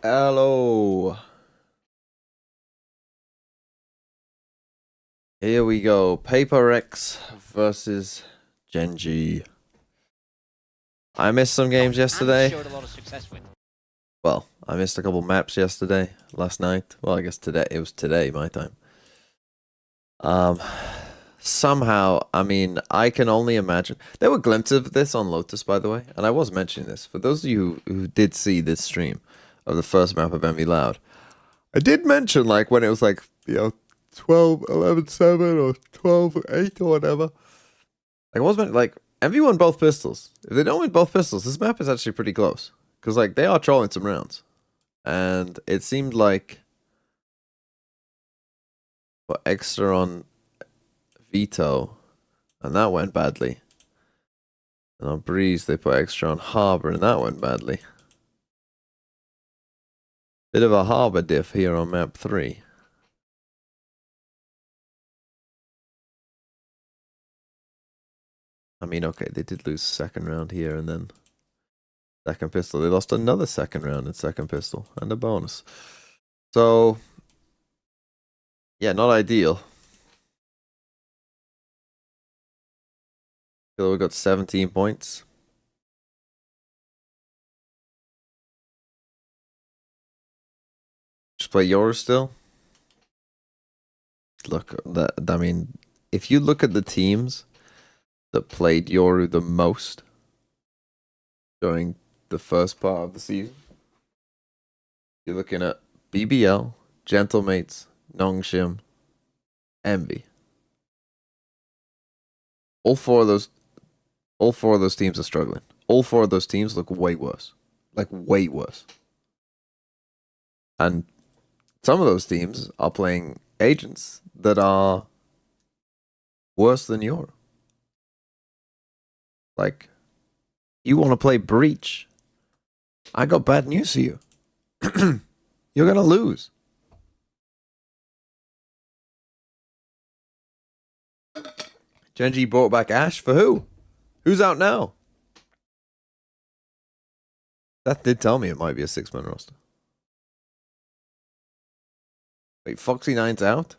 Hello. Here we go. PRX versus GENG. I missed some games yesterday. Showed a lot of success with. Well, I missed a couple maps yesterday, last night. Well, I guess today. It was today, my time. Somehow, I mean, I can only imagine. There were glimpses of this on Lotus, by the way, and I was mentioning this. For those of you who did see this stream of the first map of Envy Loud, I did mention, like, when it was like, 12, 11, 7 or 12, 8 or whatever. Like, I was meant, like, Envy won both pistols. If they don't win both pistols, this map is actually pretty close. Because, like, they are trolling some rounds. And it seemed like put extra on Veto, and that went badly. And on Breeze, they put extra on Harbor, and that went badly. Bit of a Harbor diff here on map 3. I mean, okay, they did lose second round here, and then second pistol. They lost another second round in second pistol, and a bonus. So, yeah, not ideal. We got 17 points. Just play yours still. Look, I mean, if you look at the teams that played Yoru the most during the first part of the season, you're looking at BBL, Gentlemates, Nongshim, Envy. All four of those teams are struggling. All four of those teams look way worse. Like, way worse. And some of those teams are playing agents that are worse than Yoru. Like, you want to play Breach? I got bad news for you. You're going to lose. Genji brought back Ash for who? Who's out now? That did tell me it might be a 6-man roster. Wait, Foxy 9's out?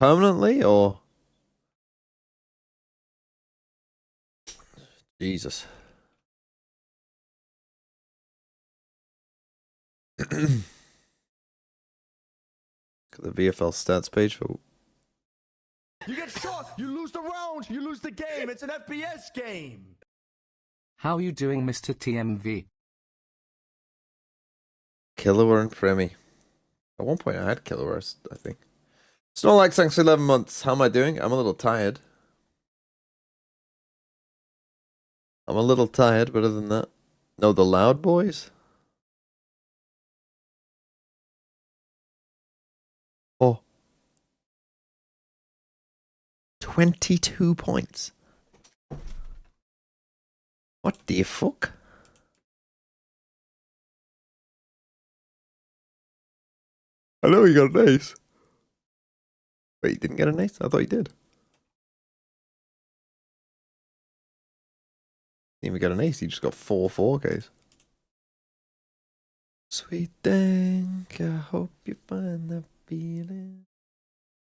Permanently or? Jesus. Got the VFL stats page for. You get shot, you lose the round, you lose the game. It's an FPS game. How you doing, Mr. TMV? Killaware and Premi. At one point I had Killaware, I think. Snow like thanks for 11 months. How am I doing? I'm a little tired. I'm a little tired, but other than that. No, the Loud Boys? Oh. 22 points. What the fuck? I know he got an ace. Wait, he didn't get an ace? I thought he did. Didn't even get an ace, he just got 4 4Ks. Sweet thing, I hope you find that feeling.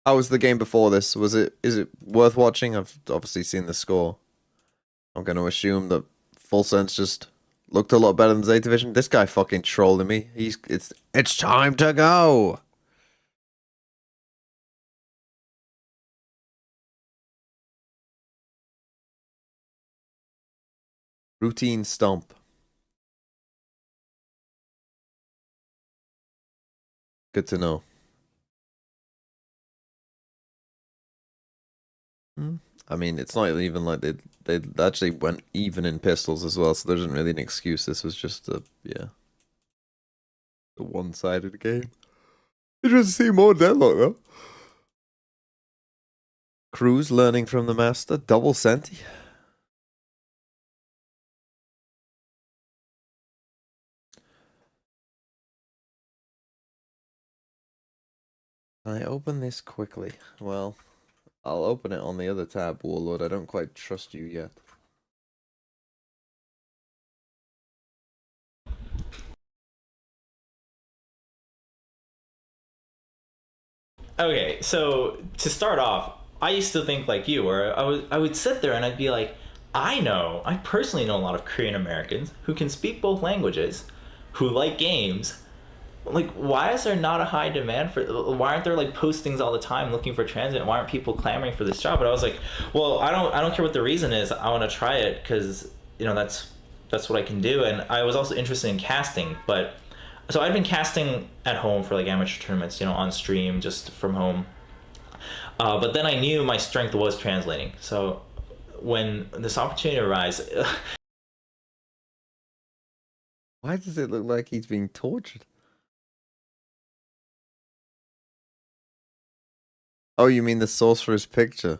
How was the game before this? Is it worth watching? I've obviously seen the score. I'm gonna assume that Full Sense just looked a lot better than Zeta Division. This guy fucking trolling me. It's time to go. Routine stomp. Good to know. I mean, it's not even like they actually went even in pistols as well, so there isn't really an excuse. This was just a one-sided game. Interesting to see more deadlock though. Cruz learning from the master. Double Senti. I open this quickly. Well, I'll open it on the other tab, Warlord. I don't quite trust you yet. Okay, so to start off, I used to think like you, where I would sit there and I'd be like, I personally know a lot of Korean Americans who can speak both languages, who like games. Like, why is there not a high demand for? Why aren't there like postings all the time looking for transit? Why aren't people clamoring for this job? But I was like, well, I don't care what the reason is. I want to try it because that's what I can do. And I was also interested in casting, but so I've been casting at home for like amateur tournaments, on stream just from home. But then I knew my strength was translating. So when this opportunity arose, Why does it look like he's being tortured? Oh, you mean the source for his picture?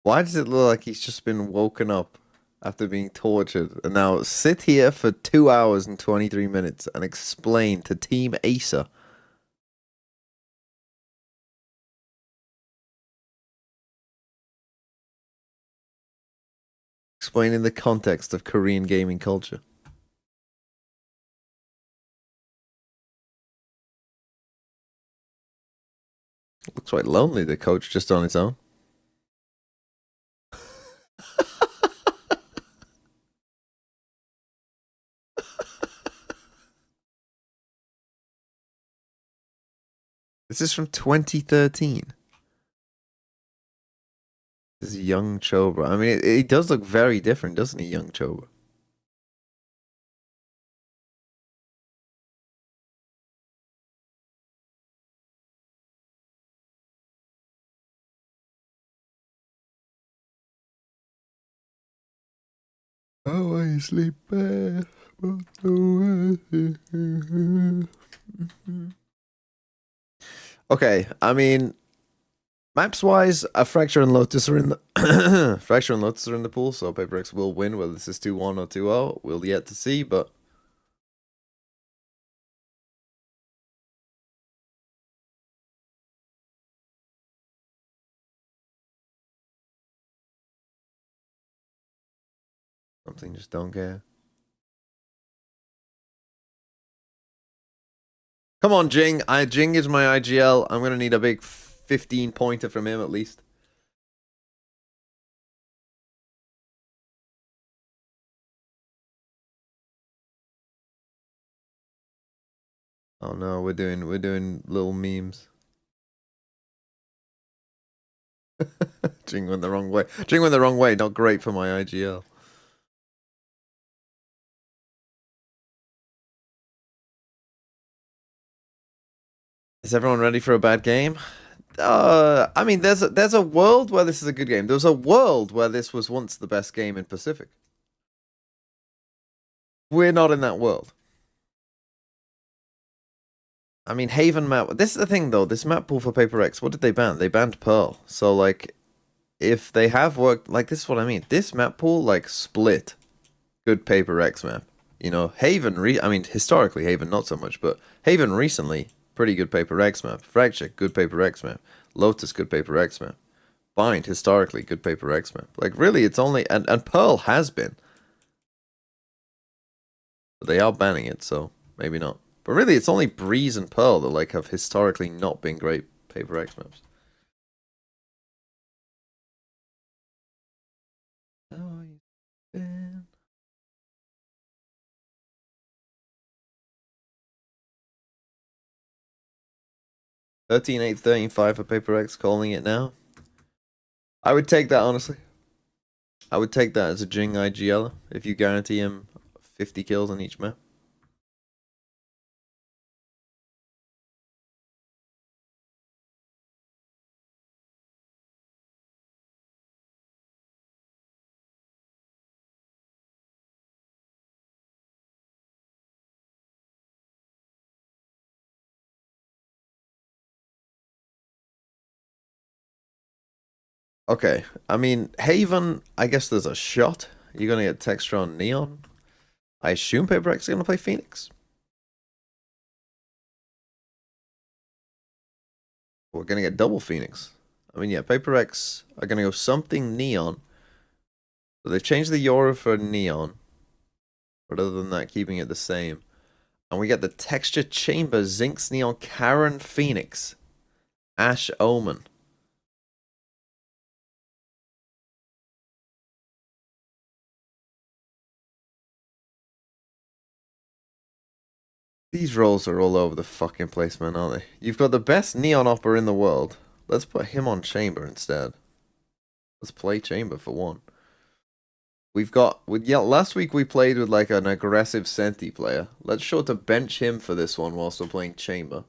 Why does it look like he's just been woken up after being tortured and now sit here for 2 hours and 23 minutes and explain to Team Acer? Explaining the context of Korean gaming culture. Looks quite lonely, the coach, just on his own. This is from 2013. This is young Chobra. I mean, it does look very different, doesn't he, young Chobra? Oh, I sleep bad. Okay, I mean, maps wise, a Fracture and Lotus are in the Fracture and Lotus are in the pool, so PRX will win. Whether this is 2-1 or 2-0, we'll yet to see, but something just don't care. Come on, Jing. Jing is my IGL. I'm gonna need a big 15 pointer from him at least. Oh no, we're doing little memes. Jing went the wrong way. Jing went the wrong way. Not great for my IGL. Is everyone ready for a bad game? I mean, there's a world where this is a good game. There's a world where this was once the best game in Pacific. We're not in that world. I mean, Haven map. This is the thing, though. This map pool for PRX, what did they ban? They banned Pearl. So, like, if they have worked, like, this is what I mean. This map pool, like, split good PRX map. Haven, I mean, historically, Haven not so much, but Haven recently, pretty good PRX map. Fracture, good PRX map. Lotus, good PRX map. Bind, historically, good PRX map. Like, really, it's only, and Pearl has been. But they are banning it, so maybe not. But really, it's only Breeze and Pearl that like have historically not been great PRX maps. How you been? $13, $8, $13, $5 for PRX, calling it now. I would take that, honestly. I would take that as a Jing IGL if you guarantee him 50 kills on each map. Okay, I mean, Haven, I guess there's a shot. You're going to get Texture on Neon. I assume PRX is going to play Phoenix. We're going to get double Phoenix. I mean, yeah, PRX are going to go something Neon. So they've changed the Aura for Neon. But other than that, keeping it the same. And we get the Texture Chamber, Zinx Neon, Karen Phoenix, Ash Omen. These rolls are all over the fucking place, man, aren't they? You've got the best Neon Opera in the world. Let's put him on Chamber instead. Let's play Chamber for one. We've got... yeah, last week we played with like an aggressive Senti player. Let's show to bench him for this one whilst we're playing Chamber.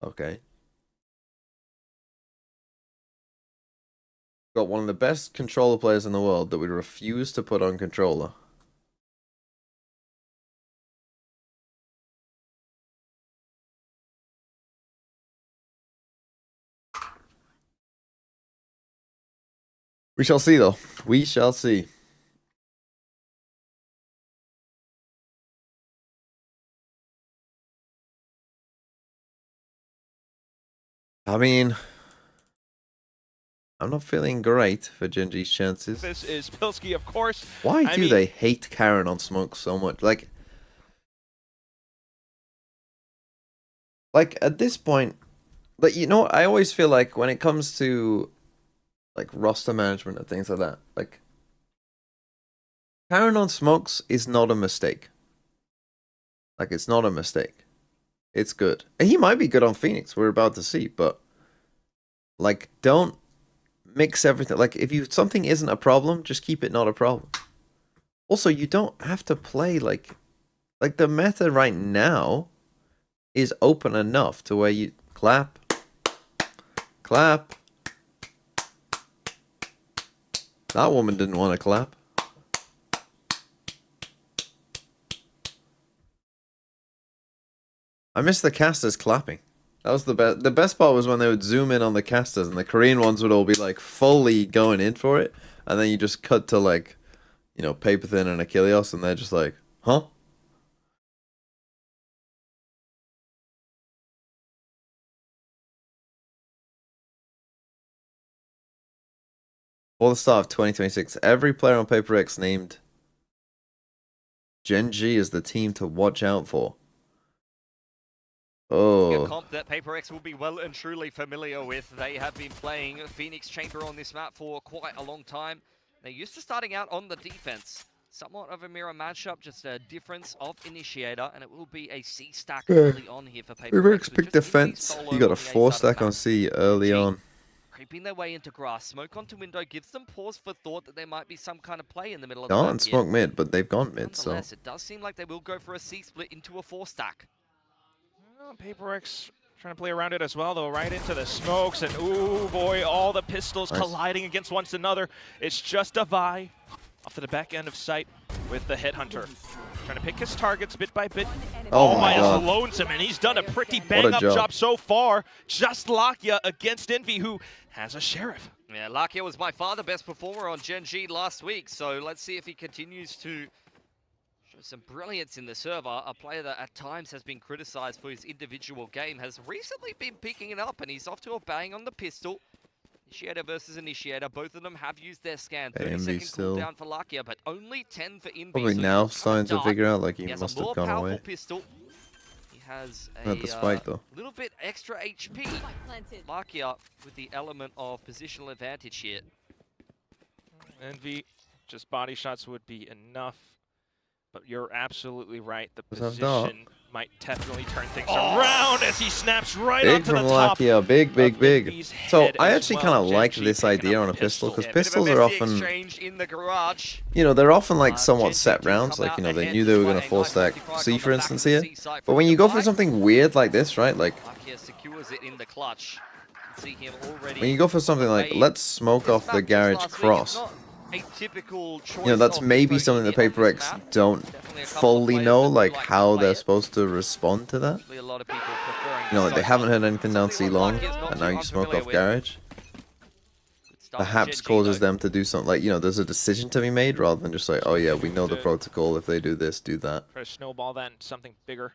Okay. Got one of the best controller players in the world that we refuse to put on controller. We shall see, though. We shall see. I mean, I'm not feeling great for Genji's chances. This is Pilsky, of course. Why do they hate Karen on Smoke so much? Like at this point, like, you know, I always feel like when it comes to like roster management and things like that, like Karen on Smokes is not a mistake. Like, it's not a mistake. It's good. And he might be good on Phoenix, we're about to see, but like, don't mix everything. Like, if something isn't a problem, just keep it not a problem. Also, you don't have to play like the meta right now is open enough to where you clap. That woman didn't want to clap. I miss the casters clapping. That was the best. The best part was when they would zoom in on the casters and the Korean ones would all be like fully going in for it, and then you just cut to like, you know, Paper Thin and Achilles, and they're just like, huh? For the start of 2026, every player on Paper X named GENG is the team to watch out for. Oh. A comp that Paper X will be well and truly familiar with. They have been playing Phoenix Chamber on this map for quite a long time. They're used to starting out on the defense. Somewhat of a mirror matchup, just a difference of initiator, and it will be a C stack early on here for Paper X. Pick defense. You got a 4 stack on C early on. Creeping their way into grass. Smoke onto window gives them pause for thought that there might be some kind of play in the middle of the map. Can't smoke mid, but they've gone mid, so. Nonetheless, it does seem like they will go for a C split into a 4 stack. Paper X trying to play around it as well, though, right into the smokes, and ooh boy, all the pistols colliding against one another. It's just a Vi off to the back end of sight with the Headhunter. Trying to pick his targets bit by bit. Oh my God. Lonesome, and he's done a pretty bang-up job so far. Just Lakia against Envy, who has a Sheriff. Yeah, Lakia was by far the best performer on GENG last week, so let's see if he continues to show some brilliance in the server. A player that at times has been criticized for his individual game has recently been picking it up, and he's off to a bang on the pistol. Initiator versus Initiator, both of them have used their scan. 30-second cooldown for Lakia, but only 10 for Envy. Probably so now starting to figure out like he has must a more have gone powerful away. pistol. He has Not the spike though. little bit extra HP. Lakia with the element of positional advantage here. Envy, just body shots would be enough. But you're absolutely right. The Was that dark? position might definitely turn things around as he snaps right Big onto the from top. Lakia, big. Envy's So head I as actually well. kind of like GENG this picking idea up on a a pistol, because Yeah, bit of a pistols are messy often, exchange in the garage. you know, they're often like somewhat GENG set do rounds. come Like, you know, out they ahead knew they were despite going to a 4 nice stack 55 C, on for the back instance, of the here. C site But from when the you go for bike, something weird like this, right? Like, Lakia secures it in the clutch. See him already. when you go for something like, let's smoke off the garage cross. A typical choice, You know, that's of maybe info something the unit on Paper this X map. don't Definitely a couple of fully players know, that do like to how play they're it. supposed to respond to that. Actually, a lot of people preferring You know, like they soak haven't on. had anything down Something C what long, Lakia is not and now too you smoke unfamiliar off with. garage. Good start for Perhaps GENG, causes though. them to do something like, you know, there's a decision to be made rather than just like, oh yeah, we know the protocol. If they do this, do that. Try to snowball that into something bigger.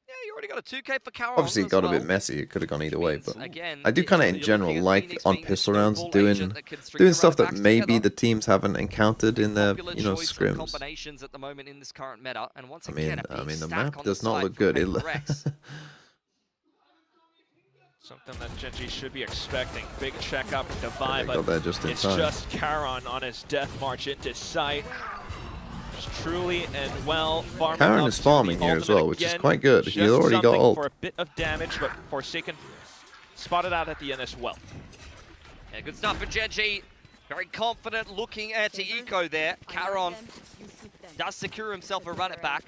Yeah, you already got a 2K for Caron. Obviously, it as got a well. bit messy. It could have gone either way, Means, but again, I do kind of in you're general looking at like Phoenix on being a pistol rounds snowball agent that can string doing the stuff that running backs maybe together. the teams haven't encountered in their Popular you know choice of scrims. combinations at the moment in this current meta, and once I again, mean, a big the stack map on does the not side look for good. PRX. Something that GENG should be expecting. Big checkup from They Divide, got but there just in it's time. just Caron on his death march into sight. Just truly and well farming Caron up is to farming the here as well, ultimate which is again. quite good. He's Just already got something ult. for a bit of damage, but Forsaken spotted out at the end as well. Yeah, good stuff for GENG. Very confident looking anti-eco there. Caron does secure himself a run it back.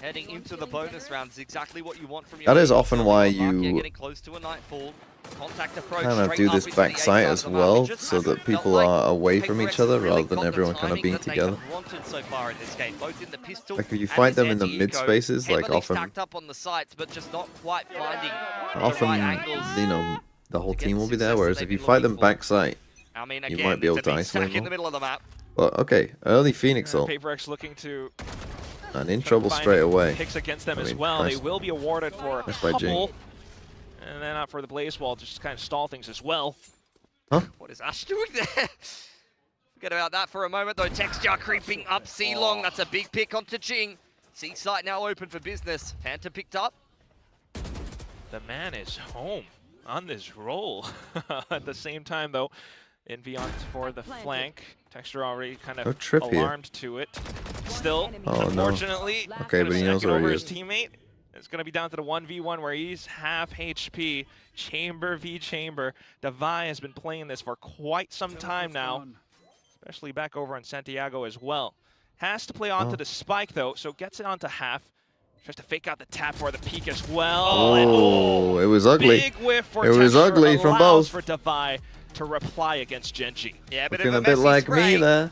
Heading into the bonus round is exactly what you want from your That is team. often why Yeah, you getting close to a nightfall. Contact approach kind of straight do up this into the A backside side as of the map. It well, just so hasn't that felt people like are away from PRX each other has really rather than got the everyone kind of timing being that they together. have wanted so far in this game, both in the pistol Like if you and fight this them in the anti-eco, mid spaces, like heavily often, stacked up on the sites, but just not quite finding the right angles. you know, the whole to get team the will be success there. that Whereas they've if you been fight them looking for. backside, I mean, you again, might be able it's a to big isolate stack in them. the middle of the map. But okay, early Phoenix ult, PRX looking to and in try to trouble find straight away. picks against them I as mean, well. nice. They will be awarded for a Nice by Jing. couple. And then out for the Blaze Wall, just kind of stall things as well. What is Ash doing there? Forget about that for a moment, though. Texture creeping up C-Long. That's a big pick onto Jing. C-Site now open for business. Panther picked up. The man is home on this roll. At the same time, though, Envy on for the flank. Texture already kind Oh, of trip here. alarmed to it. Still, Oh, no. unfortunately, Okay, but he knows over where he his is. teammate. It's going to be down to the 1v1 where he's half HP. Chamber v Chamber. Devi has been playing this for quite some time now, especially back over in Santiago as well. Has to play onto the spike, though, so gets it onto half. Tries to fake out the tap or the peak as well. Oh, it was ugly. Big whiff for It was Texture, ugly from allows both. for Devi to reply against GENG. Yeah, but Looking a bit like me there.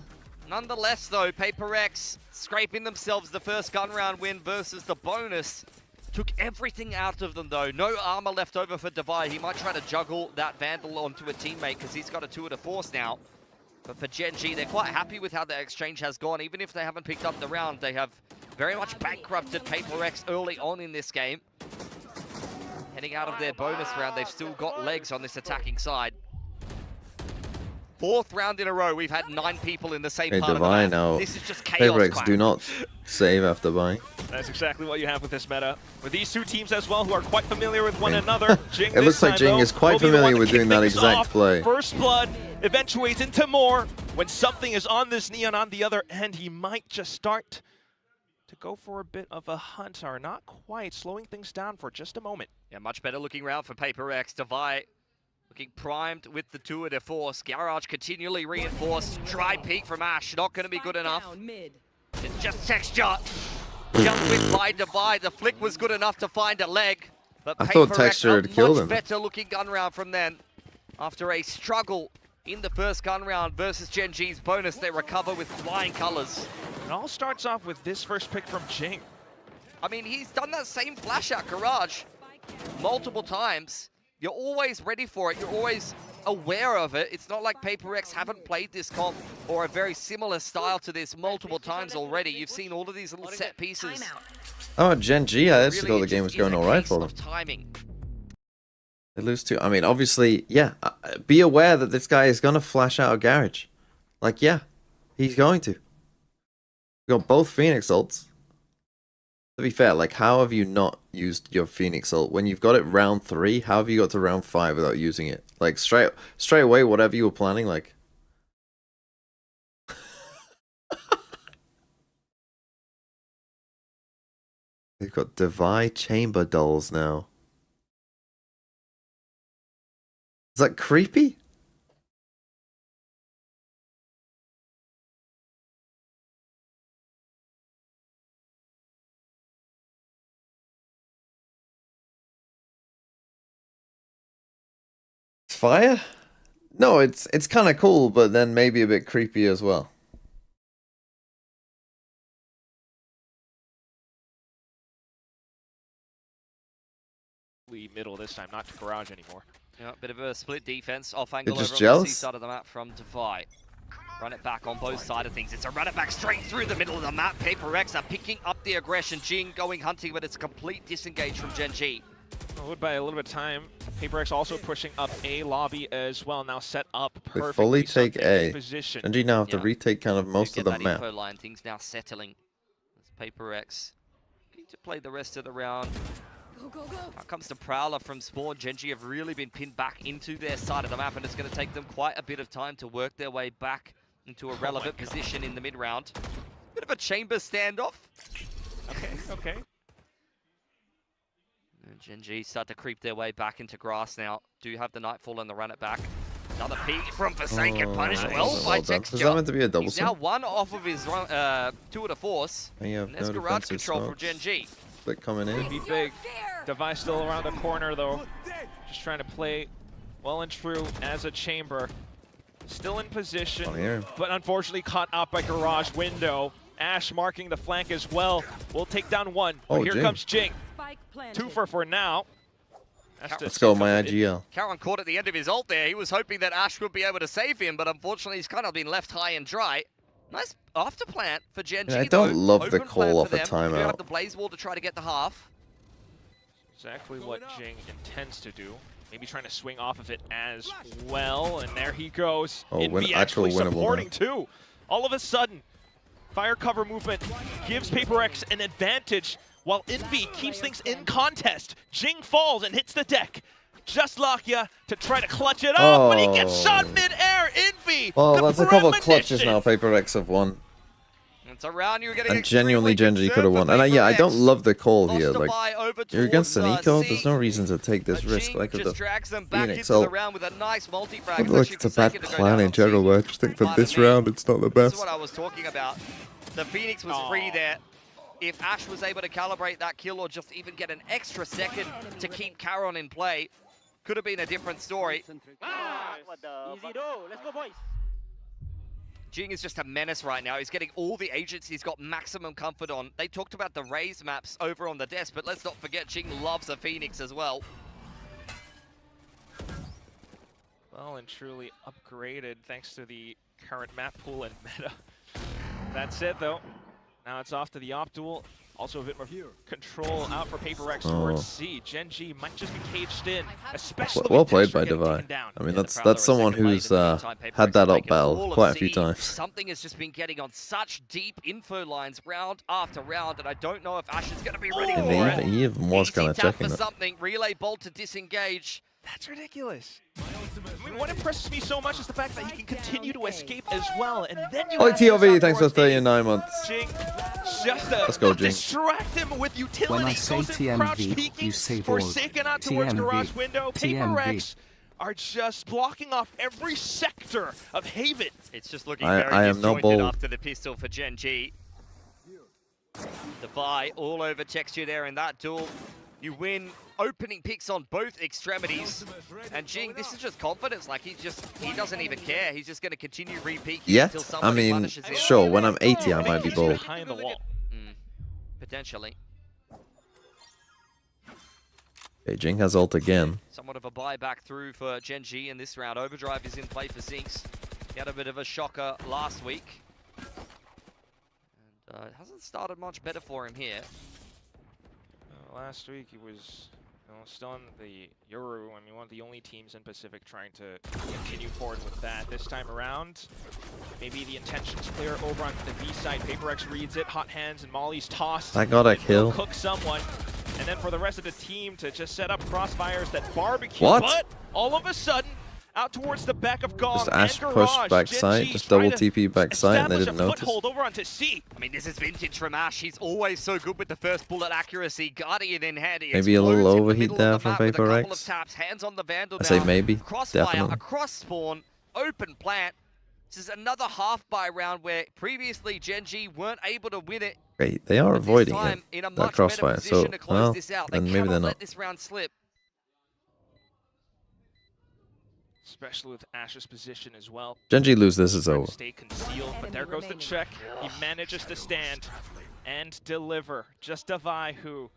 Nonetheless, though, PRX scraping themselves the first gun round win versus the bonus. Took everything out of them, though. No armor left over for Devi. He might try to juggle that Vandal onto a teammate because he's got a 2 of force now. But for GENG, they're quite happy with how the exchange has gone. Even if they haven't picked up the round, they have very much bankrupted PRX early on in this game. Heading out of their bonus round, they've still got legs on this attacking side. 4th round in a row, we've had 9 people in the same Hey, part of the Devi map. now. This is just chaos. PRX Quack. do not save after buying. That's exactly what you have with this meta. With these two teams as well, who are quite familiar with one another. Jing It looks like Jing is quite familiar with doing that exact play. First blood eventuates into more. When something is on this Neon on the other end, he might just start to go for a bit of a hunt, or not quite, slowing things down for just a moment. Yeah, much better looking round for PRX. Devi looking primed with the 2 of force. Garage continually reinforced. Try peek from Ash, not going to be good enough. It's just Texture. Jump with by Devi. The flick was good enough to find a leg. But I thought PRX, Texture had killed much him. better looking gun round from them. After a struggle in the first gun round versus GENG's bonus, they recover with flying colors. It all starts off with this first pick from Jing. I mean, he's done that same flash out Garage multiple times. You're always ready for it. You're always aware of it. It's not like PRX haven't played this comp or a very similar style to this multiple times already. You've seen all of these little set pieces. Oh, GENG, I actually Really, thought the it game just was going is a alright case for them. of timing. They lose 2. I mean, obviously, yeah. Be aware that this guy is going to flash out a garage. Like, yeah, he's going to. You got both Phoenix ults. To be fair, like, how have you not used your Phoenix ult? When you've got it round 3, how have you got to round 5 without using it? Like, straight away, whatever you were planning, like... They've got Devi Chamber dolls now. Is that creepy? Fire? No, it's kind of cool, but then maybe a bit creepy as well. Middle this time, not to Garage anymore. Yeah, bit of a split defense off angle just over on jealous? the C side of the map from Devi. Run it back on both sides of things. It's a run it back straight through the middle of the map. PRX are picking up the aggression. Jing going hunting, but it's a complete disengage from GENG. Well, would buy a little bit of time. PRX also pushing up A lobby as well. Now set up They perfectly. fully take something in A. position. GENG now have to Yeah. retake kind of most Get of the that map. info line. Things now settling. As PRX looking to play the rest of the round. Now comes the Prowler from Spawn. GENG have really been pinned back into their side of the map, and it's going to take them quite a bit of time to work their way back into a relevant position in the mid-round. Bit of a chamber standoff. Okay. And GENG start to creep their way back into grass now. Do have the Nightfall and the run it back. Another peek from Forsaken, punished nice. well by Well done. Texture. Is that meant to be a double He's now swing? one off of his two to force. And you have And there's no garage defensive control from smokes. GENG. Click coming in. Be big. Device still around the corner though. Just trying to play well and true as a chamber. Still in position, Oh, here. but unfortunately caught up by garage window. Ash marking the flank as well. We'll take down one. But Oh, here Jing. comes Jing. Two for now. Let's go, my IGL. Karen caught at the end of his ult there. He was hoping that Ash would be able to save him, but unfortunately he's kind of been left high and dry. Nice after plant for GENG. Yeah, I don't though. love the Open plan call for off a them. They do have timeout. the Blaze Wall to try to get the half. Exactly what Jing intends to do. Maybe trying to swing off of it as well. And there he goes. Oh, Envy actual actually winnable supporting now. too. All of a sudden, fire cover movement gives PRX an advantage while Envy keeps things in contest. Jing falls and hits the deck. Just Lakia to try to clutch it up, but he gets shot Oh. mid-air. Envy. Well, the that's a couple of clutches premonition. now. PRX have won. It's a round you're getting And genuinely, extremely GENG could have won. And concerned yeah, I for don't Vex. love the call Lost here. the Like, buy over you're against an towards, eco. C. There's no reason to take this But risk. Jing Like, with just the drags them back Phoenix into the ult. round with a nice multi-frag. I feel like it's a bad plan in general, but I just think for this round, it's not the This is best. what I was talking about. The Phoenix was free there. If Ash was able to calibrate that kill or just even get an extra second to keep Caron in play, could have been a different story. Easy though. Let's go, boys. Jing is just a menace right now. He's getting all the agents he's got maximum comfort on. They talked about the raise maps over on the desk, but let's not forget Jing loves a Phoenix as well. Well and truly upgraded thanks to the current map pool and meta. That's it though. Now it's off to the op duel. Also a bit more control out for PRX towards C. GENG might just be caged in, especially Well with played Texture by getting Devi. taken down. I mean, Yeah, that's the Prowler someone is second who's lane in the meantime. had PRX that up taking all battle of quite a C. few times. Something has just been getting on such deep info lines round after round, and I don't know if Ash is going to be ready And for it. he even was Easy kind of tap checking for it. something. Relay bolt to disengage. That's ridiculous. I mean, what impresses me so much is the fact that he can continue to escape as well, and then you Oi, have this TOV, thanks for towards me. 39 months. Jing, just to Let's go, Jing. distract him with utility. When I say Goes in crouch TMV, peeking, you say void. Forsaken out towards TMV. garage window. TMV. PRX are just blocking off every sector of Haven. It's just looking I very am no disjointed bold. after the pistol for GENG. Devi all over Texture there in that duel. You win opening picks on both extremities. And Jing, this is just confidence. Like, he doesn't even care. He's just going to continue re-peaking Yet? until I somebody mean, punishes him. sure, when I'm 80, I might be He's bold. behind the wall. Potentially. Okay, Jing has ult again. Somewhat of a buyback through for GENG in this round. Overdrive is in play for Zinx. He had a bit of a shocker last week. And it hasn't started much better for him here. Last week he was still in the Euro. I mean, one of the only teams in Pacific trying to continue forward with that. This time around, maybe the intention's clear over on the B side. PRX reads it, hot hands, and Molly's tossed. I got a It will kill. cook someone. And then for the rest of the team to just set up crossfires that barbecue. What? But all of a sudden, out towards the back of Gong Just Ash and push Garage, back GENG side, just trying double to TP back side, and they establish didn't a notice. foothold over onto C. I mean, this is vintage from Ash. He's always so good with the first bullet accuracy. Guardian in hand. He Maybe a little explodes in the overheat middle of there the from map with a couple of PRX. taps. Hands on the Vandal I say now. maybe, Crossfire definitely. across spawn. Open plant. This is another half-buy round where previously GENG weren't able to win it. Great, they are But this avoiding time it, in a that much better crossfire. position So, to close well, this out. They then maybe cannot they're let not. this round slip. Especially with Ash's position as well. GENG lose this is Trying over. to stay concealed, but there goes the check. He manages to stand and deliver. Just Devi, who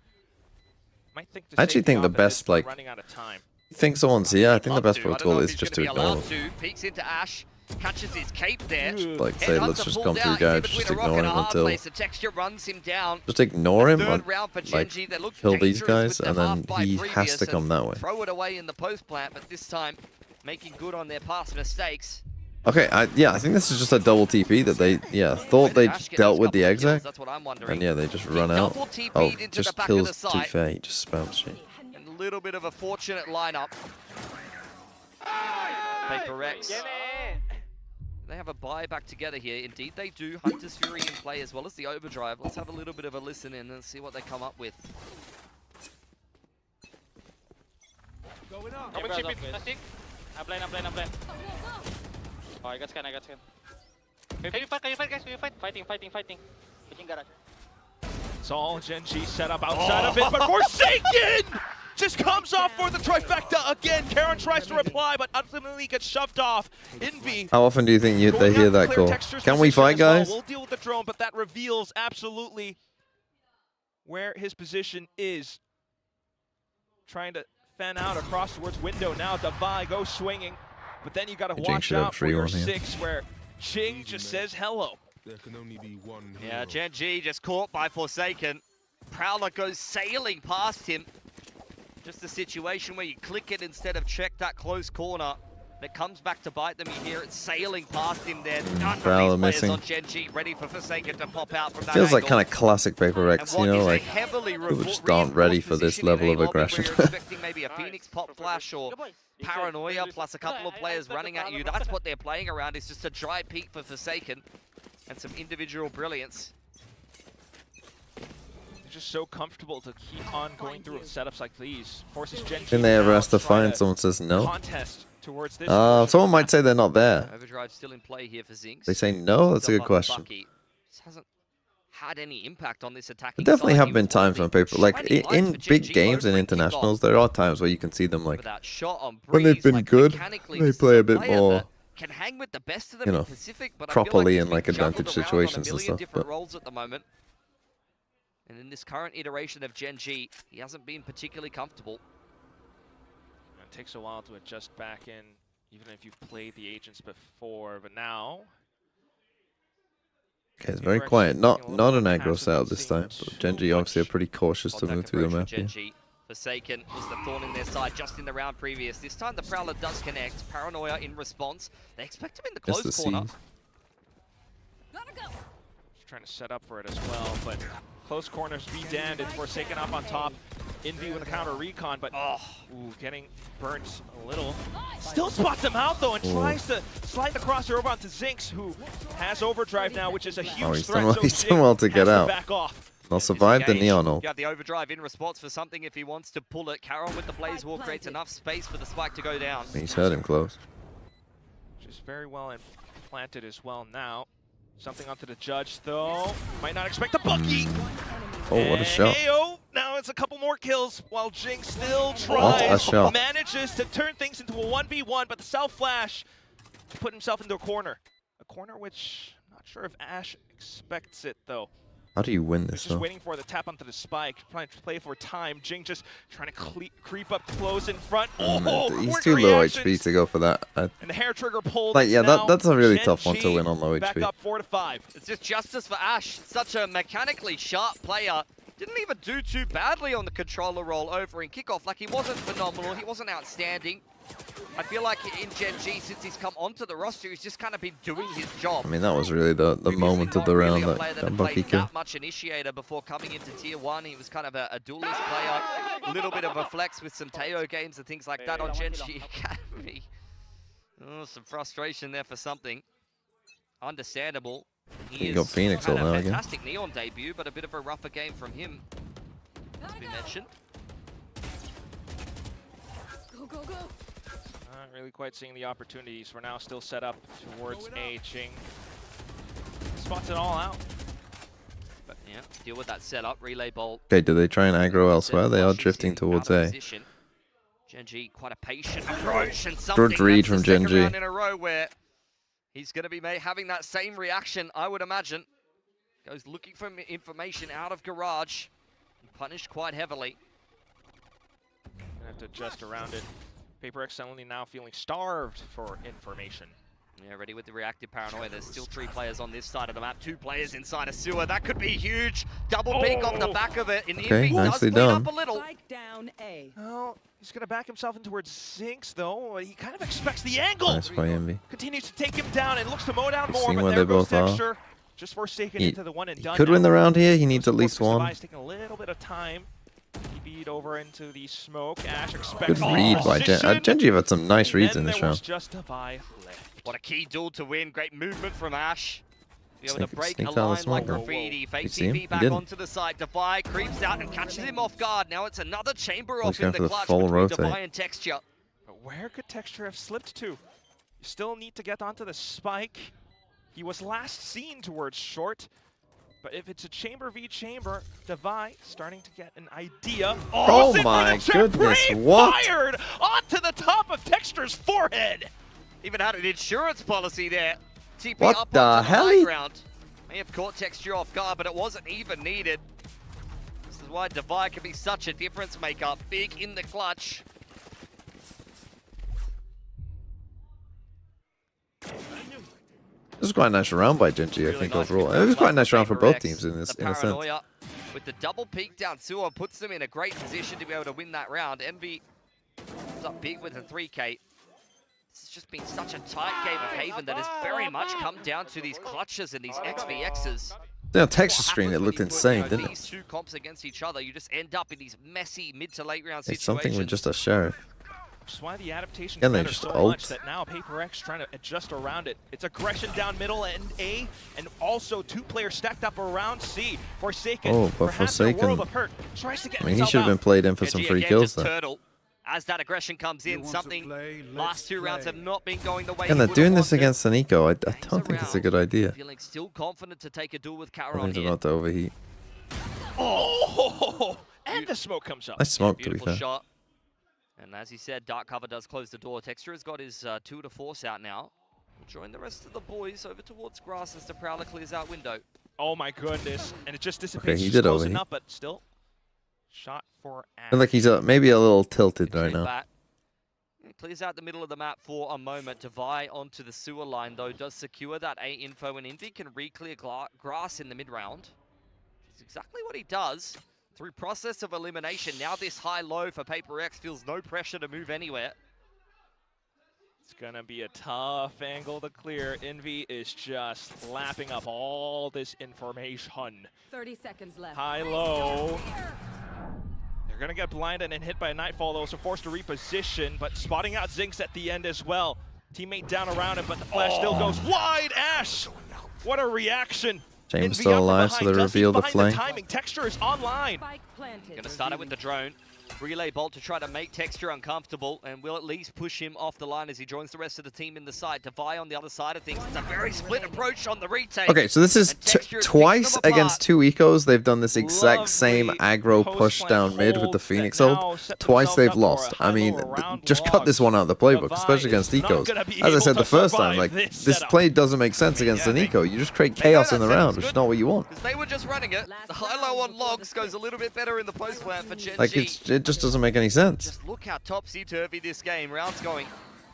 might think to I actually save think the job at this best, point, like, running out of time. You think someone's here? I think the Love best to. I don't protocol know if is he's just to gonna be ignore allowed them. to. Peeks into Ash. Catches his cape there. Like, say, let's Headhunter just pulled come through, out. guys. He's Just between a rock ignore and him a hard until. place. The texture runs him down. Just ignore him. Third round for Like, GENG. They look kill these dangerous guys, with and them then half by he previous has to come and that way. throw it away in the post plant, but this time making good on their past mistakes. Okay, I think this is just a double TP that they thought they dealt with the exec, That's what I'm wondering. and they just run out. Double TP'd Oh, into just the back of the kills too site. fair. He just spams shit. And a little bit of a fortunate lineup. PRX. They have a buy back together here. Indeed they do. Hunter's Fury in play as well as the overdrive. Let's have a little bit of a listen in and see what they come up with. Going up. I'm chip it. Plastic. I'm blind. Oh, I got scan. Can you fight, guys? Can you fight? Fighting. Pushing garage. It's all GENG set up outside of it, but Forsaken just comes off for the trifecta again. Karen tries to reply, but ultimately gets shoved off. Envy. How often do you think they hear that call? Can we fight, guys? We'll deal with the drone, but that reveals absolutely where his position is. Trying to fan out across towards window now. Davai goes swinging, but then you got to watch out for your 6, where Jing just says hello. There can only be one. Yeah, GENG just caught by Forsaken. Prowler goes sailing past him. Just a situation where you click it instead of check that close corner. It comes back to bite them. You hear it sailing past him there. Prowler missing. On GENG, ready for Forsaken to pop out from that Feels like angle. kind of classic PRX, you know, like people just aren't ready for this level of aggression. You're expecting maybe a Phoenix pop flash or paranoia plus a couple of players running at you. That's what they're playing around. It's just a dry peak for Forsaken and some individual brilliance. Just so comfortable to keep on going through setups like these. Forces GENG. Think they ever asked to find? Someone says no. Contest towards this. Someone might say they're not there. Overdrive still in play here for Zinx. They say no. That's a good question. This hasn't had any impact on this attack. There definitely have been times when in big games and internationals, there are times where you can see them like when they've been good, they play a bit more, can hang with the best of them you know, in Pacific, but properly I in feel like he's been advantage juggled around on situations a and million stuff. different But roles at the moment. And in this current iteration of GENG, he hasn't been particularly comfortable. It takes a while to adjust back in, even if you've played the agents before, but now. okay, it's very quiet. Not an aggro setup this time. But GENG obviously are pretty cautious to move through the map here. Forsaken was the thorn in their side just in the round previous. This time the Prowler does connect. Paranoia in response. They expect him in the close corner. Just trying to set up for it as well, but close corners be damned. It's Forsaken up on top. Envy with a counter recon, but getting burnt a little. Still spots him out though and tries to slide the crosser over onto Zinx, who has overdrive now, which is a huge threat. He's done well to get out. Back off. They'll survive the Neon ult. You have the overdrive in response for something if he wants to pull it. Carol with the Blaze Wall creates enough space for the spike to go down. He's heard him close. Which is very well implanted as well now. Something onto the Judge though. Might not expect a Bucky. Oh, what a shot. Ayo, now it's a couple more kills while Jing still tries, manages to turn things into a 1v1, but the self-flash put himself into a corner. A corner which, I'm not sure if Ash expects it though. How do you win this, Just waiting for the tap onto the spike, trying to play for time. Jing just trying to creep up close in front. He's too low HP to go for that. And the hair trigger pulled. Like, yeah, that's a really tough one to win on low back HP. up 4-5. It's just justice for Ash. Such a mechanically sharp player. Didn't even do too badly on the controller roll over in kickoff. Like, he wasn't phenomenal. He wasn't outstanding. I feel like in GENG, since he's come onto the roster, he's just kind of been doing his job. I mean, that was really the moment of the round that Bucky killed. Not much initiator before coming into Tier 1. He was kind of a duelist player. A little bit of a flex with some Teo games and things like that on GENG Academy. Oh, some frustration there for something. Understandable. He got Phoenix ult now again. Fantastic Neon debut, but a bit of a rougher game from him, as we mentioned. Go. Not really quite seeing the opportunities. We're now still set up towards A. Jing spots it all out. But yeah, deal with that setup. Relay bolt. Okay, do they try and aggro elsewhere? They are drifting towards A. GENG, quite a patient approach and something. Good read from GENG GENG. in a row where he's going to be having that same reaction, I would imagine. Goes looking for information out of Garage. And punished quite heavily. Gonna have to adjust around it. PRX only now feeling starved for information. Yeah, ready with the reactive paranoia. There's still 3 players on this side of the map. 2 players inside a sewer. That could be huge. Double peek off the back of it. And Okay, Envy does nicely clean done. up a little. Spike down A. Oh, he's going to back himself in towards Zinx, though. He kind of expects the angle. Nice by Envy. Continues to take him down and looks to mow down more, Seeing but where there they goes both are. Texture. Just forsaken He into the one and done. could now. win the round here. He needs at least Support for one. Device taking a little bit of time. He beat over into the smoke. Ash expects Good read by position. Genji. Have had some nice And reads then in this there was round. just Devi left. What a key duel to win. Great movement from Ash. Be able Sneak- to break a sneaked out of the line like smoke. graffiti. Fake You see him? TP He back didn't. onto the side. Devi creeps out and catches him off guard. Now it's another chamber He's off in going the for the clutch full between rotate. Devi and Texture. But where could Texture have slipped to? You still need to get onto the spike. He was last seen towards short. But if it's a chamber v chamber, Devi starting to get an idea. Oh Signature my goodness, what? Fired onto the top of Texture's forehead. Even had an insurance policy there. TP What up the onto hell? high ground. May have caught Texture off guard, but it wasn't even needed. This is why Devi can be such a difference maker. Big in the clutch. This was quite a nice round by Genji, I Really think, nice overall. control It was quite a by nice round for both PRX. teams in The a sense. paranoia with the double peek down sewer puts them in a great position to be able to win that round. Envy is up big with a 3K. This has just been such a tight game of Haven that has very much come down to these clutches and these XVXs. Yeah, texture screen, it looked insane, didn't These it? 2 comps against each other, you just end up in these messy mid to late round It's situations. something with just a sheriff. Which is why the adaptation And they matter just so ult. much that now PRX trying to adjust around it. It's aggression down middle and A, and also 2 players stacked up around C. Forsaken, Oh, but perhaps in a Forsaken- world of hurt, tries to get I mean, he himself should have been out. played in for some Genji free again kills just there. turtle. As that aggression comes in, want to something play? last 2 rounds have not been going the way And he they're would doing have this wanted. against Nico. I Hangs don't think it's a around, good idea. Feeling still confident to take a duel with I Karon think it's here. about to overheat. Oh, and the smoke comes up. Nice smoke, to be Beautiful fair. shot. And as he said, Dark Cover does close the door. Texture has got his 2 to force out now. We'll join the rest of the boys over towards grass as the Prowler clears out window. Oh my goodness, and it just dissipates. he just did close overheat. enough, but still. Shot for Ash. And like he's maybe a little tilted Good right trade now. back. He clears out the middle of the map for a moment. Devi onto the sewer line, though, does secure that A info, and Envy can re-clear grass in the mid-round. Which is exactly what he does. Through process of elimination, now this high-low for PRX feels no pressure to move anywhere. It's gonna be a tough angle to clear. Envy is just lapping up all this information. 30 seconds left. High low. They're gonna get blinded and hit by a nightfall though, so forced to reposition, but spotting out Zinx at the end as well. Teammate down around him, but the flash still goes wide. Ash! What a reaction! James Envy still up from alive, so behind. they Does he reveal the find flame. timing. Texture is online. Spike planted. Gonna start it with the drone. Relay bolt to try to make Texture uncomfortable, and will at least push him off the line as he joins the rest of the team in the side. Devi on the other side of things. It's a very split approach on the retake. Okay, so this is And Texture picks twice them apart. against 2 ecos. They've done this exact same Lovely aggro push post-plant down mid with the holds Phoenix that now ult. set Twice themselves they've up for lost. a I mean, high-low around just cut this one out of the playbook, Devi especially against is not ecos. gonna be As I able said the to first time, survive like this this setup. play doesn't make sense against an eco. You just create They know chaos in that the round, sounds which is good. not what you want. Because they were just running it. The high-low on logs goes a little bit better in the post-plant for Gen Like G. it just doesn't make any sense. Just look how topsy-turvy this game. Rounds going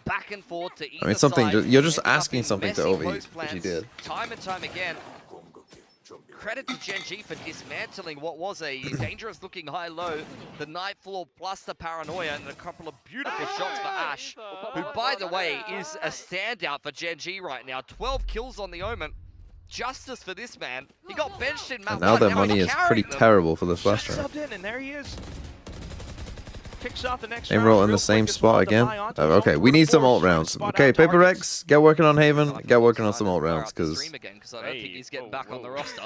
back and forth to either I mean, something side. you're just Ending up asking in something to messy overheat, post-plants which he did. Time and time again. Credit to Gen G for dismantling what was a dangerous-looking high-low. The Nightfall plus the Paranoia and a couple of beautiful shots for Ash, who, by the way, is a standout for Gen G right now. 12 kills on the Omen. Justice for this man. He got benched in map And now one. their he's money is carrying pretty them. terrible for this Just last round. subbed in, and there he is. Kicks off the next Same round roll in real the same quick as well. spot again. Devi onto Okay, zone we need some four, ult trying to rounds. spot Okay, out targets. PRX, get working on Haven. I Get working on decided some to ult fire rounds up the because stream again, 'cause I don't think Hey, he's getting whoa, back on the whoa. roster.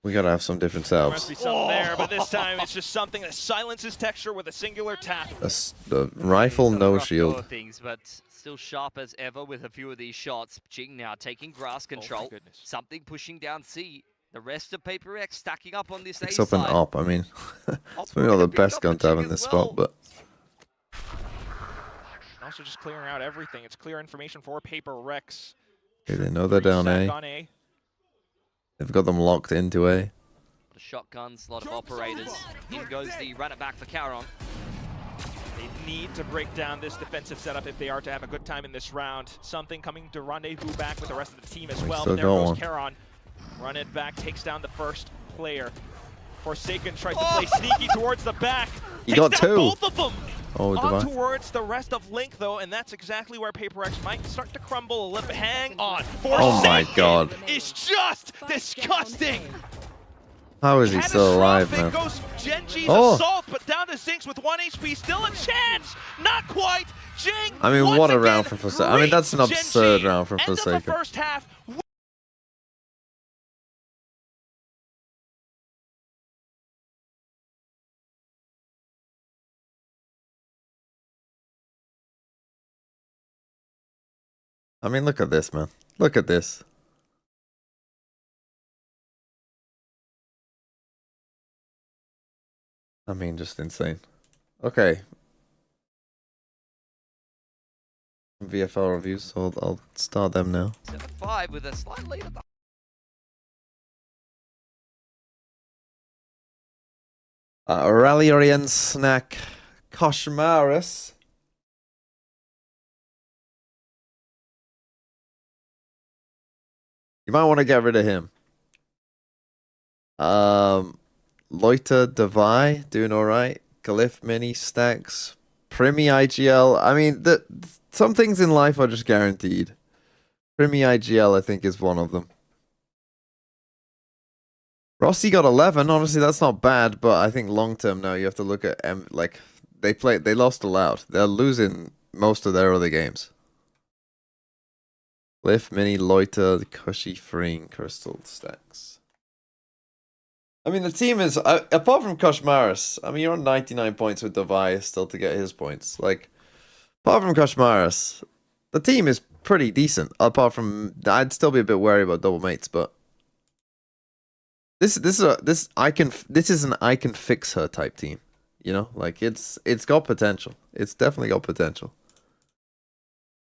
we gotta have some different There must salves. be something there, but this time it's just something that silences Texture with a singular tap. The rifle, He's on a no rough go shield. of things, but still sharp as ever with a few of these shots. Jing now taking grass control. goodness. Something pushing down C. The rest of PRX stacking up on this A Picks up an side. op. I mean, Op it's maybe not the picked best up gun a to have Jing in this as well. spot, but And also just clearing out everything. It's clear information for PRX. okay, they know they're down Reset A. on A. They've got them locked into A. The shotguns, a lot of operators. In goes the run it back for Caron. They need to break down this defensive setup if they are to have a good time in this round. Something coming to rendezvous back with the rest of the team as well. still But there goes going. Charon. Run it back, takes down the first player. Forsaken tries to play sneaky towards the back. He Takes got down two. both of them. Oh, On Divine. towards the rest of Link, though, and that's exactly where PRX might start to crumble a little bit. Hang on. Oh my Forsaken God. is just disgusting. How is he still alive, man? Goes Genji's Oh. assault, but down to Zinx with 1 HP. Still a chance. Not quite. Jing. I mean, once what a again, round from Forsaken. I mean, that's an great absurd Genji. round from End of the Forsaken. first half. I mean, look at this, man. Look at this. I mean, just insane. Okay. VFL reviews, so I'll start them now. 7-5 with a slight lead at the Aurelian Snack Koshmaris. You might want to get rid of him. Loiter Devi doing all right. Glyph Mini Stacks. Primi IGL. I mean, some things in life are just guaranteed. Primi IGL, I think, is one of them. Rossi got 11. Honestly, that's not bad, but I think long term now you have to look at like they lost a lot. They're losing most of their other games. Glyph Mini Loiter Cushy Freeing Crystal Stacks. I mean, the team is, apart from Koshmaris, I mean, you're on 99 points with Device still to get his points. Like, apart from Koshmaris, the team is pretty decent. Apart from, I'd still be a bit wary about double mates, but this is an I can fix her type team. You know, like it's got potential. It's definitely got potential.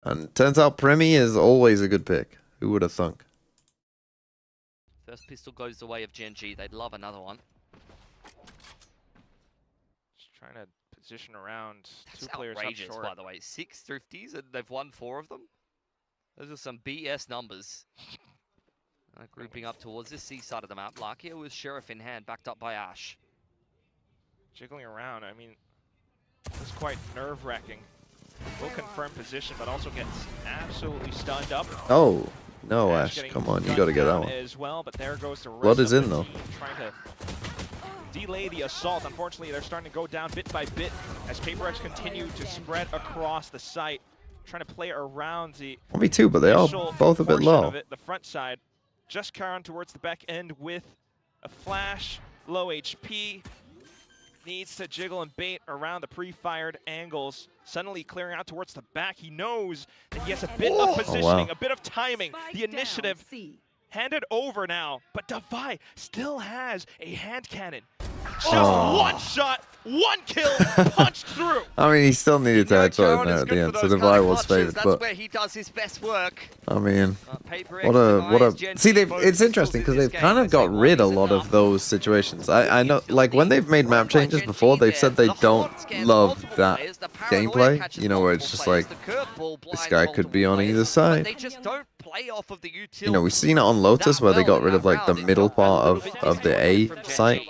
And turns out Premi is always a good pick. Who would have thunk? first pistol goes the way of Genji. They'd love another one. Just trying to position around That's two players up outrageous, short. by the way. 6 thrifties and they've won 4 of them. Those are some BS numbers. Grouping up towards this C side of the map. Lakia with Sheriff in hand, backed up by Ash. Jiggling around, I mean, it's quite nerve-wracking. Will confirm position, but also gets absolutely stunned up. Oh, no, Ash Ash, getting come on, you gunned got to get that down one. as well, but there goes the rest Blood is of in, the though. team trying to delay the assault. Unfortunately, they're starting to go down bit by bit as PRX continue to spread across the site, trying to play around the 1v2, but they are initial both a bit portion low. of it, the front side. Just Charon towards the back end with a flash, low HP. Needs to jiggle and bait around the pre-fired angles. Suddenly clearing out towards the back. He knows that he has a bit of positioning, a bit of timing. The initiative handed over now, but Devi still has a hand cannon. Just one shot, one kill, punched through. I mean, he still needed to headshot in there at the end, so Devi was favored. That's But where he does his best work. I mean, PRX what a denies see. Genji It's both interesting because pistols in they've this kind game. of They got say one rid a is lot enough. of those situations. I know, like when they've made map changes before, they've said they don't love that gameplay. You know, where it's just like this guy could be on either side. They just don't play off of the utility. You know, we've seen it on Lotus where they got rid of like the middle part of the A site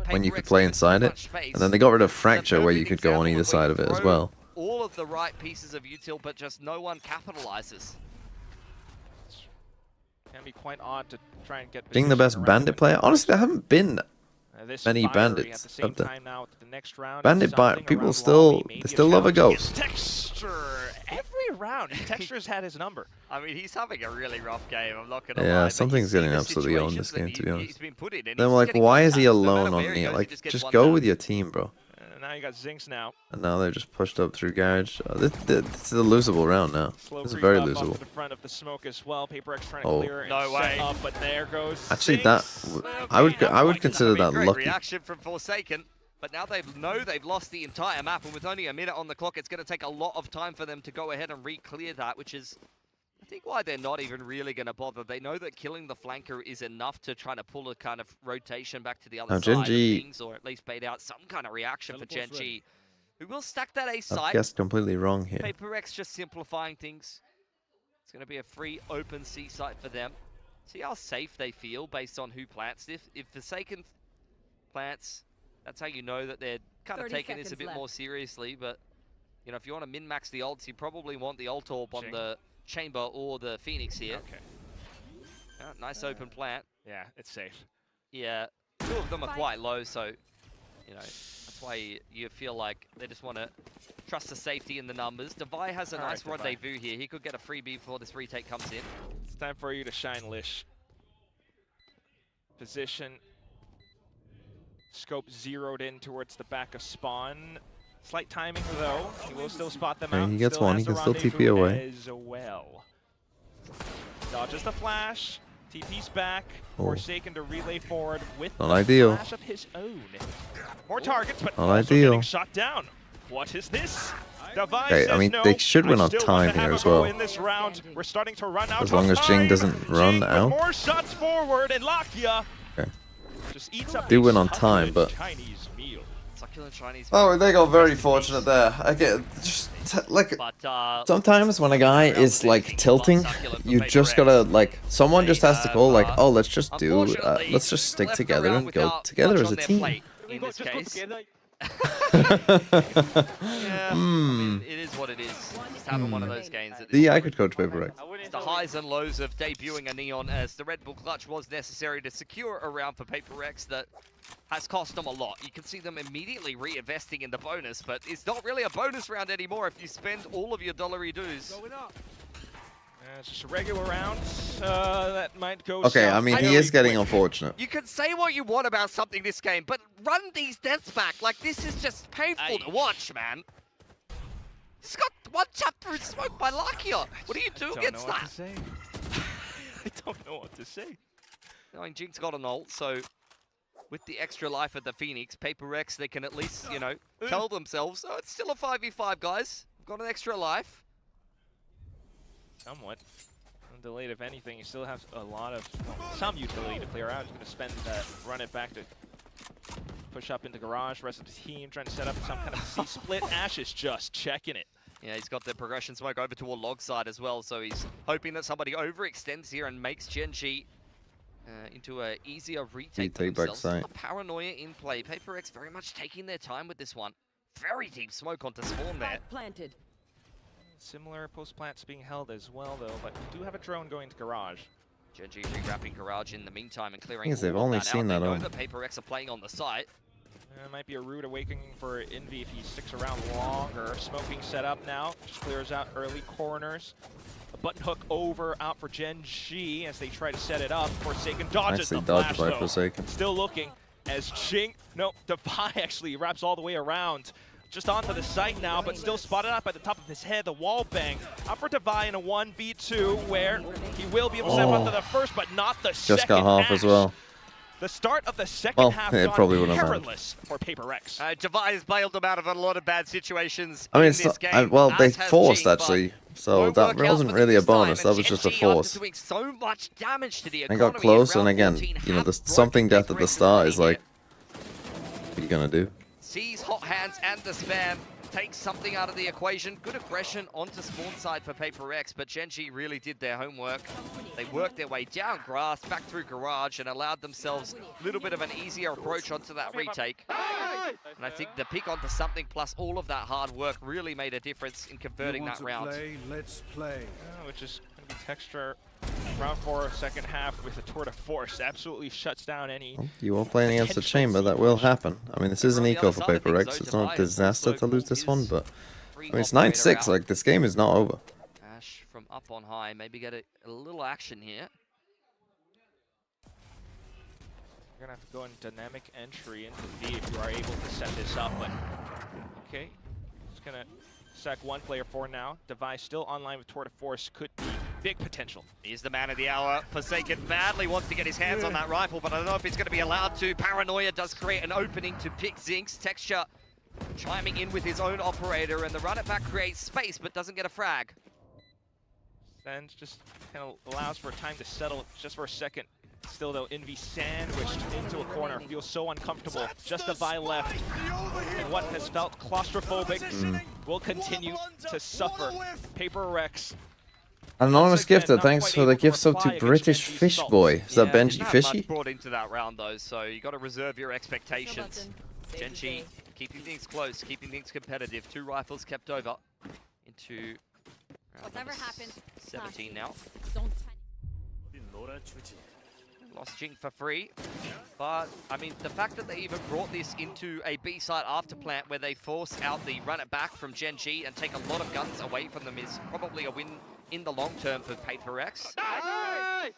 when you could play inside it, and then they got rid of Fracture where you could go on either side of it as well. All of the right pieces of util, but just no one capitalizes. Can be quite odd to try and get Being the best position bandit around player, honestly, there haven't been this many fiery bandits at the same of the time now with the next round. bandit Something people around still lobby, maybe they still love a challenge ghost. against Texture every round. Texture's had his number. I mean, he's having a really rough game. I'm not gonna lie. Yeah, but something's you see getting the absolutely owned this situations game, that to be he's honest. been put in, and Then I'm he's like, getting why one is he taps. No matter alone on where he me? goes, he Like, just gets just one go tap. with your team, bro. Now you got Zinx now. And now they're just pushed up through garage. This is a losable round now. Slow This is creep very up off losable. to the front of the smoke as well. PRX trying to Oh. clear and No set way. up, but there goes Actually, Zinx. I would consider that Great lucky. reaction from Forsaken, but now they know they've lost the entire map, and with only a minute on the clock, it's going to take a lot of time for them to go ahead and re-clear that, which is, I think, why they're not even really going to bother. They know that killing the flanker is enough to try to pull a kind of rotation back to the other Now, side Genji- of things, or at least bait out some kind of reaction for Genji. who will stack that A I've site. guessed completely wrong here. PRX just simplifying things. It's going to be a free open C site for them. See how safe they feel based on who plants. If Forsaken plants, that's how you know that they're kind of 30 taking this a seconds bit more seriously. But, you know, if you want to min-max the ults, you probably want the ult orb on Jing. the Chamber or the Phoenix here. Okay. Nice open plant. Yeah, it's safe. Yeah, two of them are quite low, so, you know, that's why you feel like they just want to trust the safety in the numbers. Devi has a All nice right, Devi. rendezvous here. He could get a freebie before this retake comes in. It's time for you to shine, Lish. Position. Scope zeroed in towards the back of spawn. Slight timing though. He will still spot them Okay, out. he gets Still one, has he the can still TP rendezvous away. As well. Dodges the flash. TP's back. Oh. Forsaken to relay forward with Not the ideal. flash of his own. More targets, but Not also ideal. getting shot down. What is this? Devi Okay, I says mean, no. they should win I on still want time to have here a as go well. in this round. We're starting to run out As of long as Jing time. doesn't run Jing with out. more shots forward, and Lakia Okay. just eats up Do a win on time, succulent but- Chinese meal. Succulent Chinese. Oh, they got very fortunate there. I get just like But, sometimes when a guy is like tilting, you just gotta like someone just has to call like, oh, let's just stick left together around and go without together much as on a their team. plate in this case. Yeah, I Hmm. mean, it is what it is. Just having one of those games. At this Yeah, I point. could coach PRX. It's the highs and lows of debuting a Neon, as the Red Bull clutch was necessary to secure a round for PRX that has cost them a lot. You can see them immediately reinvesting in the bonus, but it's not really a bonus round anymore if you spend all of your dollary dues. It's just a regular round. That might go Okay, south I mean, he very is getting quick. unfortunate. You can say what you want about something this game, but run these deaths back. Like, this is just painful to watch, man. He's got one tap through smoke by Lakia. What do you do against that? I don't know what to say. I mean, Jing's got an ult, so with the extra life of the Phoenix, PRX, they can at least, you know, tell themselves, oh, it's still a 5v5, guys. I've got an extra life. Somewhat. Delayed, if anything, he still has a lot of, some utility to clear out. He's going to spend that, run it back to push up into garage. Rest of the team trying to set up some kind of C-split. Ash is just checking it. Yeah, he's got the progression smoke over to a log side as well, so he's hoping that somebody overextends here and makes GENG into a easier retake for Retake back themselves. site. A paranoia in play. PRX very much taking their time with this one. Very deep smoke onto spawn there. Planted. Similar post plants being held as well, though, but we do have a drone going to garage. GENG rewrapping garage in the meantime and clearing Thing is, they've all of only that seen out. that They know on. that PRX are playing on the site. Might be a rude awakening for Envy if he sticks around longer. Smoking set up now, just clears out early corners. A button hook over out for GENG as they try to set it up. Forsaken dodges Nicely the dodged flash, by though. Forsaken. Still looking as Jing, no, Devi actually wraps all the way around. Just onto the site now, but still spotted out by the top of his head. The wall bang up for Devi in a 1v2 where he will be able to step up to the first, but not the second. Just got half as well. The start of the second Well, half it gone probably wouldn't have mattered. perilous for PRX. Devi has bailed them out of a lot of bad situations I mean, in it's this not, game. well, they as has forced Jing, but actually, so won't that work out wasn't for really a this time, bonus. That and was just a GENG, force. after doing so much damage to the And got economy close, in and round again, 14, you know, have the broken something death at the PRX's start is lead like, here. what are you gonna do? Sees hot hands and the spam, takes something out of the equation. Good aggression onto spawn side for PRX, but GENG really did their homework. They worked their way down grass, back through garage, and allowed themselves a little bit of an easier approach onto that retake. And I think the pick onto something plus all of that hard work really made a difference in converting that round. Let's play. Which is going to be texture. Round 4, second half with a tour de force. Absolutely shuts down any. You are playing against the potential chamber, that will happen. I mean, this is an On the eco other for side of things, PRX. though, It's not a Devi disaster also to lose this one, is but free I mean, it's operator 9-6. out. Like, this game is not over. Ash from up on high, maybe get a little action here. You're going to have to go in dynamic entry into B if you are able to set this up. But okay, just going to sack one player for now. Devi still online with tour de force. Could be big potential. He's the man of the hour. Forsaken badly wants to get his hands on that rifle, but I don't know if he's going to be allowed to. Paranoia does create an opening to pick Zinx. Texture chiming in with his own operator, and the run it back creates space, but doesn't get a frag. And just kind of allows for time to settle just for a second. Still though, Envy sandwiched into a corner, feels so uncomfortable. Just a Vi left, and what has felt claustrophobic will continue to suffer. PRX. Anonymous again, gifter, not thanks quite for the able to gift sub reply to against British Genji's Fish salts. Boy. Is that Yeah, Benji didn't have Fishy? much brought into that round though, so you got to reserve your expectations. Genji keeping things close, keeping things competitive. 2 rifles kept over into round Whatever number happens, 17 now. don't Lost Jing for free, but I mean the fact that they even brought this into a B site after plant where they force out the run it back from GENG and take a lot of guns away from them is probably a win in the long term for PRX. I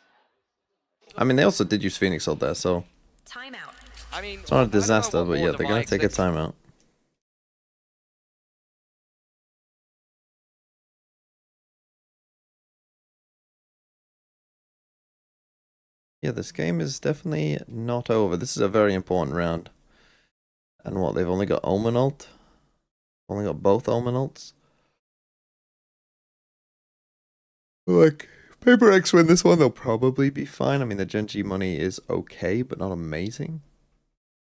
mean, they also did use Phoenix out there, so Timeout. I mean, it's not a disaster, but yeah, they're going to take a timeout. Yeah, this game is definitely not over. This is a very important round. And what, they've only got Omen ult? Only got both Omen ults? Like, PRX win this one, they'll probably be fine. I mean, the GENG money is okay, but not amazing.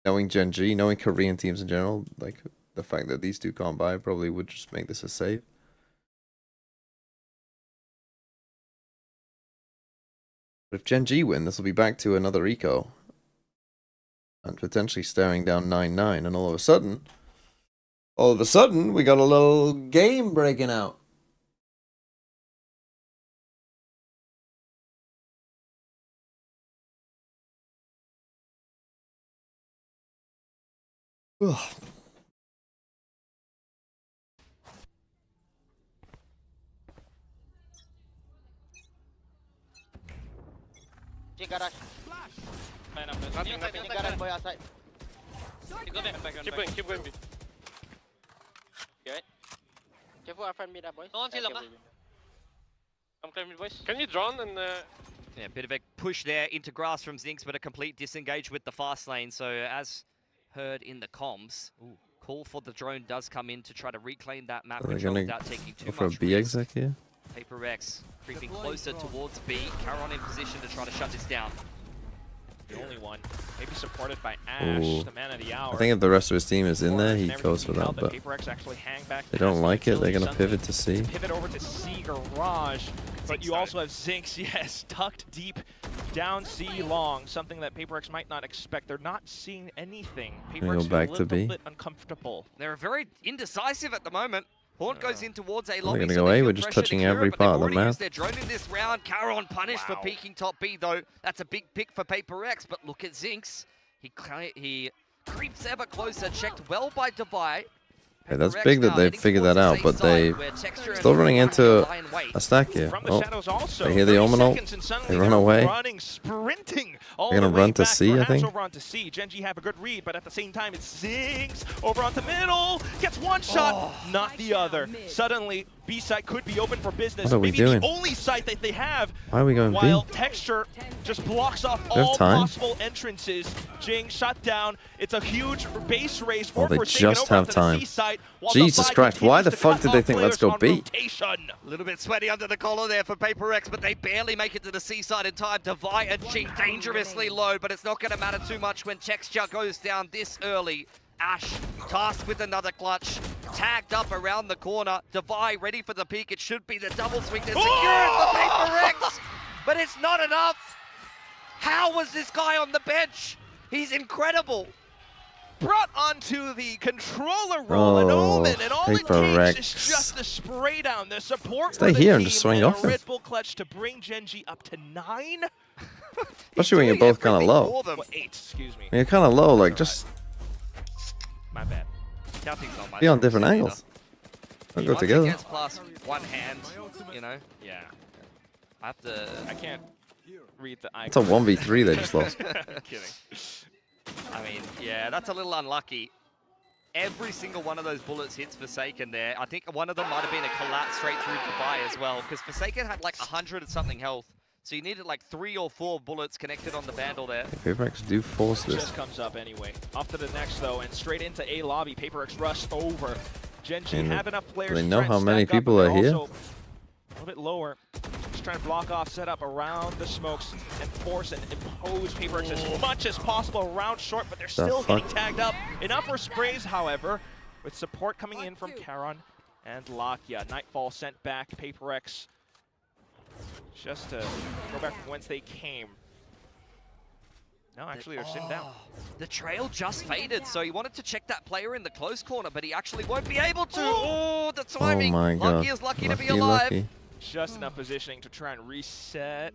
Knowing GENG, knowing Korean teams in general, like, the fact that these two can't buy probably would just make this a save. But if GENG win, this will be back to another eco. And potentially staring down 9-9, and all of a sudden, we got a little game breaking out. Ugh. Jing garage. Man, I'm Jing garage boy outside. Keep going, B. Okay. Careful, our friend mid boys. No one see long. I'm climbing boys. Can you drone and Yeah, a bit of a push there into grass from Zinx, but a complete disengage with the fast lane. So as heard in the comms, call for the drone does come in to try to reclaim that map control without taking too Go for a much B risk. exec here. PRX creeping closer towards B. Caron in position to try to shut this down. The only one, maybe supported by Ash, Ooh. the man of the hour. I think if the rest of his team is in there, he Never goes for can tell that, but PRX actually hang back they don't past the like it. They're utility going to pivot to C. Pivot over to C Garage, but you also have Zinx, yes, tucked deep down C long, something that PRX might not expect. They're not seeing anything. Gonna go PRX back feel a to little B. bit uncomfortable. They're very indecisive at the moment. Haunt goes in towards A They're lobby. gonna so go they A, feel we're just pressure to touching cure it, every but they've part of the already map. used their drone in this round. Caron punished for peeking top B though. That's a big pick for PRX, but look at Zinx. He creeps ever closer, checked well by Devi. Okay, that's big that they've figured that out, but they still running into a stack here. From the Oh, shadows also. they hear the 30 Omen ult. seconds and suddenly They run they're away. running, sprinting all They're the gonna way run to back, C, I perhaps think. over onto C. GENG have a good read, but at the same time, it's Zinx over onto middle. Gets one shot, not the other. Suddenly, B site could be open for business. What are we Maybe doing? the only site that they have. Why are we going B? While Texture just blocks off We have all time. possible entrances. Jing shut down. It's a huge base race for Oh, they Forsaken just over have onto the time. C site, while Jesus Devi Christ, why continues the to fuck cut did they off think let's players go on B? rotation. A little bit sweaty under the collar there for PRX, but they barely make it to the seaside in time. Devi and Jing dangerously low, but it's not going to matter too much when Texture goes down this early. Ash tasked with another clutch, tagged up around the corner. Devi ready for the peak. It should be the double swing to secure it for PRX, but it's not enough. How was this guy on the bench? He's incredible. Brought onto the controller roll and Omen, and all it PRX. takes is just the spray down, the support Stay for the here team, and just swing and off a them. Red Bull clutch to bring GENG up to 9. Especially when you're both kind of low. Well, 8, excuse me. When you're kind of low, like, just My bad. Counting's not much. be on different angles. Don't go Once together. against plus one hand, you know. Yeah, I have to. I can't read the icon. It's a 1v3 they just lost. Kidding. I mean, yeah, that's a little unlucky. Every single one of those bullets hits Forsaken there. I think one of them might have been a collapse straight through Dubai as well, because Forsaken had like 100 and something health. So you needed like 3 or 4 bullets connected on the Vandal there. PRX do force this. Just comes up anyway. Off to the next though, and straight into A lobby. PRX rush over. GENG And have enough players. they to know try and how many stack up, people but are they're here? also a little bit lower. trying to block off setup around the smokes and force and impose PRX as much as possible around short, but they're still getting tagged up. Enough for sprays, however, with support coming in from Charon and Lakia. Nightfall sent back PRX just to go back from whence they came. No, actually, they're sitting down. The trail just faded, so he wanted to check that player in the close corner, but he actually won't be able to. Oh, the timing. Oh my God. Lucky is lucky to be alive. Lucky. Just enough positioning to try and reset.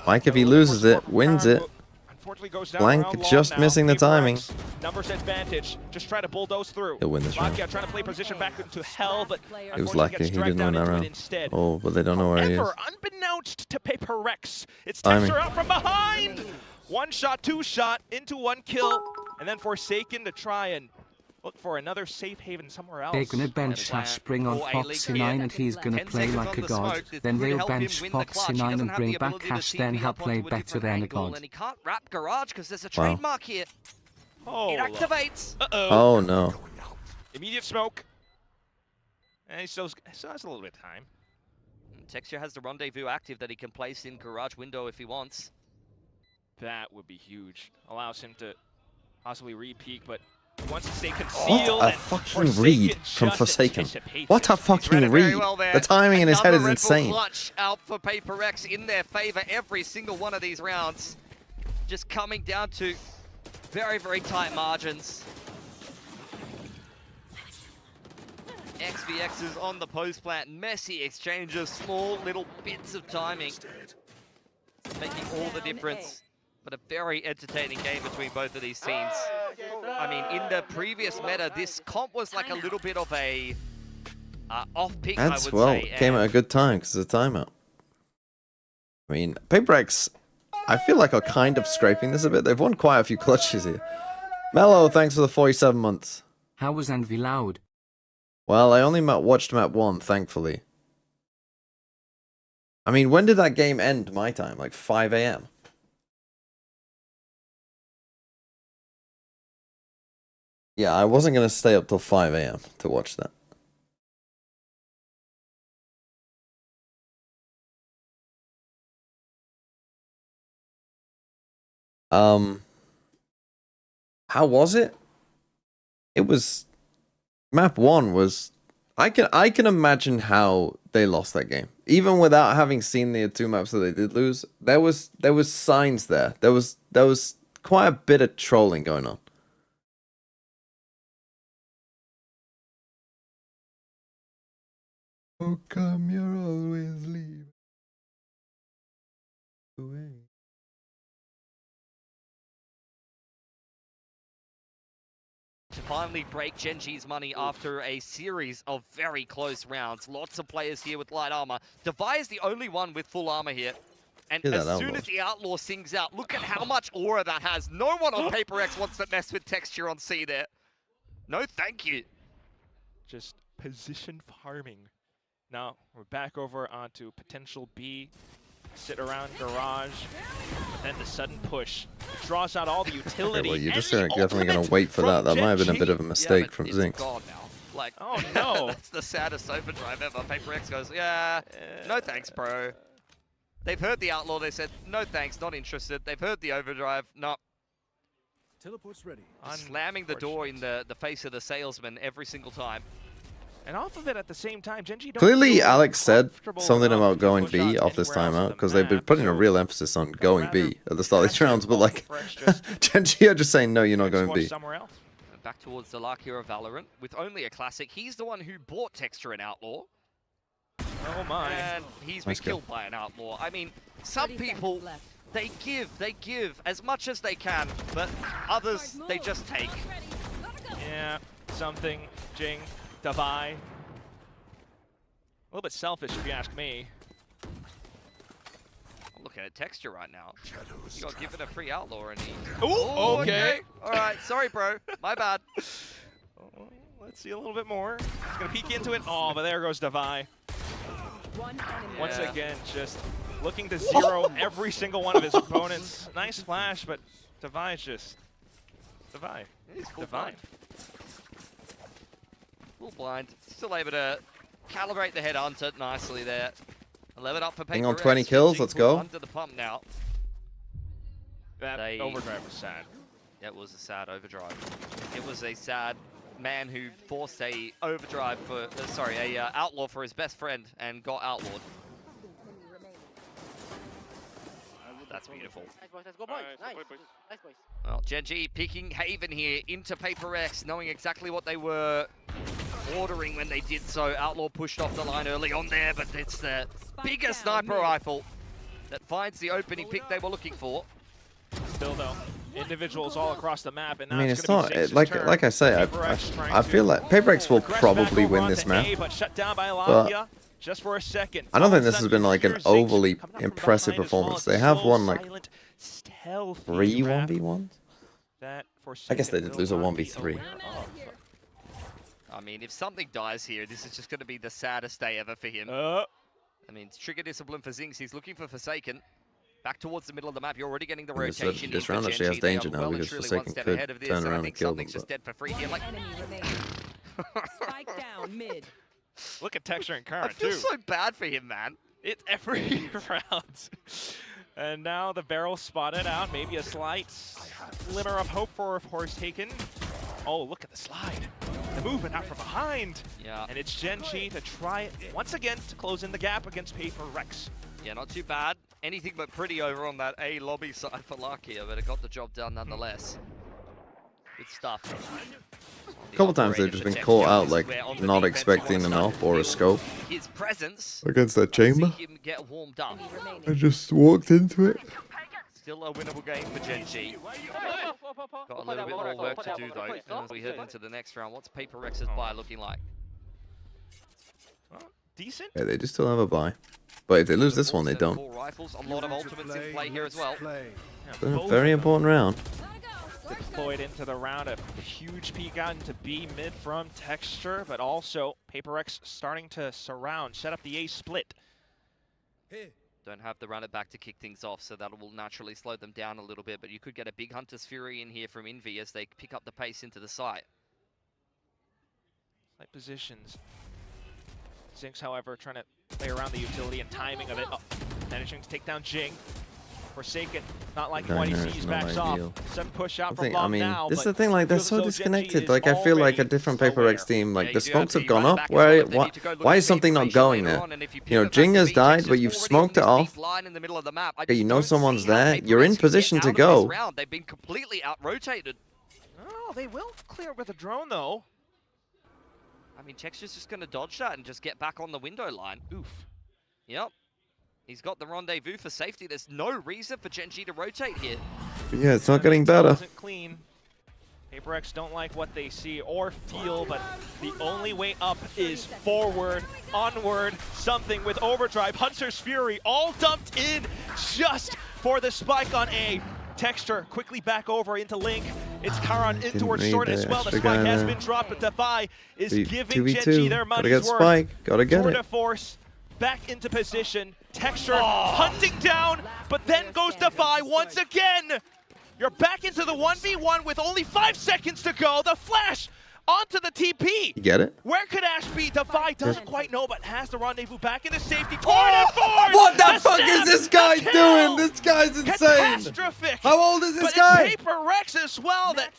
Mike, if he loses it, wins it. Unfortunately goes down Blank around long just now. missing the timing. Numbers advantage. Just try to bulldoze through. He'll win this round. Lakia trying to play position back into hell, but He was unfortunately lucky. gets He dragged didn't win down that into it round. instead. Oh, but they don't know where he is. However, unbeknownst to PRX, it's Timing. Texture out from behind. One shot, two shot, into one kill, and then Forsaken to try and look for another safe haven somewhere else. They're gonna bench Spring on Foxy 9 and he's gonna 10 play seconds like on a the god. smoke. This Then could they'll help him bench win the clutch. Foxy He 9 doesn't and have bring the back ability to Cash, TP then he'll up play onto a better different than a angle, god. and he can't wrap Garage because there's a Wow. trademark here. Oh, It activates. Oh no. Immediate smoke. And he still has a little bit of time. Texture has the rendezvous active that he can place in Garage window if he wants. That would be huge. Allows him to possibly re-peek, but he wants to stay concealed. What a and fucking read from just Forsaken. anticipates What a it. fucking Read it very read. well there. The timing in his head is Another Red Bull insane. clutch out for PRX in their favor every single one of these rounds. Just coming down to very, very tight margins. XVX's on the post plant. Messy exchanges, small little bits of timing. Making all the difference. But a very entertaining game between both of these teams. I mean, in the previous meta, this comp was like a little bit of a off-pick, I That's would well, say. came at a good time because of the timeout. I mean, PRX, I feel like are kind of scraping this a bit. They've won quite a few clutches here. Mello, thanks for the 47 months. How was Envy loud? Well, I only watched map 1, thankfully. I mean, when did that game end my time? Like 5 AM? Yeah, I wasn't going to stay up till 5 AM to watch that. How was it? It was map 1 was I can imagine how they lost that game. Even without having seen the 2 maps that they did lose, there was signs there. There was quite a bit of trolling going on. How come you're always leaving away? To finally break Genji's money after a series of very close rounds. Lots of players here with light armor. Devi is the only one with full armor here. And as soon as the Outlaw sings out, look at how much aura that has. No one on PRX wants to mess with Texture on C there. No, thank you. Just position farming. Now we're back over onto potential B. Sit around Garage. But then the sudden push. It draws out all the utility. Well, you're and just the definitely going ultimate to wait for that. from That might have been a Gen bit of a G. mistake but from it's Zinx. gone now. Like, Oh no. that's the saddest overdrive ever. PRX goes, yeah, no thanks, bro. They've heard the Outlaw, they said, no thanks, not interested. They've heard the overdrive, no. Teleport's ready. Slamming the door in the face of the salesman every single time. And off of it at the same time, Genji don't Clearly, feel Alex said comfortable something enough about to going push B out off this anywhere else timeout on the because they've been map, putting a so real emphasis on going B at the start of these rather rounds, but go like, fresh, just Genji are just saying, no, you're not just going watch B. somewhere else. Back towards the Lakia of Valorant with only a classic. He's the one who bought Texture and Outlaw. Oh my. And he's been Nice kill. killed by an Outlaw. I mean, some 30 people, seconds left. they give as much as they can, but others, they just take. Yeah, something, Jing, Devi. A little bit selfish if you ask me. Looking at Texture right now. You got given a free Outlaw and he... Ooh, okay. Alright, sorry bro, my bad. Oh, let's see a little bit more. He's gonna peek into it. Oh, but there goes Devi. One enemy. Once Yeah. again, just looking to zero every single one of his opponents. Nice flash, but Devi's just... Devi. He's full Devi. blind. Full blind. Still able to calibrate the head onto it nicely there. 11 up for Hang on, PRX. 20 kills, let's go. Under the pump now. That overdrive was sad. It was a sad overdrive. It was a sad man who forced a overdrive for, outlaw for his best friend and got outlawed. That's beautiful. Nice boys, let's go boys. Nice. Nice boys. Well, GENG picking Haven here into PRX, knowing exactly what they were ordering when they did so. Outlaw pushed off the line early on there, but it's the bigger sniper rifle that finds the opening pick they were looking for. Still though, individuals all across the map, and I mean, it's gonna be not Jinx's like turn. I say. I feel like PRX will Progress probably back over win onto this map. A, but shut down by but Latvia just for a second. I don't think All this of a has been sudden, like an here's Jinx overly coming up from impressive behind as well. performance. It's They have slow, won like silent, stealthy 3 rap 1v1s. that I guess they Forsaken did lose a will not be 1v3. aware of. I mean, if something dies here, this is just going to be the saddest day ever for him. I mean, it's trigger discipline for Zings. He's looking for Forsaken. Back towards the middle of the map. You're already getting the And rotation. this in round for actually has GENG. They are danger now well and because truly Forsaken one step could ahead of this, turn and I around think and kill them, something's just but- dead for free here. Like, Enemy remaining. Spike down mid. Look at Texture and I Current feel too. so bad for him, man. It's every round. And now the barrel spotted out. Maybe a slight glimmer of hope for Forsaken. Oh, look at the slide. The movement out from behind. Yeah. And it's GENG to try it once again to close in the gap against PRX. Yeah, not too bad. Anything but pretty over on that A lobby side for Lakia, but it got the job done nonetheless. Good stuff. A couple times they've just been caught out, like not expecting an AWP or a scope His presence. against that chamber. See him get warmed up. I just walked into it. Still a winnable game for GENG. Got a little bit more work to do though. As we head into the next round, what's PRX's buy looking like? Well, decent. Yeah, they do still have a buy, but if they lose this one, they don't. Four rifles, a lot of ultimates in play here as well. Yeah, It's a both very of them important round. deployed into the round. A huge peek out into B mid from Texture, but also PRX starting to surround, set up the A split. Don't have the run it back to kick things off, so that will naturally slow them down a little bit, but you could get a big Hunter's Fury in here from Envy as they pick up the pace into the site. Slight positions. Zinx, however, trying to play around the utility and timing of it. Oh, managing to take down Jing. Forsaken, not liking what he Diner is sees, not backs ideal. off. Sudden push out I from think, Long I mean, now, this is but the thing, like, they're feels as so though disconnected. GENG Like, is I feel like a already different so PRX aware. team, like, Yeah, the you do smokes have have to gone run up. back as well if they Why need to go look why at is something not information going later there? on, and if you pick You know, up that Jing has information, died, it's but just you've already smoked on it this off. deep line in the middle of the map. I Okay, you just know don't someone's see how there. PRX You're in can get position out to of this go. round. They've been completely out-rotated. Oh, they will clear with a drone, though. I mean, Texture's just going to dodge that and just get back on the window line. Oof. Yep. He's got the rendezvous for safety. There's no reason for GENG to rotate here. But yeah, it's not getting better. Wasn't clean. PRX don't like what they see or feel, but the only way up is forward, onward, something with overdrive. Hunter's Fury all dumped in just for the spike on A. Texture quickly back over into Link. It's Karan in Didn't towards read Short the as well. The extra spike guy has there. been dropped, but Defy is giving 2v2. GENG their Gotta money's get worth. Spike. Gotta get Tour it. de force, back into position. Texture hunting down, but then goes Defy once again. You're back into the 1v1 with only 5 seconds to go. The flash onto the TP. You get it? Where could Ash be? Defy doesn't quite know, but has the rendezvous back into safety. Tour de force! What the fuck is this guy The kill! doing? This guy's insane. Catastrophic! How old is this But guy? it's PRX as well that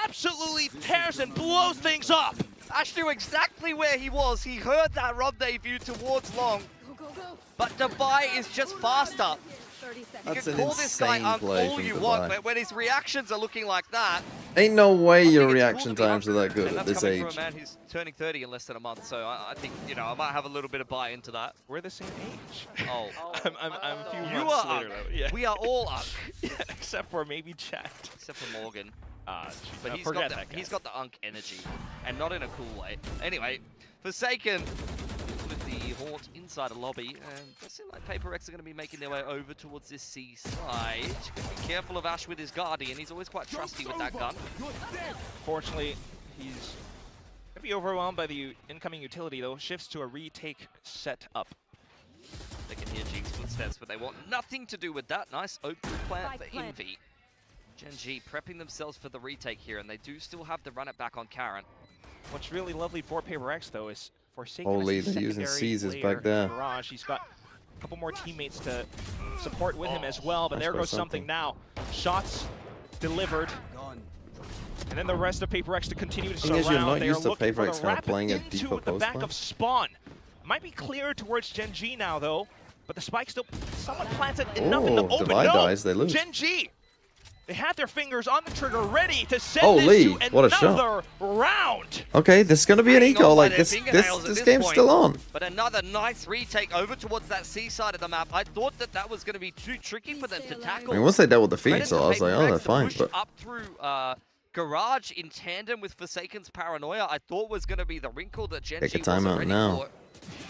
absolutely tears and blows things up. Ash knew exactly where he was. He heard that rendezvous towards Long, Go, go, go. but Defy is just faster. 30 seconds. You That's can an call this guy insane play all from you Defy. want, but when his reactions are looking like that, Ain't no way I think your it's reaction cool to be times are that good and at that's this coming age. from a man who's turning 30 in less than a month, so I think, you know, I might have a little bit of buy into that. We're the same age. Oh. I'm a few You months are later, Unk. though. Yeah. We are all Unk, Yeah, except for maybe Chat. except for Morgan. But But he's got the Unk energy, and not in a cool way. Anyway, Forsaken with the Haunt inside a lobby, and it seems like PRX are going to be making their way over towards this C side. Gotta be careful of Ash with his Guardian. He's always quite trusty with that gun. Fortunately, he's going to be overwhelmed by the incoming utility, though. Shifts to a retake setup. They can hear Jing's footsteps, but they want nothing to do with that. Nice open plant Spike for plant. Envy. GENG prepping themselves for the retake here, and they do still have the run it back on Karan. What's really lovely for PRX, though, is Forsaken Holy, as a they're using secondary Caesars player back there. in Mirage. He's got a couple more teammates to support with him as well, but Nice there by goes something now. Shots delivered. And then the rest of PRX to continue to Thing is, surround. you're not They are used to looking for PRX the kinda rapid playing a into deeper the post back lane. of Spawn. Might be clear towards Gen G now, though, but the spike still somewhat planted enough in the Oh, open. Divide No, dies, they lose. Gen G. They had their fingers on the trigger, ready to send Holy, this to what a shot. another round. Okay, this is gonna be an Hanging eco. on by Like their this fingernails at this game's point. still on. But another nice retake over towards that C side of the map. I thought that that was going to be too tricky for them to tackle. I mean, once they dealt with the Credit Phoenix, to I was like, oh, PRX, they're the fine. push But up through Garage in tandem with Forsaken's Paranoia, I thought was going to be the wrinkle that Gen Take a G wasn't timeout ready now. for.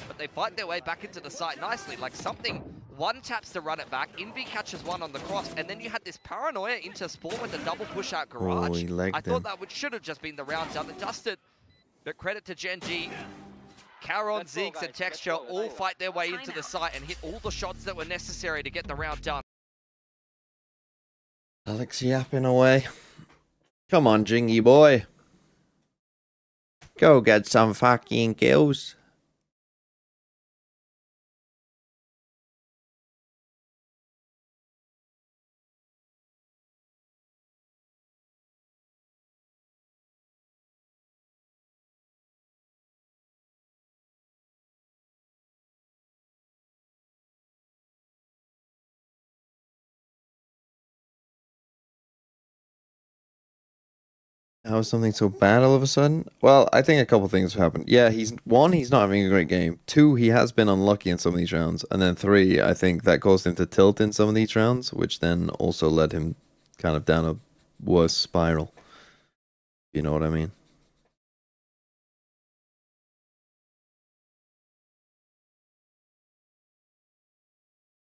But they fight their way back into the site nicely. Like something, one taps to run it back, Invi catches one on the cross, and then you had this Paranoia into Spawn with the double push out Garage. Oh, he legged I thought him. that should have just been the round done and dusted. But credit to Gen G. Caron, Let's go, Zinx, guys. and Let's Texture go. all fight their way into the Timeout. site and hit all the shots that were necessary to get the round done. Alex yapping away. Come on, Jingy boy. Go get some fucking kills. How is something so bad all of a sudden? Well, I think a couple things have happened. Yeah, he's not having a great game. 2, he has been unlucky in some of these rounds. And then 3, I think that caused him to tilt in some of these rounds, which then also led him kind of down a worse spiral. You know what I mean?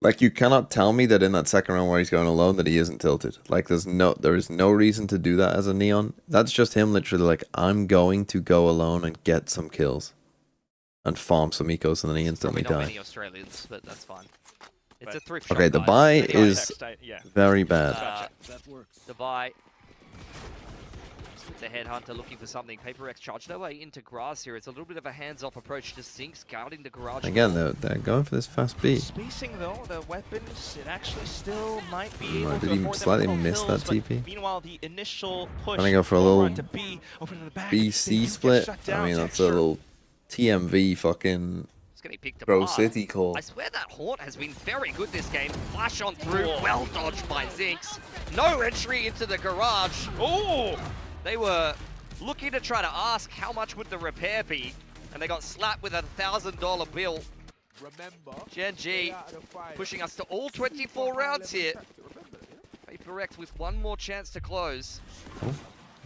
Like, you cannot tell me that in that second round where he's going alone that he isn't tilted. Like, there is no reason to do that as a Neon. That's just him literally like, I'm going to go alone and get some kills. And farm some ecos and then he instantly Probably not die. many Australians, but that's fine. It's a But- thrift Okay, shop, the guys. buy Anyway, is Yeah. very bad. That works. the buy. The headhunter looking for something. PRX charged their way into grass here. It's a little bit of a hands-off approach to Zinx guarding the garage. Again, they're going for this fast B. Spacing though, the weapons, it actually still might be Hmm, able did to he afford them slightly little miss kills, that but TP? Meanwhile, the initial push. Trying to go for a full little run to B, over to the back, BC they do get split. shut I down. mean, that's a Texture. little TMV fucking It's getting picked Pro apart. City call. I swear that Haunt has been very good this game. Flash on through, well dodged by Zinx. No entry into the garage. Oh! They were looking to try to ask how much would the repair be, and they got slapped with a $1,000 bill. Remember, Gen G pushing us to all 24 rounds here. PRX with one more chance to close.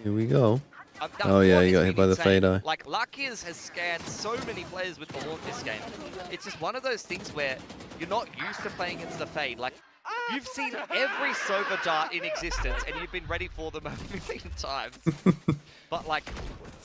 Here we go. That Oh, yeah, Haunt he has got hit been by the insane. fade eye. Like, Luckiers has scanned so many players with the Haunt this game. It's just one of those things where you're not used to playing against the fade. Like, you've seen every Sova dart in existence, and you've been ready for them a million times. But, like,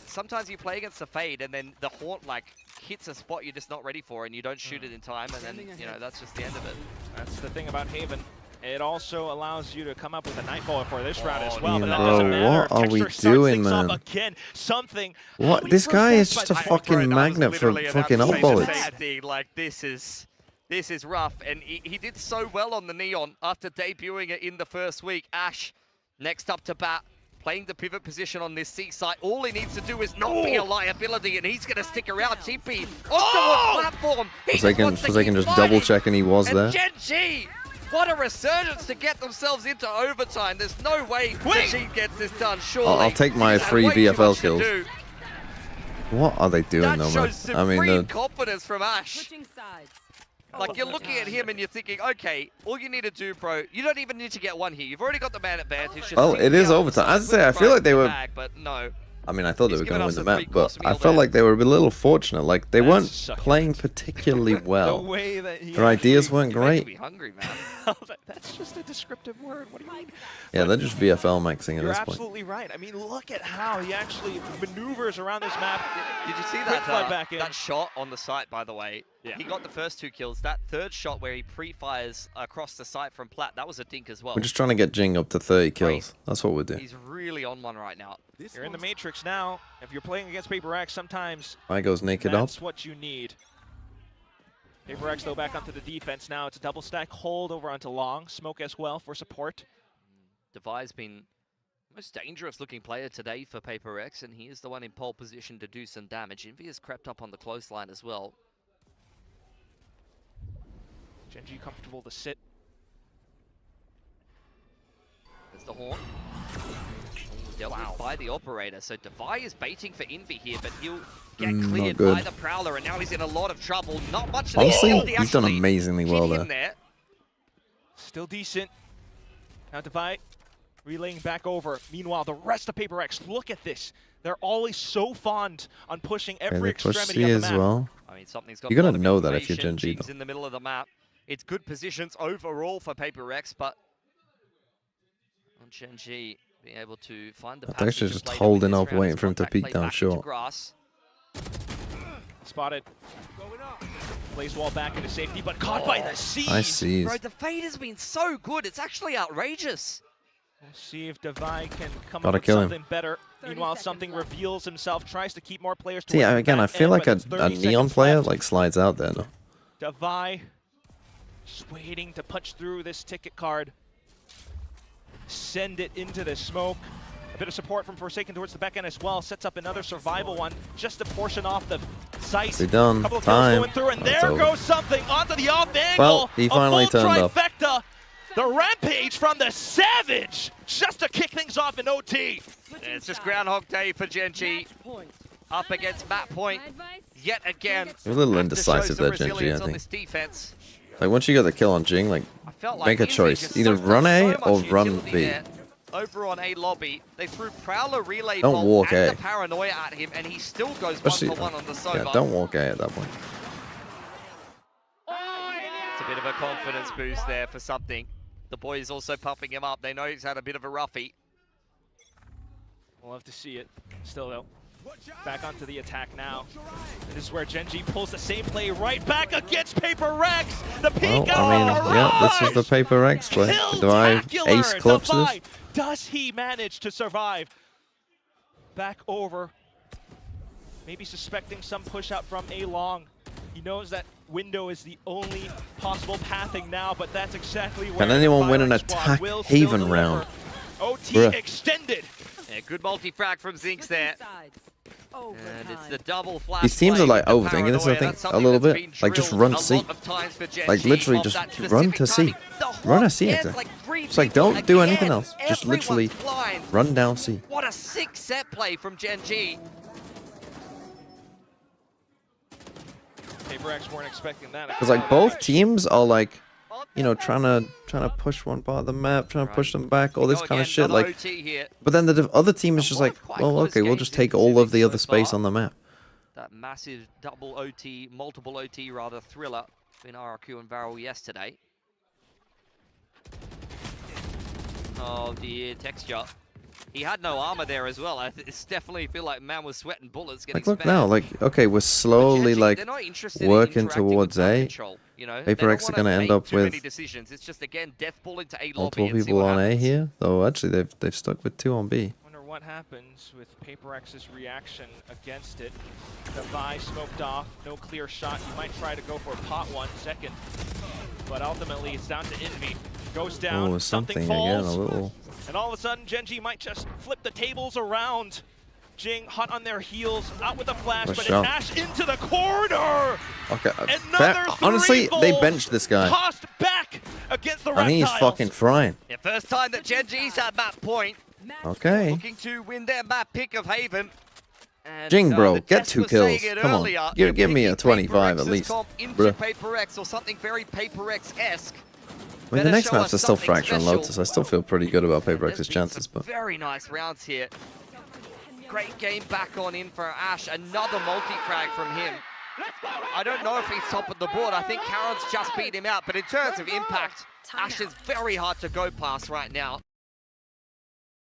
sometimes you play against the fade, and then the Haunt, like, hits a spot you're just not ready for, and you don't shoot it in time, and then, you know, that's just the end of it. That's the thing about Haven. It also allows you to come up with a nightfall for this round as Oh, well, but that bro, doesn't matter. what are we Texture starts doing, things off man? Again, something. What? How many This guy is percent just a by- fucking magnet for fucking up bullets. Like, this is rough, and he did so well on the Neon after debuting it in the first week. Ash, next up to bat, playing the pivot position on this C site. All he needs to do is not be a liability, and he's going to stick around. TP onto a platform. He wants to Forsaken keep just fighting. double checking he was And there. Gen G, what a resurgence to get themselves into overtime. There's no way Gen G gets this done, surely. I'll take my He's had 3 way too VFL much to kills. do. What are they doing That though, man? shows I mean, supreme confidence from Ash. Switching sides. Like, you're looking at him and you're thinking, okay, all you need to do, bro, you don't even need to get one here. You've already got the man advantage. Just Well, think it is the overtime. outside, As I say, put I the feel like prize they in the were- bag, but no. I mean, I thought they He's were given going to us win the a map, but three-course I meal felt there. like they were a little fortunate. Like, they That's weren't succulent. playing particularly The well. way that he Their ideas actually- weren't You're meant to great. be hungry, man. That's just a descriptive word. What do you mean? Yeah, they're just VFL maxing at You're this point. absolutely right. I mean, look at how he actually maneuvers around this map. Did you see Quick fly that back in. that shot on the site, by the way? Yeah. He got the first 2 kills. That third shot where he pre-fires across the site from Plat, that was a dink as well. We're just trying to get Jing up to 30 kills. That's what we're doing. He's really on one right now. You're in the Matrix now. If you're playing against PRX, sometimes I goes naked up. that's what you need. PaperX though back onto the defense now. It's a double stack hold over onto long. Smoke as well for support. Devi's been the most dangerous looking player today for PaperX, and he is the one in pole position to do some damage. Envy has crept up on the close line as well. GENG comfortable to sit. There's the horn. Dealt with by the operator. So Devi is baiting for Envy here, but he'll get cleared by the Prowler, and now he's in a lot of trouble. Not much of the Honestly, ability he's done actually amazingly well hit him there. Still decent. Now Devi relaying back over. Meanwhile, the rest of PaperX, look at this. They're always so fond on pushing every extremity of the map. Well. I mean, something's got You're a lot gonna of know that if you're information. GENG, Jing's though. in the middle of the map. It's good positions overall for PaperX, but on GENG being able to find the I think she's passage just of play holding this up, round. waiting It's for him to contact peek play down back into short. grass. Spotted. Blaze wall back into safety, but caught by the Siege. I see. Bro, the fade has been so good. It's actually outrageous. We'll see if Devi can come Gotta up with kill him. something better. 30 Meanwhile, seconds something left. reveals himself, tries to keep more players See, towards the again, I back feel end, like but a it's 30 neon seconds player left. like slides out there. No? Devi just waiting to punch through this ticket card. Send it into the smoke. A bit of support from Forsaken towards the back end as well. Sets up another survival one just to portion off the site. Nicely done. Couple of Time. kills going through, and Oh, it's there over. goes something onto the off angle. Well, he finally a full turned up. trifecta. The rampage from the Savage just to kick things off in OT. It's just Groundhog Day for GENG. Match point. Up against Map Point My advice? yet again. They're a little Have to show indecisive some there, GENG, resilience I on think. this defense. Like once you get the kill on Jing, like I felt like make a Envy choice. just Either soaked run up A so or much run utility B. there. Over on A lobby, they threw Prowler relay Don't bolt walk and A. the paranoia at him, and he still goes Especially, 1 for 1 on the Sova. yeah, don't walk A at that point. It's a bit of a confidence boost there for something. The boys also pumping him up. They know he's had a bit of a roughie. We'll have to see it. Still though, back onto the attack now. This is where GENG pulls the same play right back against PaperX. The peek Well, I mean, yeah, this is the PaperX play. Do I ace clutch this? Does he manage to survive? Back over. Maybe suspecting some push out from A long. He knows that window is the only possible pathing now, but that's exactly where Can anyone win an the firing squad attack will still haven deliver. round? OT Bruh. extended. Yeah, good multi-frag from Zinx there. Sides. And it's Overtime. the double flash. These teams are play like with the overthinking this, I paranoia. think, That's a something little that's bit. been Like, just drilled run a C. lot of times for GENG Like literally of just that run to specific C. timing. The Run a Hawk C gets exit. like 3 It's like people don't do again. anything else. Just Everyone's literally blind. run down C. What a sick set play from GENG. PaperX weren't expecting that. Because like both teams are like, you know, trying to push one part of the map, trying to push them back, all this kind of shit. Like, OT here. but then the other team is just lot like, of quite well, close okay, we'll games just in take all of the Pacific other so space far. on the map. That massive double OT, multiple OT rather, thriller between RRQ and Varel yesterday. Oh dear, texture. He had no armor there as well. It's definitely feel like man was sweating bullets getting Like look spammed. now, like okay, we're But slowly GENG, like they're not interested in working interacting with towards map A. control, you know? PaperX They don't are wanna gonna end make up too many with decisions. It's just again death ball into A lobby multiple and see people what on A happens. here. Though actually they've stuck with 2 on B. Wonder what happens with PaperX's reaction against it. Devi smoked off, no clear shot. He might try to go for pot 1 second, but ultimately it's down to Envy. Goes down, Oh, something something falls, again, a little. and all of a sudden GENG might just flip the tables around. Jing hot on their heels, out with a flash, Nice but shot. it's Ash into the corner. Okay, Another honestly, they three-fold benched this guy. Tossed back against the I think he's reptiles. fucking frying. Yeah, first time that GENG's at map point, Match Okay. looking to win their map pick of Haven. And, Jing, bro, the get test 2 was saying kills. it Come on. earlier, Give you're me a picking 25 at PaperX's least. comp into Bruh. PaperX or something very PaperX-esque. I mean, the Better next show maps us are still something Fracture and special. Lotus. I still feel pretty good about There's PaperX's been chances, some but very nice rounds here. Great game back on in for Ash. Another multi-frag from him. I don't know if he's top of the board. I think Karen's just beat him out. But in terms of impact, Ash is very hard to go past right now.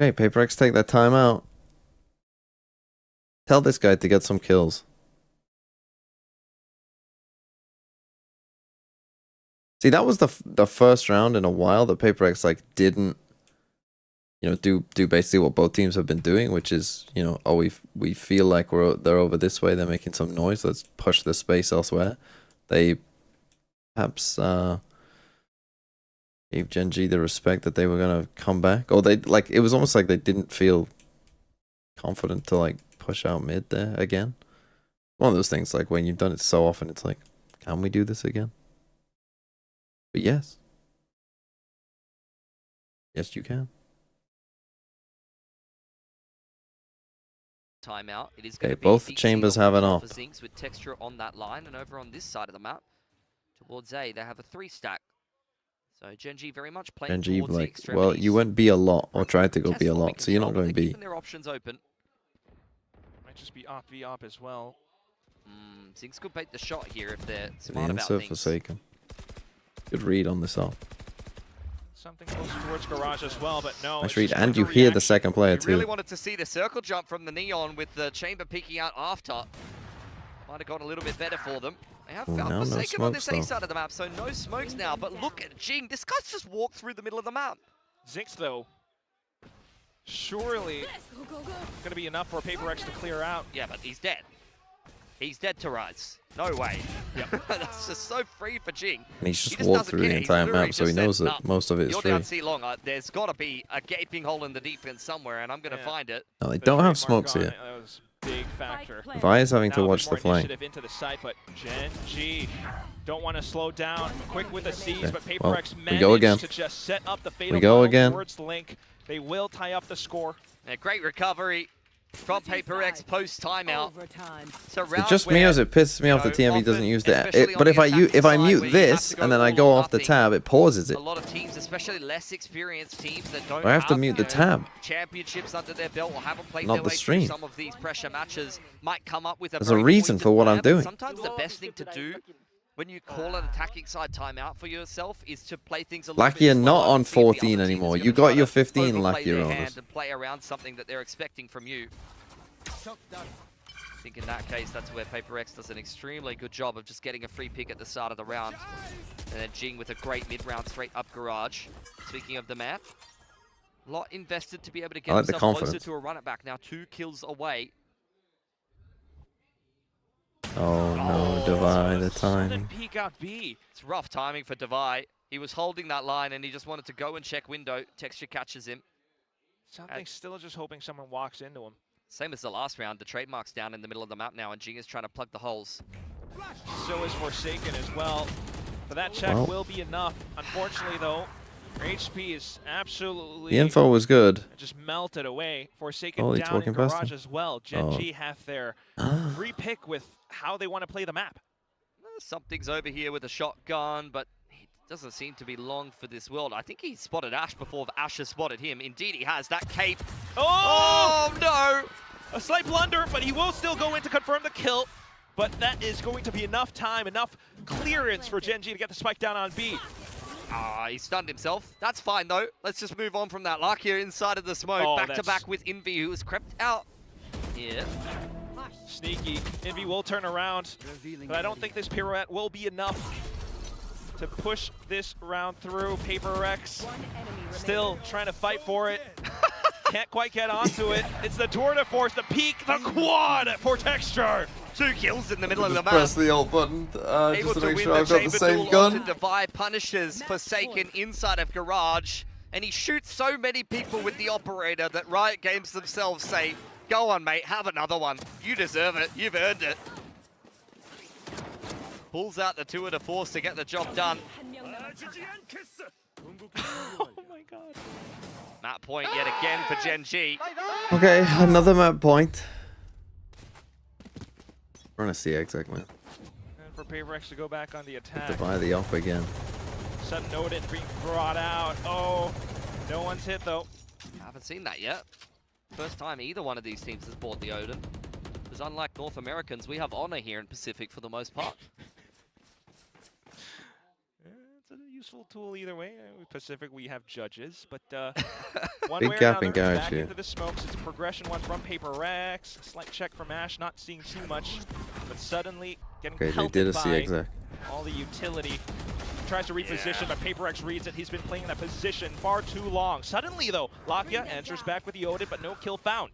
okay, PaperX take that time out. Tell this guy to get some kills. See, that was the first round in a while that PaperX like didn't, you know, do basically what both teams have been doing, which is, you know, oh, we feel like they're over this way, they're making some noise, let's push the space elsewhere. They perhaps gave GENG the respect that they were gonna come back, or they like it was almost like they didn't feel confident to like push out mid there again. One of those things like when you've done it so often, it's like, can we do this again? But yes, you can. Timeout. It is Okay, going to be both decisive chambers have an op. for Zinx with texture on that line, and over on this side of the map, towards A, they have a 3-stack. So GENG very much playing GENG towards the like, extremities. well, you went B a lot or tried to go Test B a bombing lot, so you're not control, going but they're B. keeping their options open. Might just be op v op as well. Zinx could bait the shot here if they're The smart about insert things. Forsaken. Good read on this op. Something close towards garage as well, but no. Nice it's read, just and quick you hear the reaction. second player We really too. wanted to see the circle jump from the Neon with the chamber peeking out after. Might have gone a little bit better for them. They have Oh, found now no Forsaken on this smokes, A though. side of the map, so no smokes now. But look at Jing. This guy's just walked through the middle of the map. Zinx, though, surely Go, go, go. going to be enough for PRX to clear out. Yeah, but he's dead. He's dead to Rise. No way. Yep. That's just so free for Jing. And he's He just just walked doesn't through the care. He's entire literally map, so he just said, knows that "Nah, most of it is You're free. down C long. There's got to be a gaping hole in the defense somewhere, and I'm going to Yeah. find it. No, they The don't have trademark smokes on here. it, that was a big factor. Spike Vi is having Now to a bit watch the more flank. initiative into the site, but GENG don't want to slow down. Quick with the C's, Okay, but well, PRX we managed go again. to just set up the fatal go funnel again. towards Link. They will tie up the score. A great recovery from PRX post timeout. Overtime. It's a Is it round just me or where, is it pisses me off that you know, TMV doesn't often, use the especially but on if the I attacking if I side mute where you have this to go and then I all go or off the nothing, tab, it pauses it. a lot of teams, especially less experienced teams that don't I have to mute the you know, tab. championships under their belt or haven't played Not their the way stream. through some of these pressure matches, might come up with a There's a very reason pointed for what I'm plan, but doing. Sometimes the best thing to do when you call an attacking side timeout for yourself is to play things a little Lucky bit you're not slower on and see if the other 14 team is anymore. gonna You got try your to 15 overplay lucky their rollers. hand and play around something that they're expecting from you. I think in that case, that's where PRX does an extremely good job of just getting a free pick at the start of the round. And then Jing with a great mid-round straight up garage. Speaking of the map, a lot invested to be able to get I like the himself closer confidence. to a run it back. Now 2 kills away. Oh no, Divide the Sudden timing. peek out B. It's rough timing for Devi. He was holding that line and he just wanted to go and check window. Texture catches him. Something still just hoping someone walks into him. Same as the last round. The trademark's down in the middle of the map now and Jing is trying to plug the holes. So is Forsaken as well. But that check Well. will be enough. Unfortunately, though, her HP is absolutely The info was good. just melted away. Forsaken Oh, he's down in walking past garage him. as well. GENG have their free pick with how they want to play the map. Something's over here with a shotgun, but he doesn't seem to be long for this world. I think he spotted Ash before Ash has spotted him. Indeed, he has that cape. Oh! Oh no! A slight blunder, but he will still go in to confirm the kill. But that is going to be enough time, enough clearance for GENG to get the spike down on B. Ah, he stunned himself. That's fine though. Let's just move on from that. Lakia inside of the smoke, Oh, back to that's- back with Envy, who has crept out. Yeah. Sneaky. Envy will turn around, but I don't think this pirouette will be enough to push this round through. PRX One enemy still remaining. trying to fight for it. Can't quite get onto it. It's the tour de force, the peak, the quad for texture. 2 kills in the middle of the Press map. the alt button Able to win the chamber duel onto Devi, punishes Forsaken inside of garage, and he shoots so many people with the operator that Riot Games themselves say, go on mate, have another one. You deserve it, you've earned it. Pulls out the tour de force to get the job done. Oh my god. Map point yet again for GENG. Okay, another map point. We're on a CX segment. And for PRX to go back on the attack. Divide the op again. Sudden Odin being brought out. Oh, no one's hit though. Haven't seen that yet. First time either one of these teams has bought the Odin. Because unlike North Americans, we have honor here in Pacific for the most part. It's a useful tool either way. With Pacific, we have judges, but one Big way or gap in another, garage back here. into the smokes. It's a progression one from PRX. Slight check from Ash, not seeing too much, but suddenly getting Okay, they pelted did a by CX. all the utility. Tries to reposition, but PRX reads it. He's been playing in that position far too long. Suddenly, though, Lakia answers back with the Odin, but no kill found.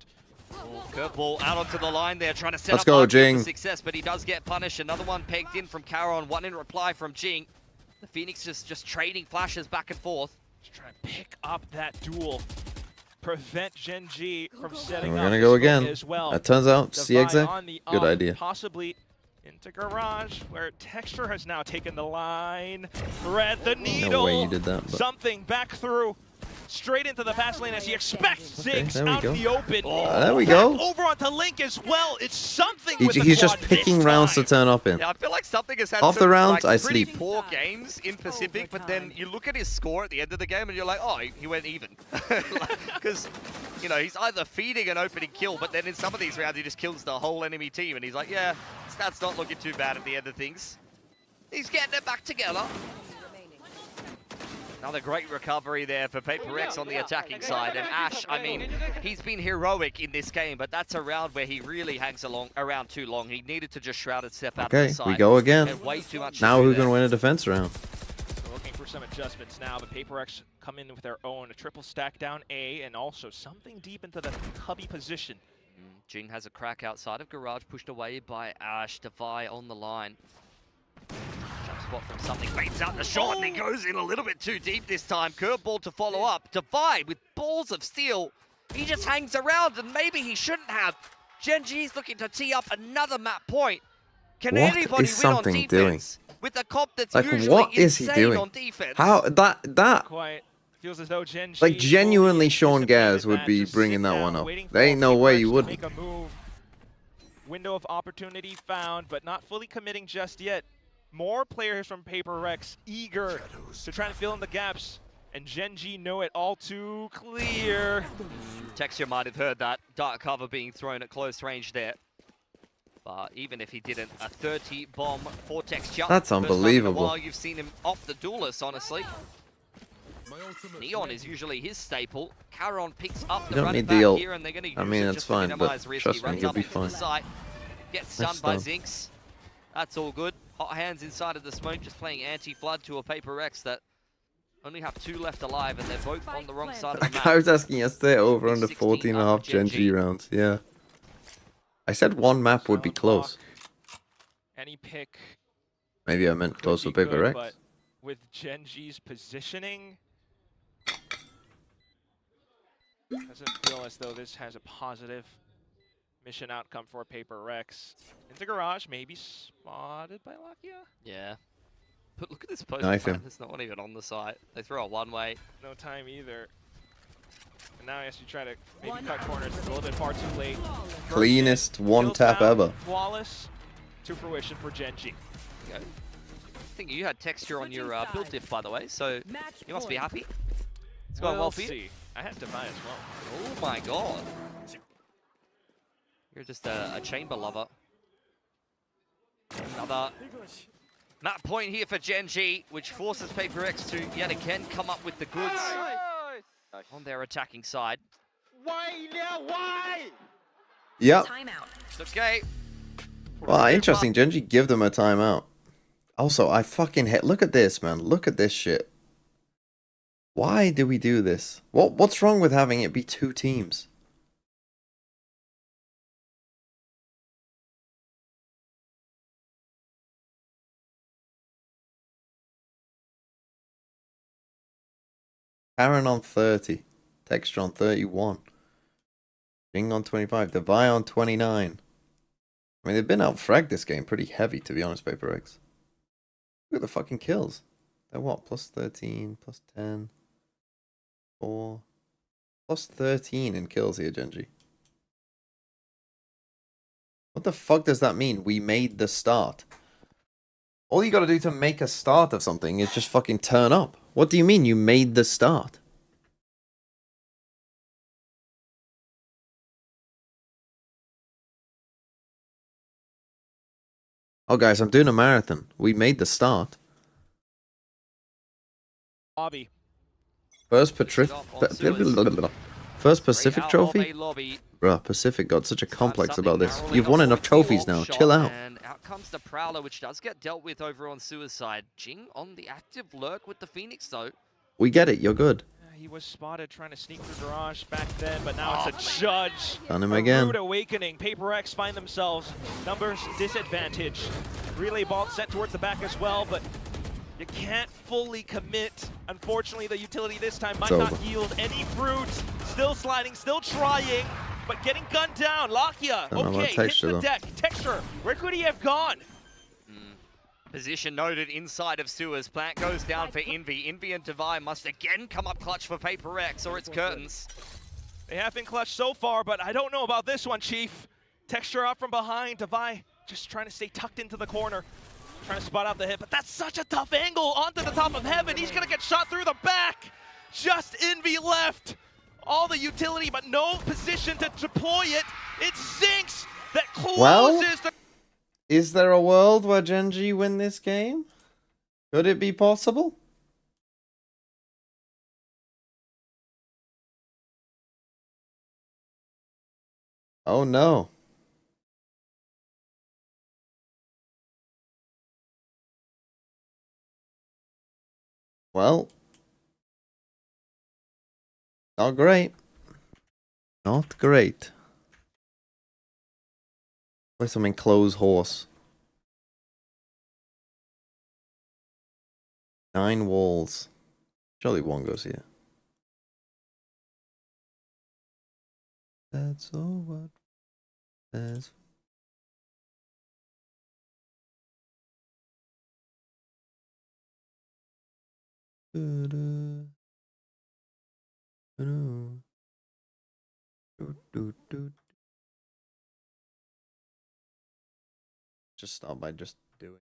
Curveball out onto the line there, trying to set Let's up go, Lakia Jing. for success, but he does get punished. Another one pegged in from Caron, one in reply from Jing. The Phoenix is just trading flashes back and forth. Just trying to pick up that duel. Prevent GENG from setting And we're up gonna the go smoke again. as well. That turns out Divide CXA. on the Good up, idea. Possibly into garage, where Texture has now taken the line. Thread the needle. No way you did that. But... Something back through. Straight into the fast lane as he expects Ziggs there we out go. in the open. there we go. Back over onto Link as well. It's something with the He's just quad picking this rounds to time. turn up in. Yeah, I feel like something has had Half the some, rounds, like, I pretty sleep. poor games in Pacific, but then you look at his score at the end of the game and you're like, oh, he went even. Because, you know, he's either feeding an opening kill, but then in some of these rounds he just kills the whole enemy team, and he's like, yeah, stats not looking too bad at the end of things. He's getting it back together. Another great recovery there for PRX on the attacking side. And Ash, I mean, he's been heroic in this game, but that's a round where he really hangs around too long. He needed to just shrouded step out to Okay, the side. we go again. And way too much Now to do who there. can win a defense round? So looking for some adjustments now, but PRX come in with their own. A triple stack down A, and also something deep into the cubby position. Jing has a crack outside of garage, pushed away by Ash. Devi on the line. Jump spot from something, baits out the shot, and he goes in a little bit too deep this time. Curveball to follow up. Devi with balls of steel. He just hangs around, and maybe he shouldn't have. GENG's looking to tee up another map point. Can What anybody is win on something defense with a comp that's Like, usually what is he insane doing? on defense? How that Quite feels as though GENG like genuinely Sean fully Gaz would anticipated be that, just bringing sit that down, one up. waiting There for ain't no way PRX you to wouldn't. make a move. Window of opportunity found, but not fully committing just yet. More players from PRX eager to try and fill in the gaps, and GENG know it all too clear. Texture might have heard that dark cover being thrown at close range there. But even if he didn't, a 30 bomb for Texture. That's First time in a unbelievable. while you've seen him off the duelist, honestly. Neon is usually his staple. Caron picks up the don't running need back the ult. here, and they're going to use I mean, it it's just fine, to but minimize risk. trust He me, runs you'll up be into fine. the site, gets Nice stunned by stun. Zinx. That's all good. Hot hands inside of the smoke, just playing anti-flood to a PRX that only have 2 left alive, and they're both on the wrong side of the map. I was asking yesterday over under 16 14 and a half up GENG. GENG rounds. Yeah. I said one map would be Silent close. block. Any pick Maybe I meant could close for be good, PRX. but with GENG's positioning, doesn't feel as though this has a positive mission outcome for PRX. Into garage, maybe spotted by Lakia. Yeah. But look at this post. Knife him. It's not even on the site. They throw a one-way. No time either. And now he has to try to maybe cut corners. It's a little bit far too late. First Cleanest hit, one kills tap found, ever. Flawless to fruition for GENG. I think you had Texture on your build diff, by the way, so you must be happy. It's going well for you. See. I had Devi as well. Oh my god. You're just a chamber lover. Another map point here for GENG, which forces PRX to yet again come up with the goods on their attacking side. Yep. Timeout. Okay. Wow, interesting. GENG give them a timeout. Also, I fucking hate. Look at this, man. Look at this shit. Why do we do this? What's wrong with having it be 2 teams? Karen on 30. Texture on 31. Jing on 25. Devi on 29. I mean, they've been out fragged this game pretty heavy, to be honest, PRX. Look at the fucking kills. They're what? Plus 13, plus 10, 4. Plus 13 in kills here, GENG. What the fuck does that mean? We made the start. All you gotta do to make a start of something is just fucking turn up. What do you mean you made the start? Oh, guys, I'm doing a marathon. We made the start. Lobby. First Pacific Trophy? Bruh, Pacific got such a complex about this. You've won enough trophies now. Chill out. And out comes the Prowler, which does get dealt with over on Suicide. Jing on the active lurk with the Phoenix, though. We get it. You're good. He was spotted trying to sneak through garage back then, but now it's a judge. Done him A again. rude awakening. PRX find themselves numbers disadvantage. Relay ball sent towards the back as well, but You can't fully commit. Unfortunately, the utility this time might It's not over. yield any fruit. Still sliding, still trying, but getting gunned down. Lakia, Don't know about okay, hits Texture, the though. deck. Texture, where could he have gone? Position noted inside of sewers. Plant goes down for Envy. Envy and Divine must again come up clutch for Paper X, or it's curtains. They have been clutch so far, but I don't know about this one, Chief. Texture out from behind. Devi just trying to stay tucked into the corner. Trying to spot out the hit, but that's such a tough angle onto the top of heaven. He's gonna get shot through the back. Just Envy left. All the utility, but no position to deploy it. It sinks. That closes Well, the... is there a world where GENG win this game? Could it be possible? Oh no. Well, not great. Not great. Play some enclosed horse. 9 walls. Surely one goes here. That's all what. That's. Just start by just doing.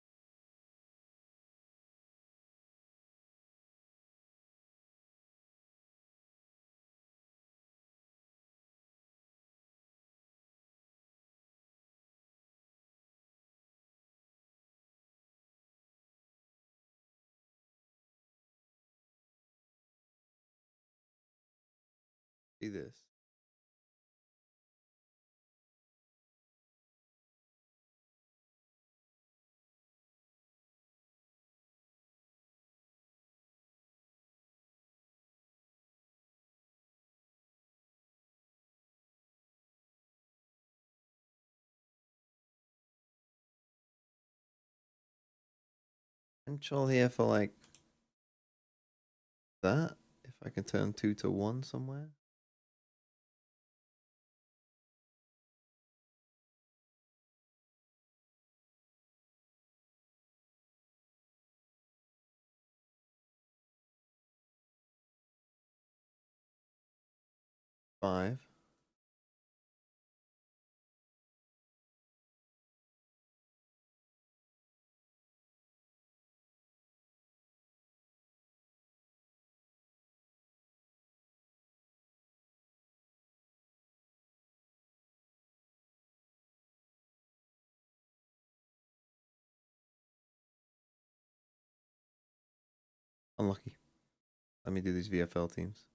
See this. Potential here for like that. If I can turn 2 to 1 somewhere. Five. Unlucky. Let me do these VFL teams.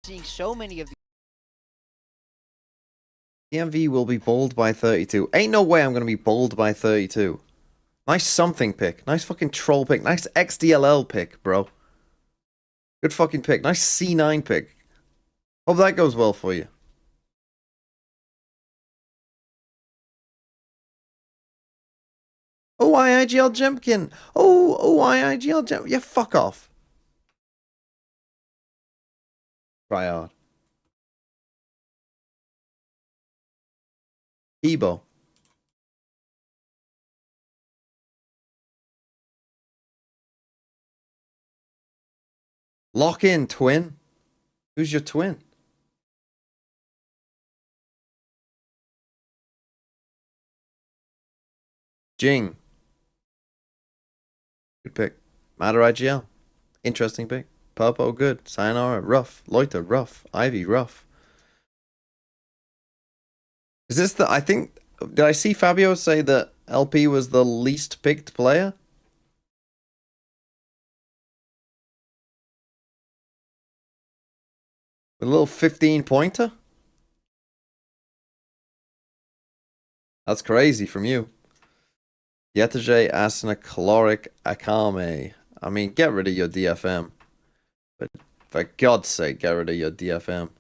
Seeing so many of EMV will be bowled by 32. Ain't no way I'm going to be bowled by 32. Nice something pick. Nice fucking troll pick. Nice XDLL pick, bro. Good fucking pick. Nice C9 pick. Hope that goes well for you. Oh, IIGL Jempkin. Oh, IIGL Jempkin. Yeah, fuck off. Try hard. Ebo. Lock in, twin. Who's your twin? Jing. Good pick. Matter IGL. Interesting pick. Purple, good. Sayonara, rough. Loiter, rough. Ivy, rough. Is this the... I think... Did I see Fabio say that LP was the least picked player? With a little 15-pointer? That's crazy from you. Yetage Asana Caloric Akame. I mean, get rid of your DFM. But for God's sake, get rid of your DFM.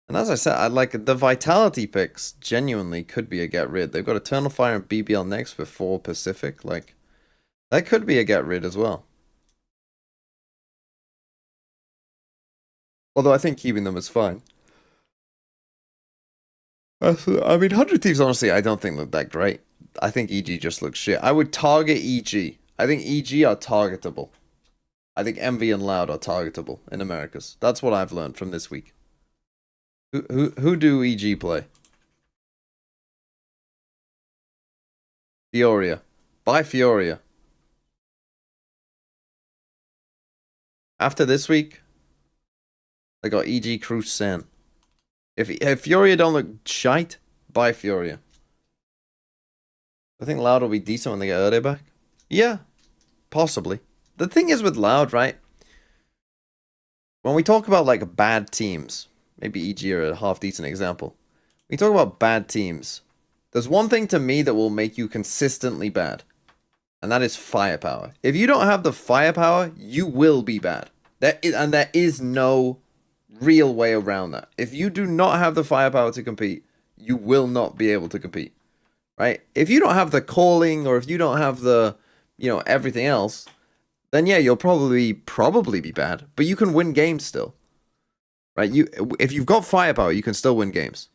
And as I said, I like the Vitality picks genuinely could be a get rid. They've got Eternal Fire and BBL next before Pacific. Like, that could be a get rid as well. Although I think keeping them is fine. I mean, 100 Thieves, honestly, I don't think look that great. I think EG just looks shit. I would target EG. I think EG are targetable. I think Envy and Loud are targetable in Americas. That's what I've learned from this week. Who do EG play? Fioria. Buy Fioria. After this week, I got EG Cruz Sen. If Fioria don't look shite, buy Fioria. I think Loud will be decent when they get Erde back. Yeah, possibly. The thing is with Loud, right? When we talk about like bad teams, maybe EG are a half decent example. When we talk about bad teams, there's one thing to me that will make you consistently bad. And that is firepower. If you don't have the firepower, you will be bad. There is no real way around that. If you do not have the firepower to compete, you will not be able to compete. Right? If you don't have the calling, or if you don't have the, everything else, then yeah, you'll probably be bad. But you can win games still. Right? If you've got firepower, you can still win games.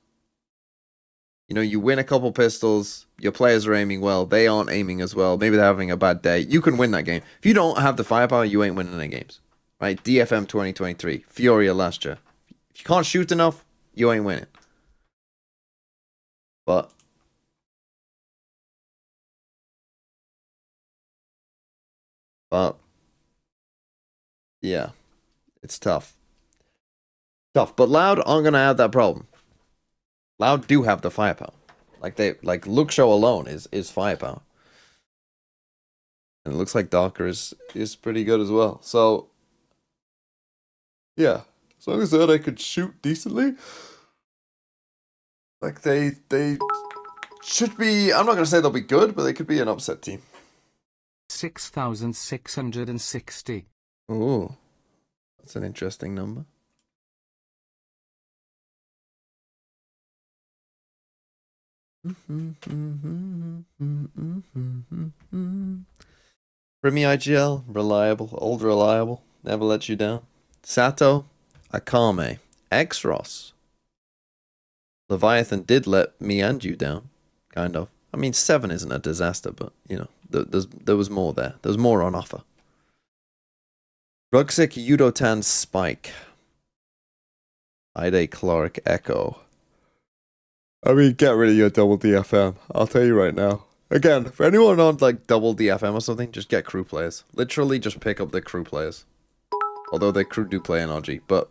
You win a couple pistols, your players are aiming well, they aren't aiming as well, maybe they're having a bad day, you can win that game. If you don't have the firepower, you ain't winning any games. Right? DFM 2023, Fioria last year. If you can't shoot enough, you ain't winning. But yeah, it's tough. But Loud aren't gonna have that problem. Loud do have the firepower. Like look show alone is firepower. And it looks like Darker is pretty good as well. So yeah, as long as they could shoot decently, like they should be. I'm not gonna say they'll be good, but they could be an upset team. 6,660. Ooh, that's an interesting number. Remy IGL, reliable, old reliable, never let you down. Sato, Akame, X-Ross. Leviathan did let me and you down, kind of. I mean, 7 isn't a disaster, but, there was more there. There was more on offer. Ruxic, Yudotan, Spike. Ide, Clark, Echo. I mean, get rid of your double DFM. I'll tell you right now. Again, for anyone on, like, double DFM or something, just get crew players. Literally, just pick up the crew players. Although their crew do play in RG, but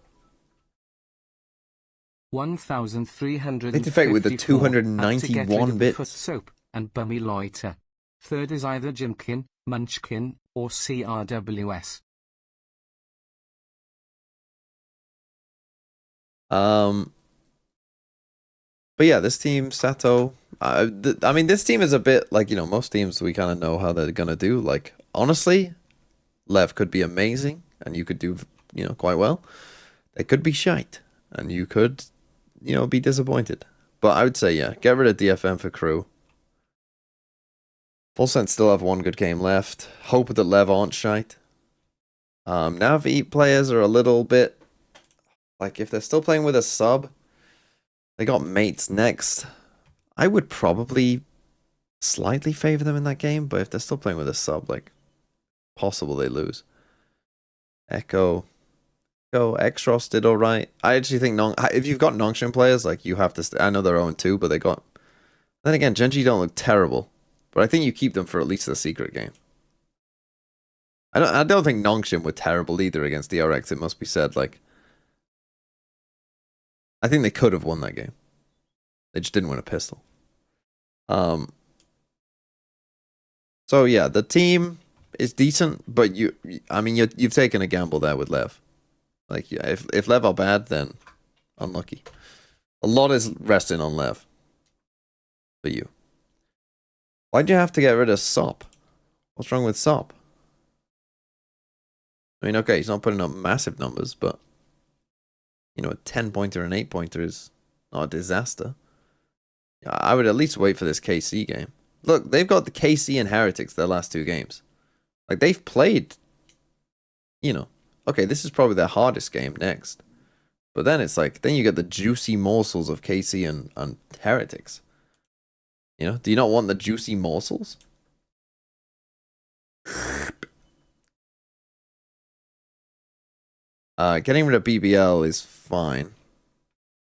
1,354. It's effect with the 291 bits. Foot soap and bummy loiter. Third is either Jimkin, Munchkin, or CRWS. But yeah, this team, Sato. I mean, this team is a bit like, most teams we kind of know how they're gonna do. Like, honestly, Lev could be amazing, and you could do, quite well. They could be shite, and you could, be disappointed. But I would say, yeah, get rid of DFM for crew. Full Sense still have one good game left. Hope that Lev aren't shite. Navi players are a little bit, like, if they're still playing with a sub, they got mates next. I would probably slightly favor them in that game, but if they're still playing with a sub, like, possible they lose. Echo, X-Ross did alright. I actually think if you've got Nongshin players, like, you have to. I know they're 0-2, but they got. Then again, Genji don't look terrible, but I think you keep them for at least the secret game. I don't think Nongshin were terrible either against DRX. It must be said, like. I think they could have won that game. They just didn't win a pistol. So yeah, the team is decent, but you've taken a gamble there with Lev. Like, yeah, if Lev are bad, then unlucky. A lot is resting on Lev for you. Why'd you have to get rid of Sop? What's wrong with Sop? I mean, okay, he's not putting up massive numbers, but you know, a 10-pointer and 8-pointer is not a disaster. I would at least wait for this KC game. Look, they've got the KC and Heretics their last 2 games. Like, they've played, you know, okay, this is probably their hardest game next. But then it's like, then you get the juicy morsels of KC and Heretics. You know, do you not want the juicy morsels? Getting rid of BBL is fine.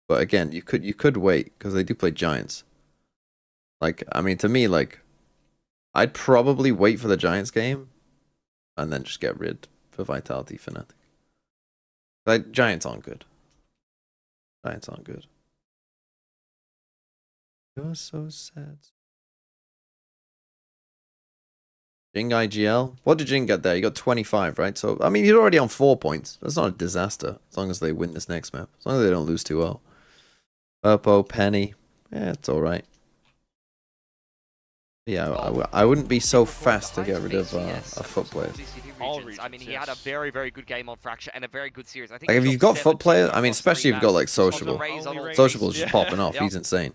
But again, you could wait, because they do play Giants. Like, I mean, to me, like, I'd probably wait for the Giants game, and then just get rid for Vitality Fnatic. Like, Giants aren't good. Giants aren't good. You're so sad. Jing IGL? What did Jing get there? He got 25, right? So, I mean, he's already on 4 points. That's not a disaster, as long as they win this next map. As long as they don't lose 2-0. Purpo, Penny. Yeah, it's alright. Yeah, I wouldn't be so fast to get rid of a foot player. I mean, he had a very, very good game on Fracture and a very good series. I think Like, if you've got foot players, I mean, especially if you've got, like, Sociable. Sociable's just popping off. He's insane.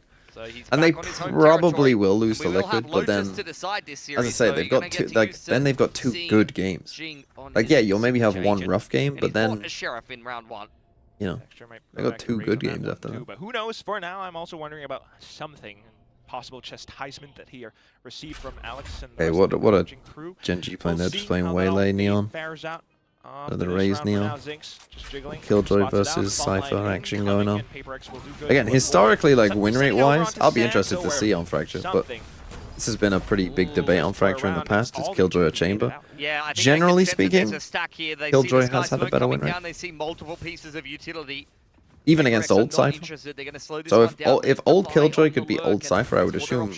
And they probably will lose to Liquid, but then, as I say, they've got two. Like, then they've got 2 good games. Like, yeah, you'll maybe have 1 rough game, but then, you know, they got 2 good games after that. But who knows? For now, I'm also wondering about something. Possible chastisement that he received from Alex and hey, what a GENG playing there, just playing Waylay Neon. The Raze Neon. Killjoy versus Cypher action going on. Again, historically, like, win rate wise, I'll be interested to see on Fracture, but this has been a pretty big debate on Fracture in the past. Is Killjoy or Chamber? Yeah, generally speaking, Killjoy has had a better win rate. They see multiple pieces of utility. Even against old Cypher. So if old Killjoy could beat old Cypher, I would assume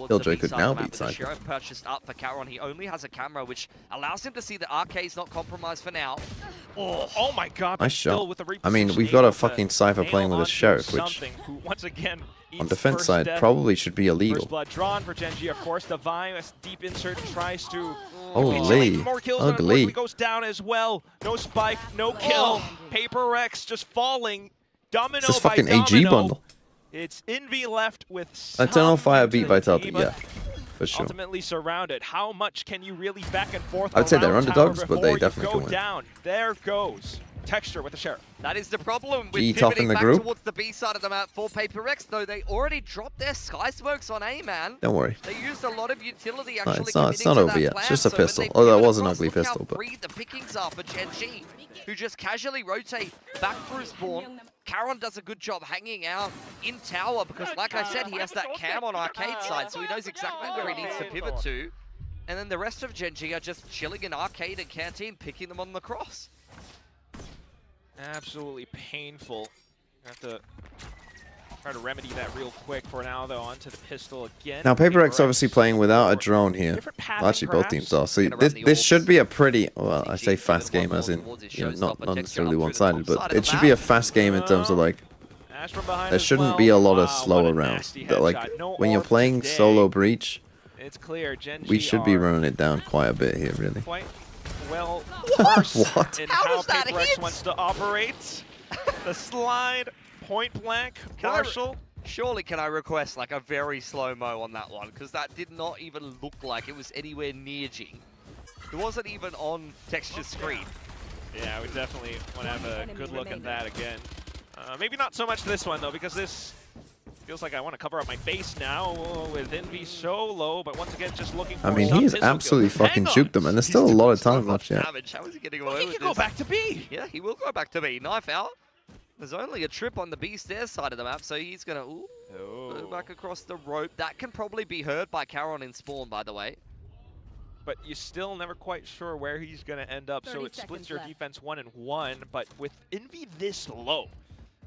Killjoy could now beat Cypher. Purchased up for Caron. He only has a camera, which allows him to see that Arcade's not compromised for now. Oh my god. Nice shot. I mean, we've got a fucking Cypher playing with a Sheriff, which on defense side probably should be illegal. Blood drawn for GENG, of course. The Vice deep insert tries to Holy, ugly. Goes down as well. No spike, no kill. PRX just falling. Domino this by fucking domino. AG bundle. It's Envy left with Eternal Fire beat Vitality, yeah, for sure. Ultimately surrounded. How much can you really back and forth? I'd say they're underdogs, but they definitely can win. Down. There goes Texture with the Sheriff. That is the problem with G top in the back group. towards the B side of the map for PRX, though. They already dropped their Sky Smokes on A, man. Don't worry. They used a lot of utility actually. It's not over yet. It's just a pistol. Although that was an ugly pistol, but the pickings are for GENG, who just casually rotate back through spawn. Caron does a good job hanging out in tower because, like I said, he has that cam on Arcade side, so he knows exactly where he needs to pivot to. And then the rest of GENG are just chilling in Arcade and Canteen, picking them on the cross. Absolutely painful. Have to try to remedy that real quick for now, though. Onto the pistol again. Now, PRX obviously playing without a drone here. Well, actually, both teams are. So this should be a pretty, well, I say fast game as in, you know, not necessarily one-sided, but it should be a fast game in terms of, like, there shouldn't be a lot of slower rounds. Like, when you're playing solo breach, we should be running it down quite a bit here, really. Well, what? In how PRX wants to operate. The slide, point blank, Marshall. Surely can I request like a very slow-mo on that one, because that did not even look like it was anywhere near Jing. It wasn't even on Texture's screen. Yeah, we definitely want to have a good look at that again. Maybe not so much this one, though, because this feels like I want to cover up my base now with Envy so low, but once again, just looking for I mean, he has absolutely fucking juked them, and there's still a lot of time left yet. How is he getting away he with can go this? back to B. Yeah, he will go back to B. Knife out. There's only a trip on the B stairs side of the map, so he's going to go back across the rope. That can probably be heard by Caron in spawn, by the way. But you're still never quite sure where he's going to end up, so it splits your defense 1 and 1, but with Envy this low,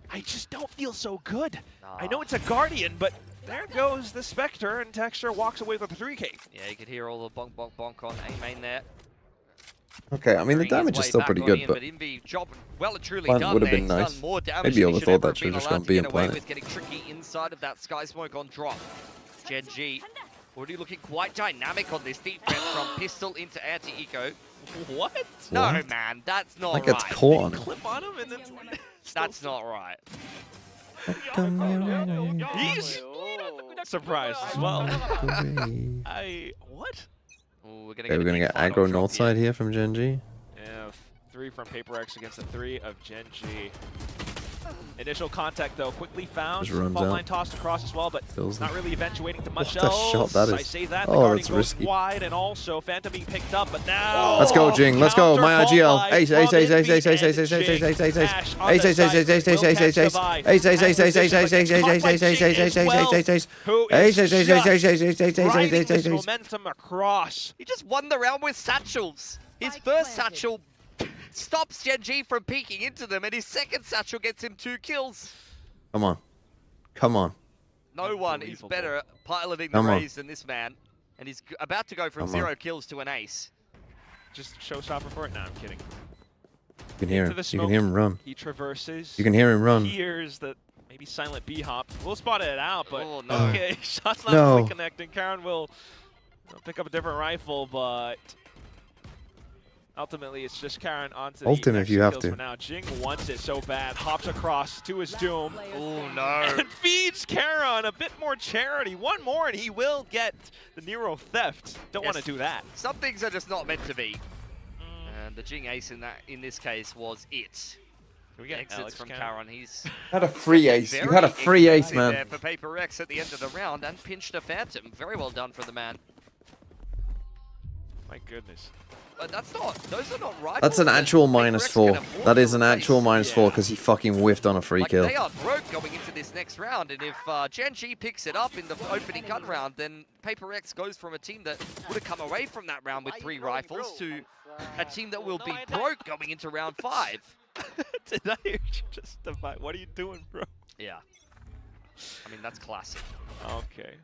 I just don't feel so good. I know it's a Guardian, but there goes the Spectre, and Texture walks away with a 3K. Yeah, you could hear all the bonk, bonk, bonk on A main there. Okay, I mean, the damage is still pretty good, but Envy job well and truly Plant done would have there. been He's nice. done more damage Maybe than he overthought that should should have just have gone B and been allowed to Planet. get away with, getting tricky inside of that Sky Smoke on drop. GENG already looking quite dynamic on this defense from pistol into anti-eco. What? No, What? man, that's not That gets right. caught on him. Clip on him and then That's not right. He's surprised as well. What? Ooh, we're gonna They were going to get aggro north side here from GENG. Yeah, 3 from PRX against the 3 of GENG. Initial contact though quickly found. Just runs Fault out. line tossed across as well, but Fills not them. really eventuating to much What a else. shot that I is. say that the Oh, guarding that's goes risky. wide, and also Phantom being picked up, but now Let's go, Jing. Let's go. My counter IGL. fall Ace, by ace, ace, from ace, ace, Envy ace, ace, and ace, ace, Jing. ace, ace, ace, Ash on ace, the ace, ace, side ace, ace, will ace, ace, catch ace, ace, Devi. ace, ace, And ace, ace, ace, position, ace, but ace, gets caught by ace, ace, Jing ace, as ace, well, ace, ace, who ace, is ace, ace, ace, ace, ace, ace, ace, ace, riding ace, this ace, ace. momentum across. He just won the round with satchels. His Spike first planted. satchel stops GENG from peeking into them, and his second satchel gets him 2 kills. Come on. Come on. No one is Unbelievable. better at piloting the Come on. Rays than this man, and he's about to go from Come on. 0 kills to an ace. Just showstopper for it? No, I'm kidding. You can hear Into him. the You can hear him smoke. run. He traverses. You can hear him run. Hears the maybe silent B hop. We'll spot it out, but Oh, no. okay, shots not No. fully connecting. Karen will pick up a different rifle, but ultimately it's just Karen onto the Ult him if extra you have kills to. for now. Jing wants it so bad, hops across to his doom, Oh no. and feeds Karen a bit more charity. One more, and he will get the Nero theft. Don't want to Yes. do that. Some things are just not meant to be. And the Jing ace in this case was it. Can we get Exits Alex from Karen? Karen. He's You had a free ace. You had a very free ace, expensive man. there for PRX at the end of the round and pinched a Phantom. Very well done for the man. My goodness. But that's not, those are not rifles. That's an that actual PRX minus can 4. afford That to is an actual replace. minus 4 because he fucking whiffed on a free Like, kill. they are broke going into this next round, and if GENG picks it up in the opening gun round, then PRX goes from a team that would have come away from that round with 3 rifles to a team that will be broke going into round 5. Did I hear you justify? What are you doing, bro? Yeah. I mean, that's classic. Okay.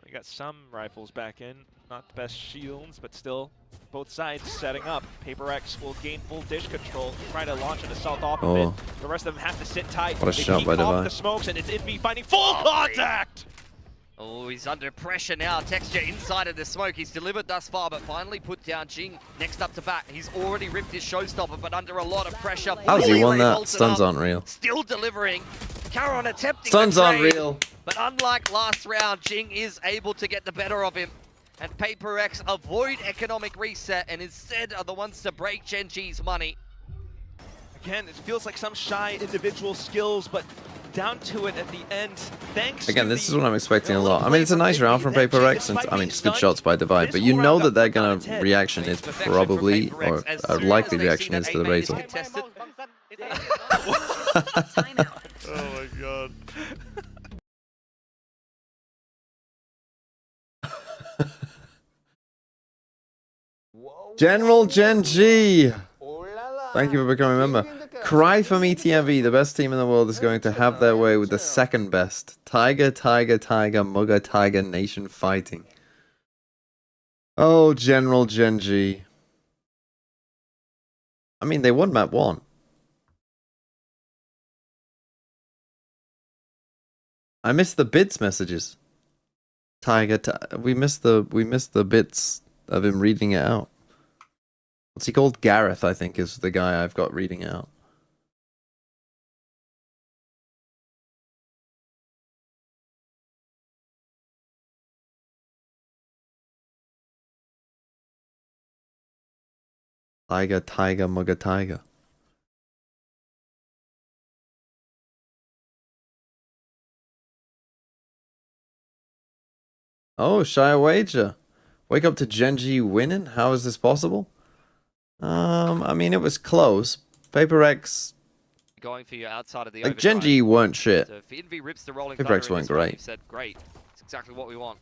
We got some rifles back in. Not the best shields, but still both sides setting up. PRX will gain full dish control, try to launch an assault off of Oh. it. The rest of them have to sit tight. What a They shot keep by off Devi. the smokes, and it's Envy finding full contact! Oh, he's under pressure now. Texture inside of the smoke. He's delivered thus far, but finally put down Jing. Next up to bat. He's already ripped his showstopper, but under a lot of pressure. How's he won Really that? holds it Stuns up. aren't real. Still delivering. Caron attempting Stuns the aren't trade, real. but unlike last round, Jing is able to get the better of him. And PRX avoid economic reset and instead are the ones to break GENG's money. Again, it feels like some shy individual skills, but down to it at the end, thanks Again, to this the is what I'm expecting a little lot. I play mean, it's a from nice round from Envy. PRX, and Despite I mean, being it's good stunned, shots by Devi, this but you whole know round that they're got on gonna its head. reaction is Perfection from probably, PRX. or As a soon as likely they see reaction that is to the A-main is Razor. contested. Timeout. Oh my god. General GENG! Thank you for becoming a member. Cry for me, TMV. The best team in the world is going to have their way with the second best. Tiger, Tiger, Tiger, Mugger, Tiger, Nation fighting. Oh, General GENG. I mean, they won map 1. I missed the bits messages. Tiger, we missed the bits of him reading it out. What's he called? Gareth, I think, is the guy I've got reading out. Tiger, Tiger, Mugger, Tiger. Oh, Shire Wager. Wake up to GENG winning? How is this possible? I mean, it was close. PRX, Going for you outside of the like, overdrive. GENG weren't shit. So if Envy rips the rolling PRX thunder in weren't this one, great. you've said, great. It's exactly what we want.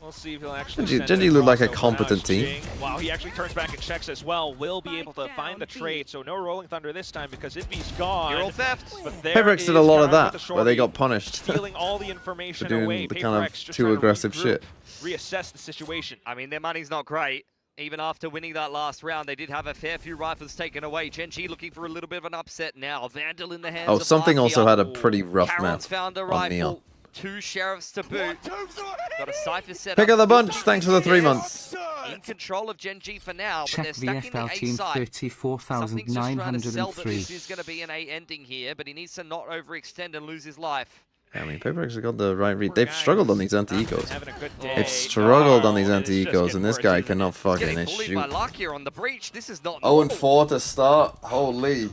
We'll see if he'll actually Genji- send Genji it looked like a across. So for now, competent it's team. Jing. Wow, he actually turns back and checks as well. Will be able to Spike find the down, trade, so no rolling thunder this time because Envy's gone. Hero theft. But there PRX is did a lot of Karen with that, the where they shorty, got punished. stealing all the information For doing away. the kind of PRX just too trying to aggressive regroup, shit. reassess the situation. I mean, their money's not great. Even after winning that last round, they did have a fair few rifles taken away. GENG looking for a little bit of an upset now. Vandal in the hands Oh, of something Markia. also had a pretty rough map Karon's found a on Neon. rifle. 2 sheriffs to boot. Got a Cypher set Pick up. of the bunch, thanks for the 3 months. in control of GENG for now, but they're Check stuck in the VFL A team side. Something's just trying to sell that 34,903. this is going to be an A ending here, but he needs to not overextend and lose his life. Yeah, I mean, PRX have got the right read. They've struggled on these anti-ecos. Having a good day. They've struggled on these Oh, it's just anti-ecos, and this getting guy worse, cannot fucking Getting bullied shoot. by luck here on the breach. This is not 0-4 to start. Holy.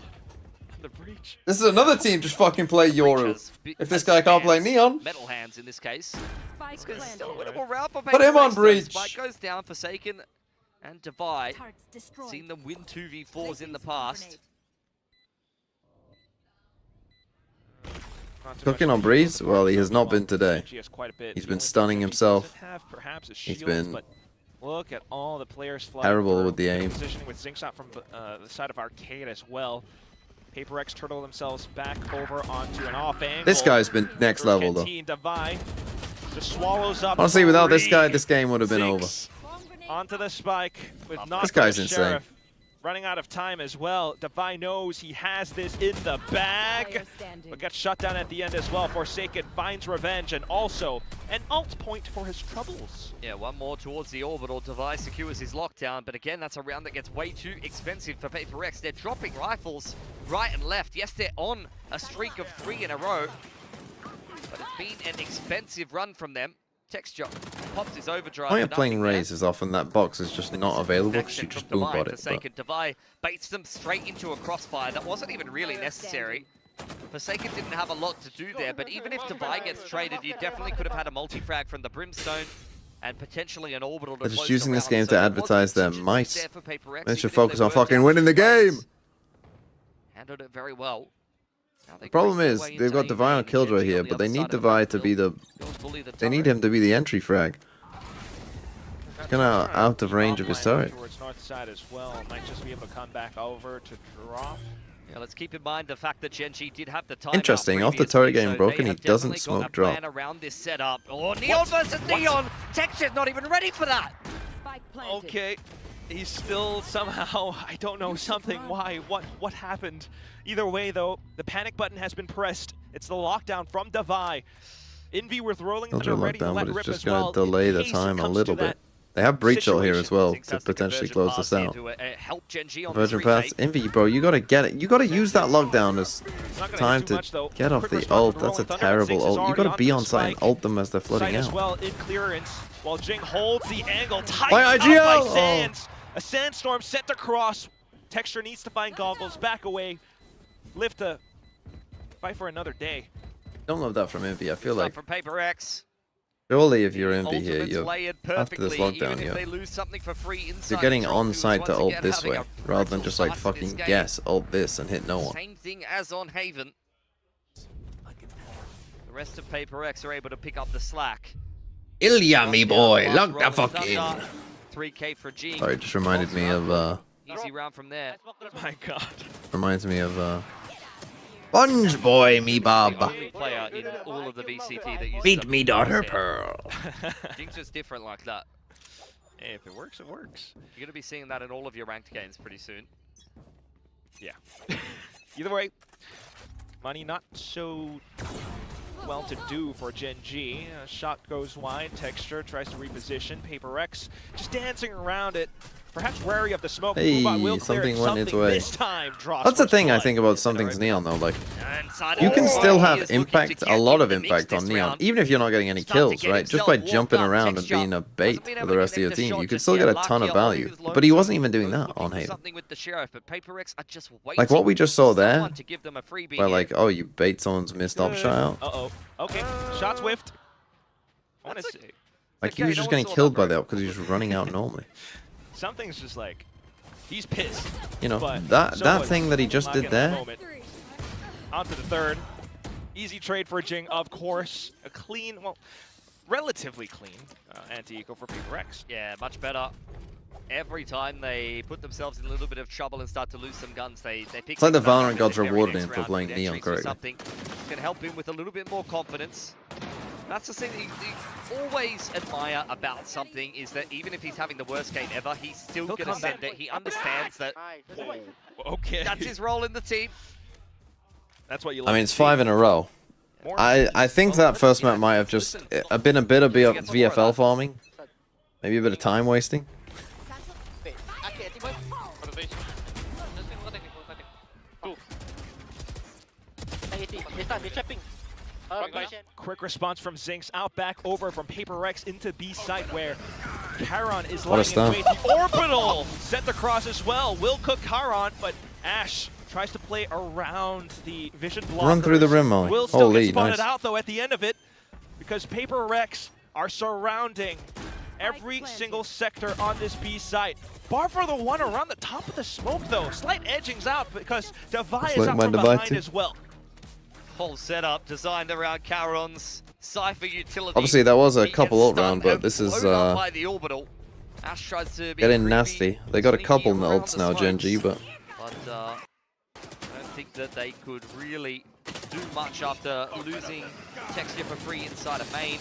The breach. This is another team just fucking play Yoru. Breaches, If this guy can't play hands, Neon. Metal hands in this case. Spike It's planted. still a winnable round for Put him on PRX, though. breach. Spike goes down, Forsaken and Divide. Targets destroyed. Seen them win 2v4s in the past. Cooking on Breeze? Well, he has not been today. He has quite a bit. He's The been only stunning thing he himself. doesn't have, perhaps, is He's shields, been but look at all the players flying terrible through. with the aim. Positioning with Zing shot from the side of Arcade as well. PRX turtle themselves back over onto an off angle. This guy's been next level, though. Divide just swallows up. Honestly, without this guy, three. this game would have been over. Zinx onto the spike with not This guy's insane. Sheriff running out of time as well. Divine knows he has this in the bag, Player standing. but gets shut down at the end as well. Forsaken finds revenge and also an alt point for his troubles. Yeah, one more towards the orbital. Device secures his lockdown, but again, that's a round that gets way too expensive for PRX. They're dropping rifles right and left. Yes, they're on a streak of 3 in a row, but it's been an expensive run from them. Texture pops his overdrive. Why are but playing nothing there. Raze is often that box is just not available because you just boom bot it. Forsaken Divide baits them straight into a crossfire. That wasn't even really necessary. Forsaken didn't have a lot to do there, but even if Divide gets traded, you definitely could have had a multi-frag from the Brimstone and potentially an orbital to They're just close using the this round. game So to there advertise wasn't their such a might. there for PRX, They should even if focus they on were fucking down winning the 2 players. game. Handled it very well. The problem is they've got Divine on Killjoy here, but they need Divide to be the. They need him to be the entry frag. He's kind of out of range of his turret. Towards north side as well. Might just be able to come back over to drop. Yeah, let's keep in mind the fact that GENG did have the time. Interesting, off the turret getting broken, he doesn't smoke drop. Around this setup. Oh, Neon versus Neon. Texture's not even ready for that. Spike planted. Okay, he's still somehow, I don't know, something, why, what happened. Either way though, the panic button has been pressed. It's the lockdown from Divide. Envy with rolling Not that are a ready to lockdown, let but it's rip just as going well. to delay in the case it time a comes little to that bit. They have breach ult here as well Thinks to that's the potentially conversion close this pass out. here to, help GENG on Virgin this pass, retake. Envy, bro, you gotta get it. You gotta use that lockdown as It's not gonna time hit too to much, though. get off Quick the response ult. from That's a Rolling Thunder, but terrible Zinx is ult. You already gotta onto be the on site and spike. ult them as they're flooding Sight as out. well in clearance, while Jing holds the angle tight Why up IGL? by Oh. Sands. A sandstorm sent across. Texture needs to find goggles, back away. Live to fight for another day. Don't love that from Envy. I feel Stuff like from PRX. surely if you're Envy here, Ultimates you're layered after this perfectly, lockdown, even if they you're lose something for free inside you're getting the on Troll, site to who's ult once this again way having a rather than brutal just like start to this fucking game. guess ult this and hit no one. Same thing as on Haven. The rest of PRX are able to pick up the slack. Ilya, me boy, Last lock the Rolling fuck in. Thunder, 3K for Jing. Sorry, it just reminded me of Easy round from there. My God. reminds me of Sponge Boy, me The bob. only player in all of the VCT that uses Beat a me, daughter crosshair. Pearl. Jing's just different like that. Hey, if it works, it works. You're going to be seeing that in all of your ranked games pretty soon. Yeah. Either way, money not so well to do for GENG. A shot goes wide, Texture tries to reposition, PRX just dancing around it. Perhaps wary of the smoke. Hey, Move on, will clear it. something went its Something way. This time drops That's the first thing I blood. think about Something's Neon though, like Inside you can of- still He have is looking impact, to a get lot in of the mix impact this on Neon, round. even if you're not getting any Starting to kills, get right? Just himself by warmed jumping up, around and Texture. being a bait Hasn't been for able the to rest of your connect the team, shot you can just still yet. get a ton of Lucky, although value. was lone But he wasn't shot, even doing was that looking on for Haven. something with the Sheriff, but PRX are just waiting Like what we just saw for there, someone to give them a freebie where here. like, oh, you bait someone's missed op shot out. Uh-oh. Okay, shots whiffed. I want to say, Like he okay, was no just one getting saw killed that by very that because he was running out normally. something's just like, he's pissed. You know, But that so was thing that he just did Maka in that there, moment. On to the third. Easy trade for Jing, of course. A clean, well, relatively clean anti-eco for PRX. Yeah, much better. Every time they put themselves in a little bit of trouble and start to lose some guns, they pick It's like the things back up Valorant in gods the very rewarded next him for round playing with Neon entries or correctly. something. It's gonna help him with a little bit more confidence. That's the thing that you always admire about something is that even if he's having the worst game ever, he's still He'll gonna come send back. it. He understands that Okay. that's his role in the team. That's what you I like mean, to it's see. 5 in a row. More I think that first map might have just been a bit of VFL farming, maybe a bit of time wasting. Be trapping. Quick response from Zinx, out back over from PRX into B site where Charon is What a lying in stun. wait. The orbital set the cross as well. Will cook Charon, but Ash tries to play around the vision blockers. Run through the rim, Molly. Will still Holy, get spotted nice. out though at the end of it because PRX are surrounding every single sector on this B site. Bar for the one around the top of the smoke though. Slight edgings out because Devi is out from behind as well. Whole setup designed around Charon's Cypher utility. Obviously, that was a He couple gets ult round, stunned but and this is blown up by the orbital. Ash tries to be getting creepy, nasty. They got a sneaky couple around ults the now, smokes. GENG, but I don't think that they could really do much after losing Texture for free inside of main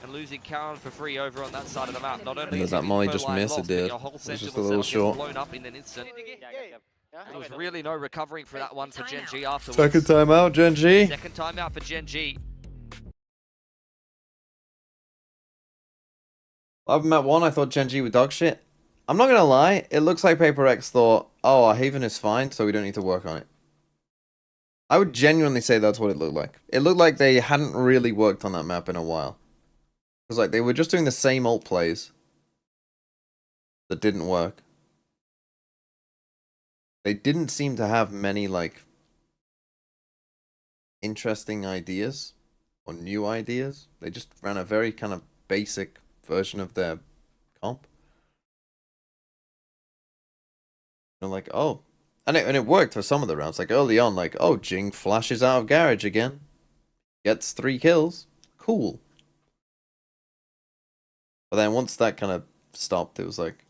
and losing Charon for free over on that side of the map. Not only does is that the Molly info just line miss? It lost, but did. your whole It was just sensible a little setup gets short. blown up in an instant. There was really no recovering for that one for Timeout. GENG afterwards. second time out, GENG. Second time out for GENG. I've met one. I thought GENG were dog shit. I'm not gonna lie. It looks like PRX thought, "Oh, our Haven is fine, so we don't need to work on it." I would genuinely say that's what it looked like. It looked like they hadn't really worked on that map in a while. It was like they were just doing the same ult plays that didn't work. They didn't seem to have many like interesting ideas or new ideas. They just ran a very kind of basic version of their comp. And like, oh, and it worked for some of the rounds. Like early on, like, oh, Jing flashes out of garage again, gets 3 kills, cool. But then once that kind of stopped, it was like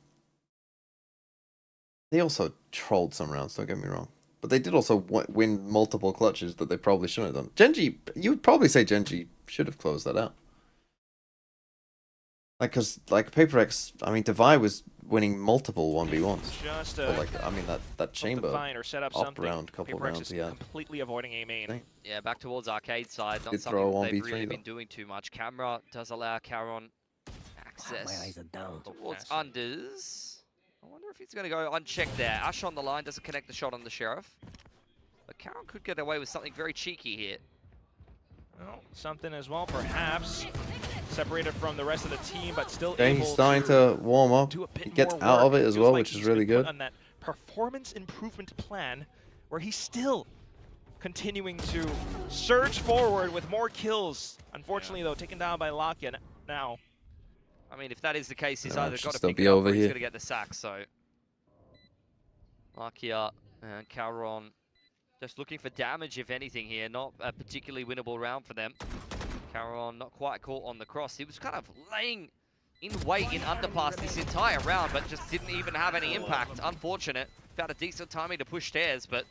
they also trolled some rounds. Don't get me wrong, but they did also win multiple clutches that they probably shouldn't have done. GENG, you would probably say GENG should have closed that out. Like, cause like PRX, I mean, Devi was winning multiple 1v1s. Just But like, I mean, that chamber find or set up up something. round, couple PRX rounds, is yeah. completely avoiding A main. Yeah, back towards arcade side. Not Did something throw a that they've 1v3 really though. been doing too much. Camera does allow Charon access towards unders. I wonder if he's going to go unchecked there. Ash on the line doesn't connect the shot on the Sheriff. But Charon could get away with something very cheeky here. Well, something as well, perhaps. Separated from the rest of the team, but still Okay, able he's starting to warm up. do a bit He gets more out of work. it as Feels well, like which is he's really been put good. on that performance improvement plan, where he's still continuing to surge forward with more kills. Unfortunately, though, taken down by Lakia now. I mean, if that is the case, he's Yeah, either it should got to still pick be it up over or he's here. going to get the sack. So, Lakia and Charon just looking for damage, if anything here. Not a particularly winnable round for them. Charon not quite caught on the cross. He was kind of laying in wait in underpass this entire round, but just didn't even have any impact. Unfortunate. Found a decent timing to push stairs, but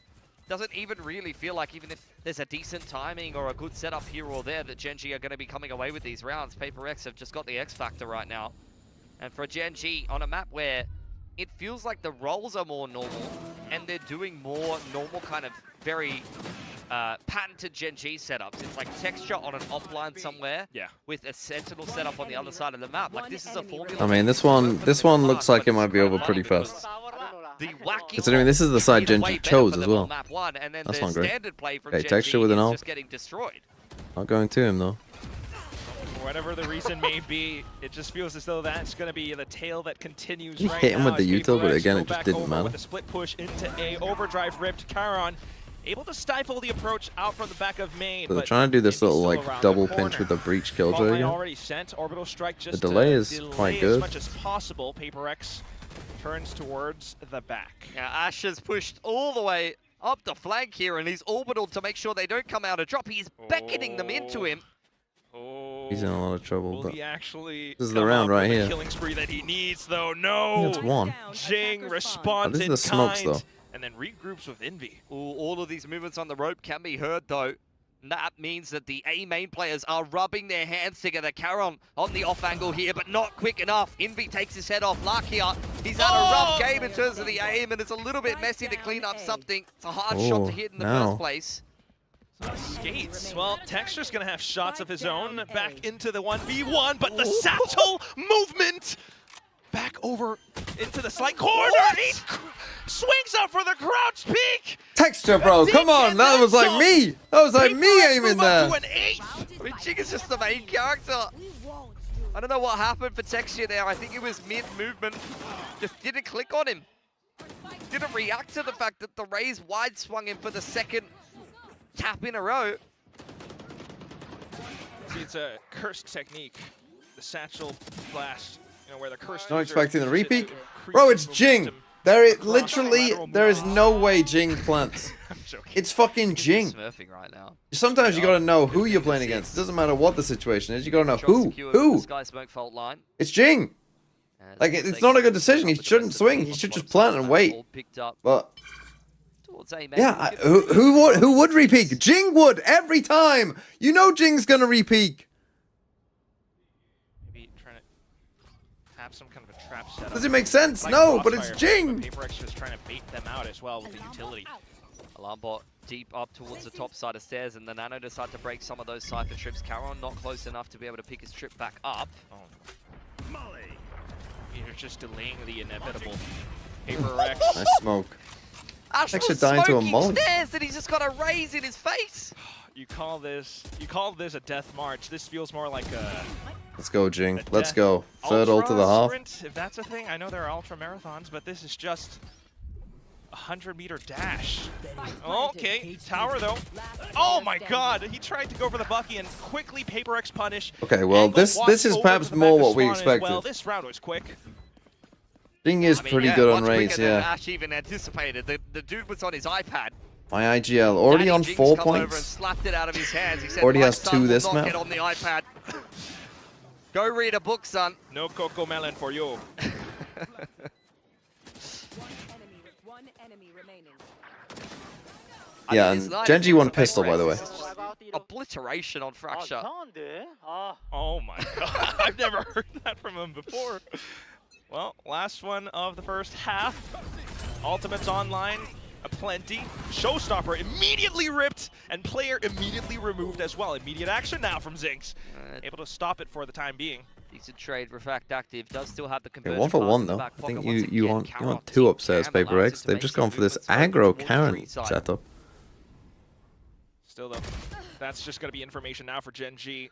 doesn't even really feel like, even if there's a decent timing or a good setup here or there, that GENG are going to be coming away with these rounds. PRX have just got the X factor right now. And for GENG, on a map where it feels like the roles are more normal and they're doing more normal kind of very patented GENG setups. It's like texture on an offline somewhere with a sentinel setup on the other side of the map. Like, this is a formula. I mean, this one looks like it might be over pretty fast. The wacky Considering this is the side either way GENG better chose for as them on well. map 1, and then That's the not great. standard play from Okay, GENG texture with an is ult. just getting destroyed. Not going to him though. For whatever the reason may be, it just feels as though that's going to be the tail that continues He right hit him now with the as util, but PRX again, go it just back didn't over matter. With a split push into A, overdrive ripped. Charon able to stifle the approach out from the back of main. So they're but trying to do this Indy's little still like around double the pinch corner. with the breach killjoy Fault line again. already sent. Orbital strike just delay to is delay quite as good. much as possible. PRX turns towards the back. Now Ash has pushed all the way up the flank here, and he's orbital to make sure they don't come out a drop. He's beckoning them into him. He's in a lot of trouble, Will but he actually this is the come round up right with here. the killing spree that he needs, though? No. That's one. Jing responds This is in the smokes, kind, though. and then regroups with Envy. Ooh, all of these movements on the rope can be heard, though. And that means that the A main players are rubbing their hands together. Charon on the off angle here, but not quick enough. Envy takes his head off. Lakia, he's had a rough game in terms of the aim, and it's a little bit messy to clean up something. It's a hard shot to hit in the first place. Skates. Well, Texture's going to have shots of his own back into the 1v1, but the satchel movement back over into the slight corner. He swings up for the crouch peek. Texture, bro. Come on. That was like me. That was like me PRX aiming move up there. to an 8th. I mean, Jing is just the main character. I don't know what happened for Texture there. I think it was mid-movement. Just didn't click on him. Didn't react to the fact that the Rays wide swung him for the second tap in a row. See, it's a cursed technique. The satchel blast, you know, where the cursed. Not user expecting the uses it to repeat. increase Bro, his it's Jing. momentum. There is Across literally, lateral there is move. no way Jing plants. I'm joking. It's fucking Jing. Smurfing right now. Sometimes you gotta know who you're playing against. It doesn't matter what the situation is. You gotta know Shot who. secured with Who? the Sky Smoke fault line. It's Jing. Like, it's not a good decision. He shouldn't swing. He should just plant and wait. All picked up But towards A. yeah, who would repeat? Jing would every time. You know Jing's gonna repeat. Maybe trying to have some kind of a trap set. Does it make sense? No, but it's Jing. PRX just trying to bait them out as well with the utility. Alarm bot deep up towards the top side of stairs, and the Nano decide to break some of those Cypher trips. Caron not close enough to be able to pick his trip back up. Oh. You're just delaying the inevitable. PRX. Nice smoke. Astral Actually dying to a smoking molly. stairs, and he's just got a raise in his face. You call this a death march. This feels more like a Let's go, Jing. a Let's death go. Third ult to the ultra half. sprint, if that's a thing. I know there are ultra marathons, but this is just a 100-meter dash. Okay, tower though. Oh my god, he tried to go for the Bucky and quickly PRX punish. Okay, well, Angle this walks is over perhaps to the more back of what we spawn as expected. Well, this round was quick. Jing is I mean, pretty yeah, good on much Raze, quicker than yeah. Ash even anticipated. The dude was on his iPad. My IGL already Danny on Jing's 4 come over and points. slapped it out of his hands. He said, Already "My has son 2 will this not map." get on the iPad. Go read a book, son. No Coco Melon for you. One enemy remaining. I Yeah, mean, and this line Genji is won the pistol, by the way. PRX is just obliteration on Fracture. Oh my god, I've never heard that from him before. Well, last one of the first half. Ultimates online, aplenty. Showstopper immediately ripped, and player immediately removed as well. Immediate action now from Zinx. Able to stop it for the time being. Decent trade, Refract active, does still have the Okay, conversion 1 for pass 1 in the though. back I think pocket. Once you again, want Caron 2 team upstairs, can allow PaperX. it to They've make just some gone for this movements aggro towards the Karen green side. setup. Still though, that's just gonna be information now for Gen G.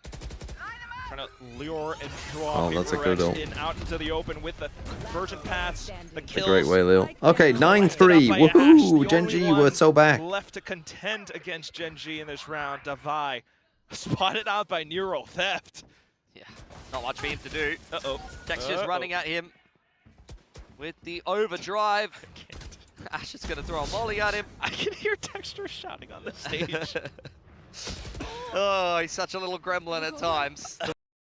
Trying to lure and draw Oh, that's a good PRX ult. in out into the open with the conversion paths, the A kills. great way, Lil. Okay, Set up 9-3. by Ash, the Woohoo! Gen only G, one we're so back. left to contend against Gen G in this round. Davai spotted out by Neural Theft. Yeah, not much for him to do. Uh-oh. Texture's running at him with the overdrive. Ash is going to throw a molly at him. I can hear Texture shouting on the stage. Oh, he's such a little gremlin at times.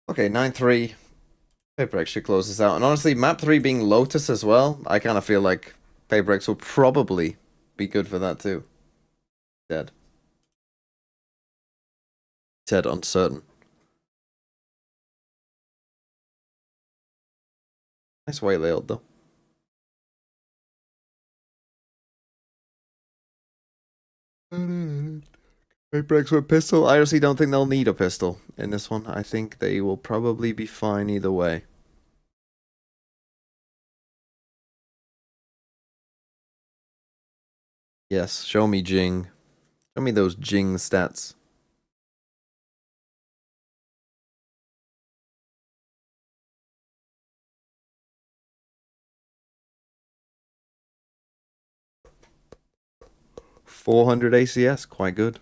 Okay, 9-3. PaperX should close this out. And honestly, map 3 being Lotus as well, I kind of feel like PaperX will probably be good for that too. Dead. Said uncertain. Nice white layout though. PaperX with pistol. I honestly don't think they'll need a pistol in this one. I think they will probably be fine either way. Yes, show me Jing. Show me those Jing stats. .400 ACS, quite good.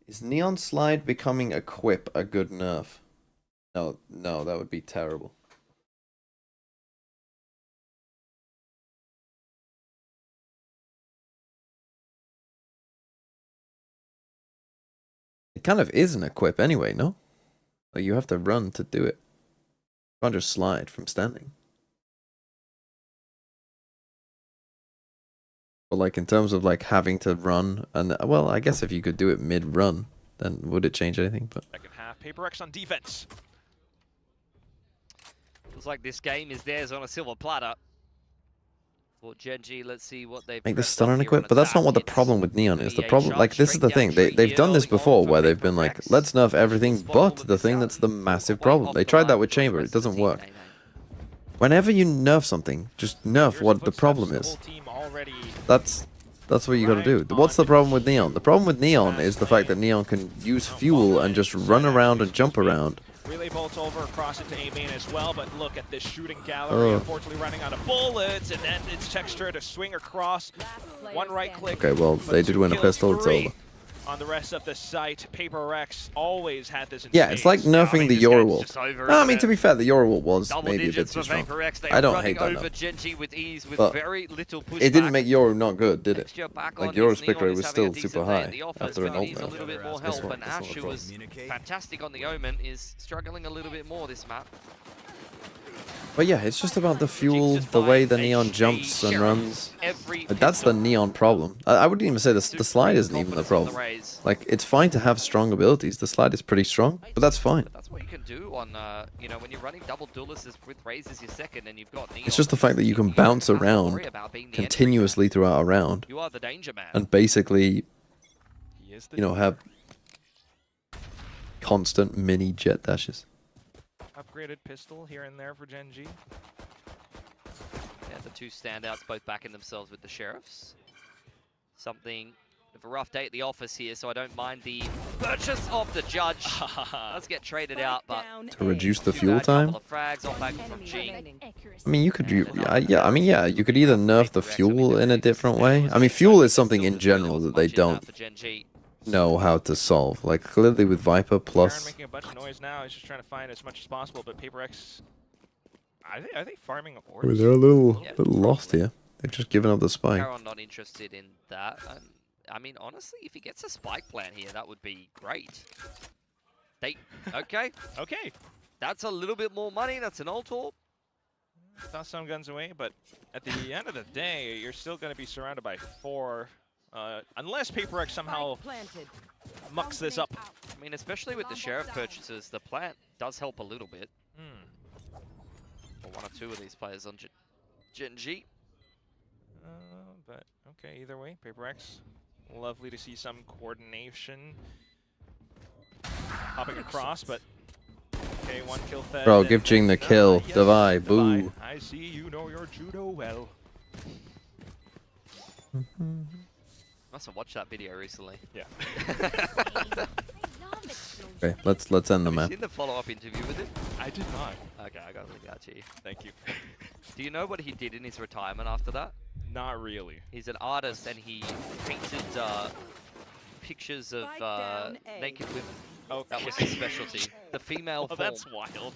Is Neon Slide becoming a quip a good nerf? No, that would be terrible. It kind of is an equip anyway, no? Like you have to run to do it. You can't just slide from standing. But like in terms of like having to run, and well, I guess if you could do it mid-run, then would it change anything? But Second half, PaperX on defense. Feels like this game is theirs on a silver platter. For GENG, let's see what they've Make the prepped stun up and here equip, on but that's not attack. what the It's problem with Neon is. The a problem, shot like, this is the straight thing. down They've done this early on before, from where they've been like, PRX. let's nerf everything Spot but all the of thing this that's out. the Got massive way problem. off They the tried that line with for the Chamber. It rest of the doesn't team. work. Whenever you nerf something, just nerf Here's what the footsteps, problem the is. whole team already That's what you gotta do. What's the problem with Neon? The problem with Neon is the fact that Neon can use fuel and just run around and jump around. relay bolts over across into A main as well, but look at this shooting gallery, unfortunately running out of bullets, and then it's texture to swing across. One right click. Okay, well, they did win a pistol, it's over. On the rest of the site, PRX always had this in Yeah, it's like spades. nerfing the Yorwolf. I mean, to be fair, the Yorwolf was Double maybe a bit digits too for strong. PRX. They I are don't running hate that over though. GENG with ease with But very little pushback. it didn't make Yoru not good, did it? Texture back Like, on Yoru's his pick Neon rate is was having a still decent super day high at the offense, after an but ult needs a man. little bit more That's help, right, and that's not Ash, a who problem. was fantastic on the Omen, is struggling a little bit more this map. But yeah, it's just about the fuel, the way the Neon jumps and runs. That's the Neon problem. I wouldn't even say the slide isn't even the problem. Like, it's fine to have strong abilities. The slide is pretty strong, but that's fine. But that's what you can do on, you know, when you're running double duelists with Raze as your second and you've got Neon. It's just the fact that you can bounce around continuously throughout a round You are the danger man. and basically, you know, have constant mini jet dashes. Upgraded pistol here and there for GENG. Yeah, the two standouts both backing themselves with the sheriffs. Something of a rough day at the office here, so I don't mind the purchase of the judge. Let's get traded out, but To reduce the fuel time? frags off back from Jing. I mean, you could, yeah, you could either nerf the fuel in a different way. I mean, fuel is something in general that they don't know how to solve. Like, clearly with Viper Aaron plus... making a bunch of noise now. He's just trying to find as much as possible, but PRX, are they farming I mean, orbs? they're a little lost here. They've just given up the spike. Aaron not interested in that. I mean, honestly, if he gets a spike plan here, that would be great. Okay. Okay. That's a little bit more money. That's an ult orb. Toss some guns away, but at the end of the day, you're still going to be surrounded by 4. Unless PRX somehow mucks this up. I mean, especially with the sheriff purchases, the plant does help a little bit. For one or two of these players on GENG. But okay, either way, PRX, lovely to see some coordination hopping across, but okay, one kill fed. Bro, give Jing the kill. Yes, Divide, Divide. boo. I see you know your judo well. Must have watched that video recently. Yeah. Okay, let's end the Have you map. seen the follow-up interview with him? I did not. Okay, I gotta leave that to you. Thank you. Do you know what he did in his retirement after that? Not really. He's an artist and he painted pictures of naked women. Oh, that was his specialty. The female well, form. that's wild.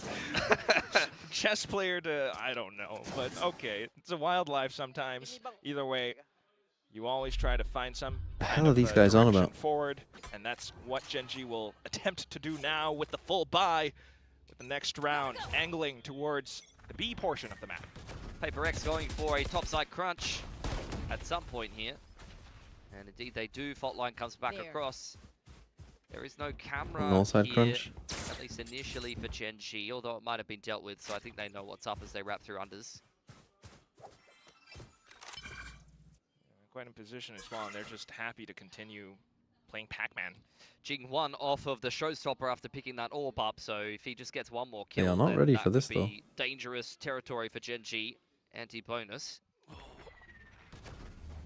Chess player to, I don't know, but okay. It's a wild life sometimes. Either way, you always try to find some The hell are these guys on about? forward, and that's what GENG will attempt to do now with the full buy, with the next round angling towards the B portion of the map. PRX going for a topside crunch at some point here. And indeed they do. Fault line comes back across. There is no camera Northside here, crunch. at least initially for GENG, although it might have been dealt with, so I think they know what's up as they wrap through unders. Quite in position as well, and they're just happy to continue playing Pac-Man. Jing one off of the showstopper after picking that orb up, so if he just gets one more kill, They are not then ready that for would this, though. be dangerous territory for GENG. Anti-bonus. The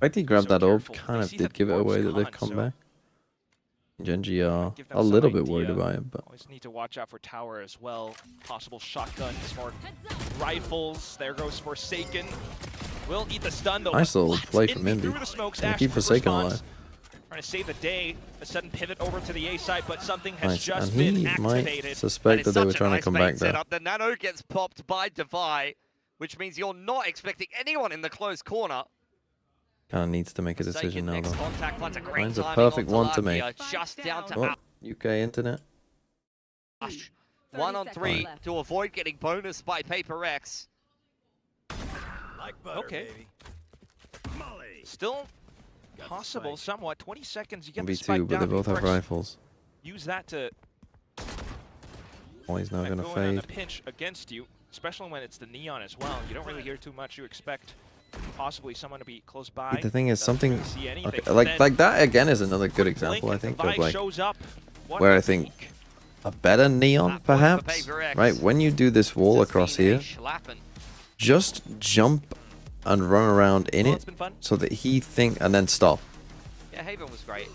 fact he grabbed So that orb careful. kind They of see did that give it the orb's away that they've gone, come so back. GENG are give them a some little bit worried idea. about it, but Always need to watch out for tower as well. Possible shotguns, more rifles. There goes Forsaken. Will eat the stun though. Nice but little what? play In from Indy. through the smokes. Gonna Ash keep Forsaken response. alive. Trying to save the day. A sudden pivot over to the A side, but something has nice. just And been he might activated. suspect that they were trying to come back there. Setup. The nano gets popped by Devi, which means you're not expecting anyone in the close corner. Kind of needs to make a decision now, Next though. contact finds a great Mine's a timing perfect on one to make. Talakia, just down to Oh, UK internet. Ash. 1 on 3 left. to avoid getting bonus by PRX. Like butter, Okay. baby. Molly. Still possible somewhat. 20 seconds. You get the B2, spike but they down. both have PRX rifles. Use that to Oh, he's now going to go in on a fade. pinch against you, especially when it's the Neon as well. You don't really hear too much. You expect possibly someone to be close by. The thing is, Doesn't something really see anything, okay, but like then that again is another good quick example, I blink, think, Device of like shows up. What where a I think peek. a better neon, That point for perhaps, PRX. right? When you do this wall This has across been a here, schlappen. just jump and run around in Well, it it's been fun. so that he and then stop. Yeah, Haven was great.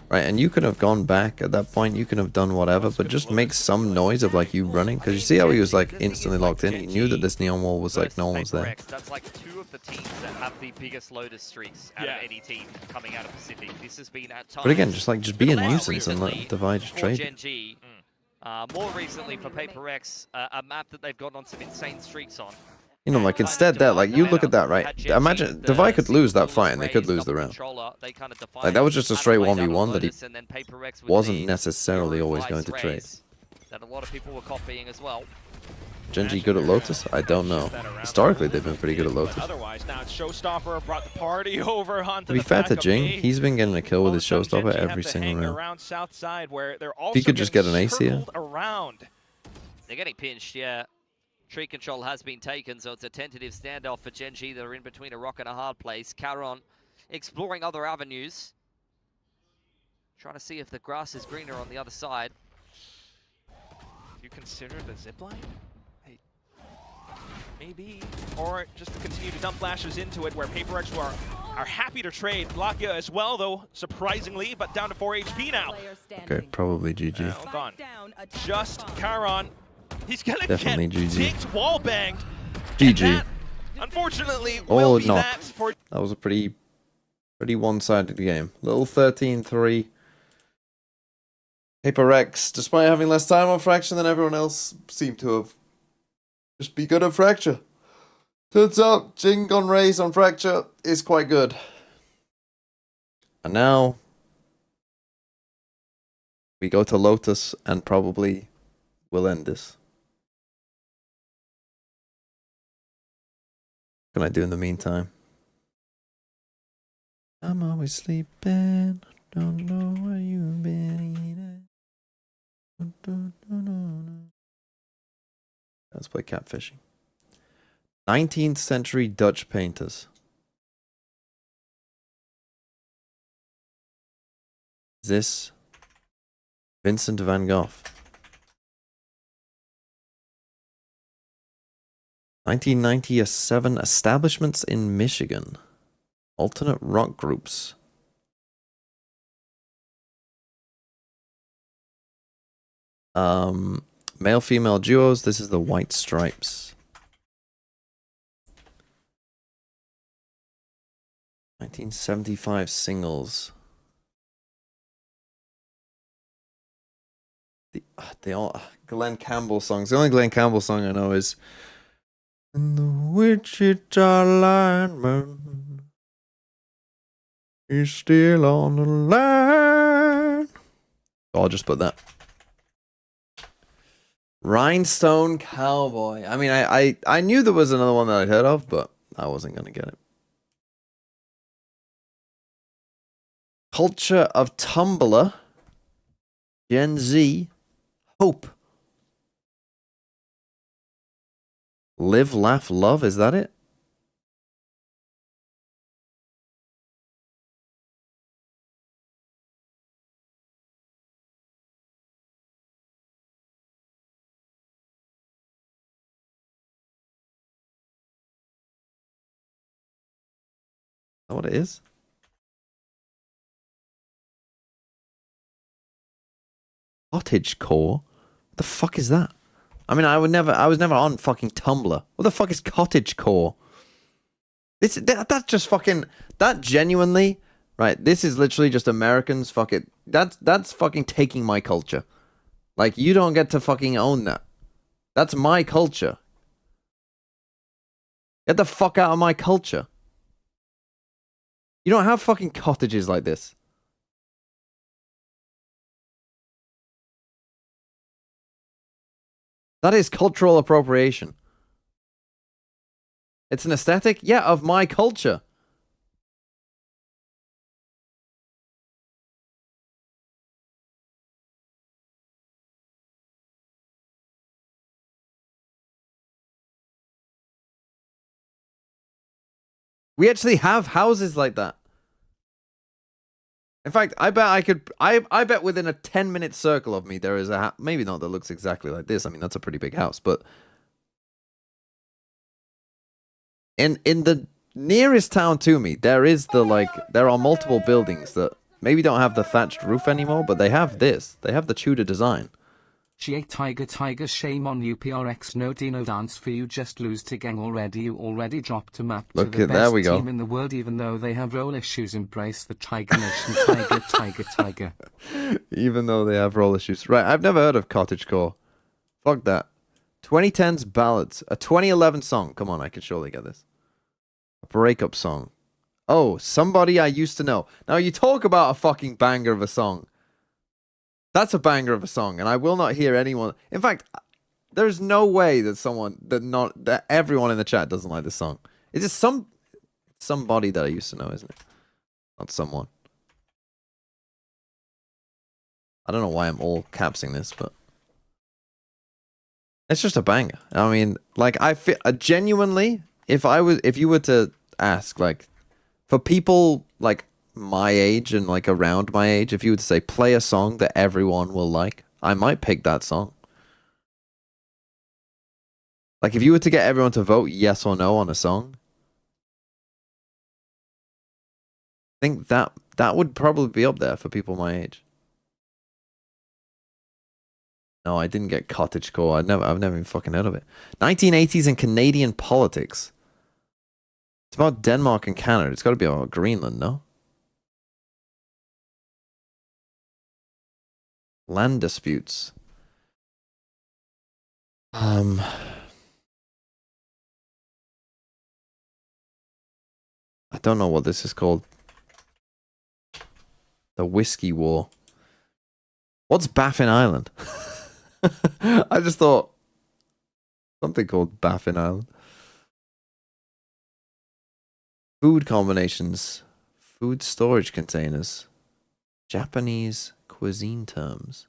Right, and you could have gone back at that point, you could have done whatever, but just make some noise of like you running, because you see how he was like instantly locked in, he knew that this neon wall was like no one was there. PRX, that's like two of the teams that have the biggest Lotus streaks out of any team coming out of Pacific. This has been at times. But again, just be a More nuisance and let recently Divide just for trade. GENG, more recently for PRX, a map that they've gotten on some insane streaks on. You know, like instead that, like you look at that, right? Imagine Divide could lose that fight and they could lose the round. Like that was just a straight 1v1 that he wasn't necessarily always going to trade. That a lot of people were copying as well. GENG good at Lotus? I don't know. Historically, they've been pretty good at Lotus. Otherwise, now it's Showstopper brought the party over onto To be the fair back to of Jing, A. he's been getting a kill with his All of a sudden, Showstopper GENG have every to single hang round. around south side where they're If he could just get an ace here. circled around. They're getting pinched, yeah. Tree control has been taken, so it's a tentative standoff for GENG. They're in between a rock and a hard place. Caron exploring other avenues. Trying to see if the grass is greener on the other side. You consider the zipline? Hey, maybe. Or just to continue to dump flashes into it where PRX are happy to trade. Lakia as well, though, surprisingly, but down to 4 HP now. Okay, probably GG. Now gone. Just Caron. He's gonna Definitely get GG. Jinx wall banged. GG. That, unfortunately, Oh, will be no. that for That was a pretty one-sided game. Little 13-3. PRX, despite having less time on Fracture than everyone else, seemed to have just be good at Fracture. Turns out, Jing on Raze on Fracture is quite good. And now, we go to Lotus and probably will end this. What can I do in the meantime? I'm always sleeping. Don't know where you've been eating. Let's play catfishing. 19th century Dutch painters. Is this Vincent van Gogh? 1997 establishments in Michigan. Alternate rock groups. Male female duos. This is the White Stripes. 1975 singles. The all Glenn Campbell songs. The only Glenn Campbell song I know is "And the Wichita lineman is still on the line." So I'll just put that. Rhinestone Cowboy. I mean, I knew there was another one that I'd heard of, but I wasn't gonna get it. Culture of Tumblr. Gen Z. Hope. Live, laugh, love. Is that it? Is that what it is? Cottage core? What the fuck is that? I mean, I was never on fucking Tumblr. What the fuck is cottage core? That's just fucking, that genuinely, right, this is literally just Americans, fuck it. That's fucking taking my culture. Like, you don't get to fucking own that. That's my culture. Get the fuck out of my culture. You don't have fucking cottages like this. That is cultural appropriation. It's an aesthetic, yeah, of my culture. We actually have houses like that. In fact, I bet I could. I bet within a 10-minute circle of me there is a maybe not that looks exactly like this. I mean, that's a pretty big house, but in the nearest town to me, there is there are multiple buildings that maybe don't have the thatched roof anymore, but they have this. They have the Tudor design. G8 Tiger, shame on you PRX, no Dino dance for you, just lose to Gang already. You already dropped a map to the There we best go. team in the world, even though they have role issues. Embrace the Tiger Nation. Tiger. Even though they have role issues. Right, I've never heard of Cottagecore. Fuck that. 2010's ballads. A 2011 song. Come on, I can surely get this. A breakup song. Oh, somebody I used to know. Now you talk about a fucking banger of a song. That's a banger of a song, and I will not hear anyone. In fact, there's no way that that everyone in the chat doesn't like this song. It's just somebody that I used to know, isn't it? Not someone. I don't know why I'm all capsing this, but it's just a banger. I mean, like I feel genuinely, if you were to ask, like, for people like my age and like around my age, if you were to say play a song that everyone will like, I might pick that song. Like if you were to get everyone to vote yes or no on a song, I think that would probably be up there for people my age. No, I didn't get Cottagecore. I've never even fucking heard of it. 1980s and Canadian politics. It's about Denmark and Canada. It's got to be about Greenland, no? Land disputes. I don't know what this is called. The Whiskey War. What's Baffin Island? I just thought something called Baffin Island. Food combinations. Food storage containers. Japanese cuisine terms.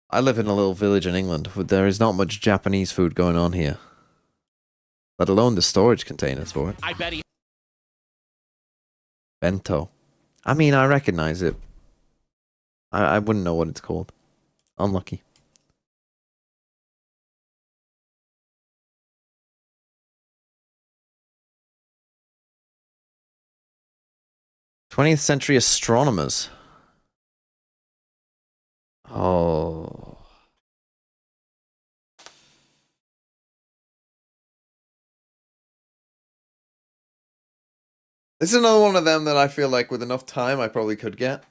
I live in a little village in England. There is not much Japanese food going on here. Let alone the storage containers for it. I bet he. Bento. I mean, I recognize it. I wouldn't know what it's called. Unlucky. '20th century astronomers. Oh. This is another one of them that I feel like with enough time I probably could get.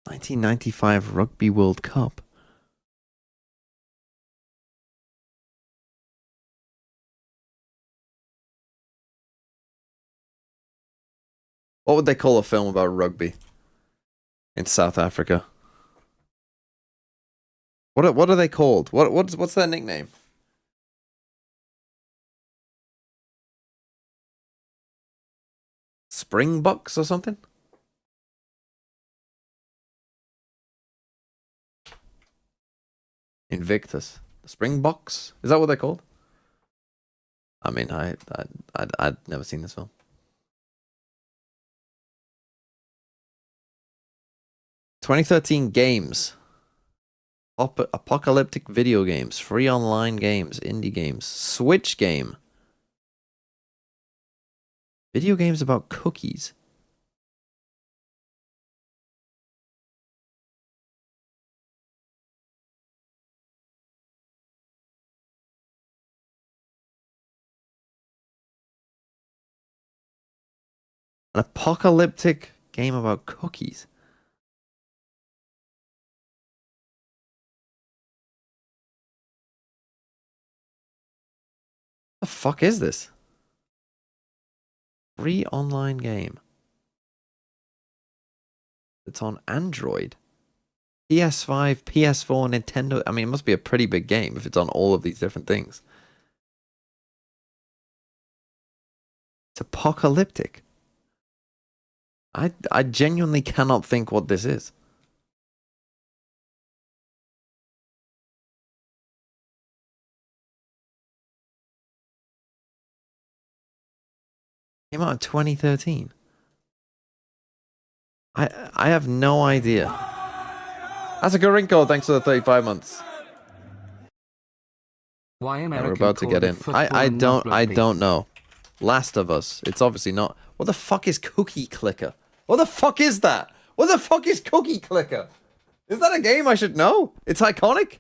'1995 Rugby World Cup. What would they call a film about rugby in South Africa? What are they called? What's their nickname? Springboks or something? Invictus. The Springboks? Is that what they're called? I mean, I'd never seen this film. 2013 games. Apocalyptic video games. Free online games. Indie games. Switch game. Video games about cookies. An apocalyptic game about cookies. The fuck is this? Free online game. It's on Android. PS5, PS4, Nintendo. I mean, it must be a pretty big game if it's on all of these different things. It's apocalyptic. I genuinely cannot think what this is. Came out in 2013. I have no idea. That's a Gorinko, thanks for the 35 months. Why Yeah, American we're about to get in. I don't know. Last of Us. It's obviously not. What the fuck is Cookie Clicker? What the fuck is that? What the fuck is Cookie Clicker? Is that a game I should know? It's iconic.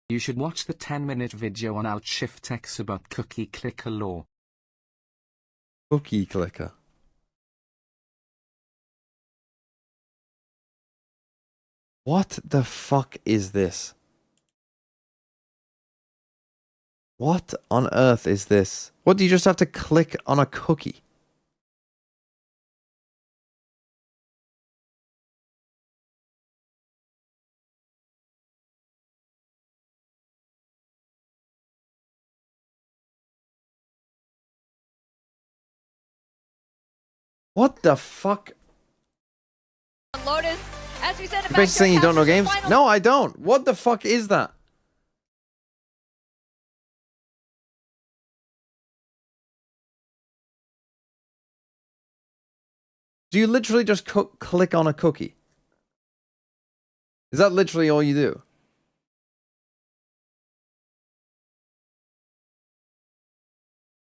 You should watch the 10-minute video on OutShiftX about cookie clicker law. Cookie Clicker. What the fuck is this? What on earth is this? What, do you just have to click on a cookie? What the fuck? Lotus, as we said You're basically saying you don't know games? No, I don't. What the fuck is that? Do you literally just click on a cookie? Is that literally all you do?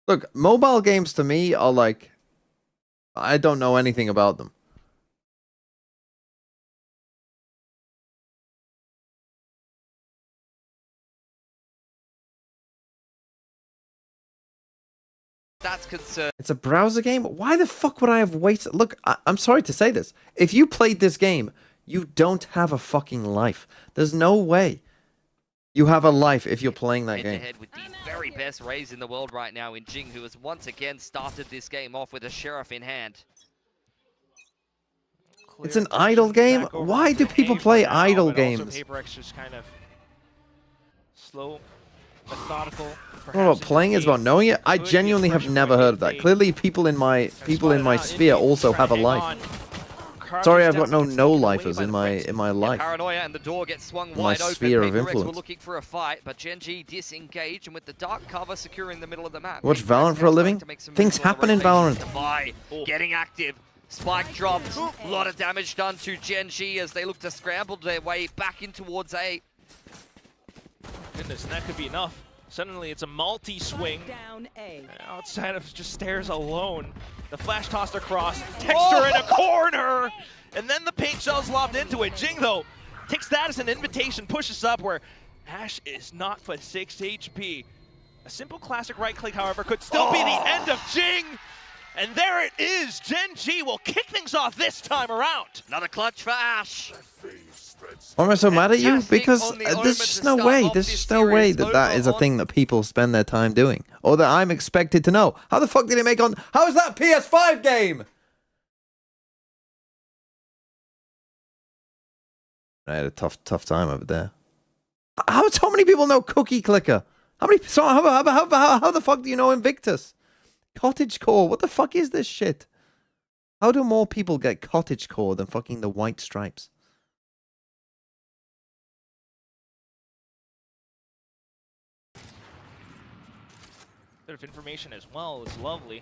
Look, mobile games to me are like, I don't know anything about them. That's concerned. It's a browser game? Why the fuck would I have wasted... Look, I'm sorry to say this. If you played this game, you don't have a fucking life. There's no way you have a life if you're playing that game. Head with the very best Rays in the world right now in Jing, who has once again started this game off with a sheriff in hand. It's an idle game? Why do people play idle games? PRX just kind of slow, methodical. What about playing? It's about knowing it. I genuinely have never heard of that. Clearly, people in my sphere also have a life. Sorry, I've got no lifers in my life. Paranoia and the door gets swung My wide open. sphere of PRX were influence. looking for a fight, but GENG disengaged, and with the dark cover securing the middle of the map. Watch Valorant for a living? Things happen in Valorant. Defy getting active. Spike dropped. A lot of damage done to GENG as they look to scramble their way back in towards A. Goodness, that could be enough. Suddenly it's a multi-swing. Down A. Outside of just stairs alone. The flash tossed across. Texture in a corner! And then the paint shell's lobbed into it. Jing, though, takes that as an invitation, pushes up where Ash is not for 6 HP. A simple classic right click, however, could still be the end of Jing! And there it is! GENG will kick things off this time around! Another clutch for Ash! Why am I so mad at you? Because there's just no way. There's just no way that is a thing that people spend their time doing. Or that I'm expected to know. How the fuck did it make on... How is that a PS5 game? I had a tough time over there. How many people know Cookie Clicker? How many... So how the fuck do you know Invictus? Cottagecore. What the fuck is this shit? How do more people get Cottagecore than fucking the White Stripes? Bit of information as well is lovely.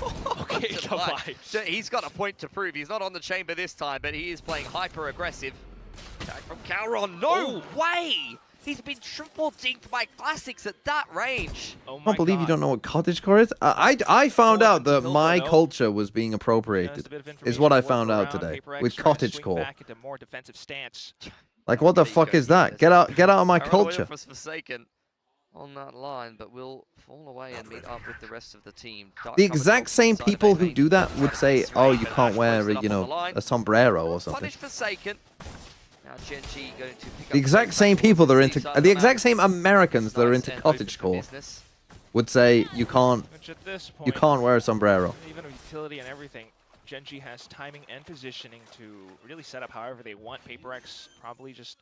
Okay, goodbye. He's got a point to prove. He's not on the chamber this time, but he is playing hyper aggressive. Attack from Calron. No way! He's been triple dinked by classics at that range. Oh my I can't believe you God. don't know what cottagecore is. I found out that my culture was being appropriated. Is what I found out today with cottagecore. Back into more defensive stance. Like, what the fuck is that? Get out of my culture. Was Forsaken on that line, but will fall away and meet up with the rest of the team. The exact same people who do that would say, "Oh, you can't wear, you know, a sombrero or something." Punish Forsaken. Now GENG going to pick up The exact same people that are into, the exact same Americans that are into cottagecore would say you can't Which at this point, you can't wear a sombrero. even with utility and everything, GENG has timing and positioning to really set up however they want. PRX probably just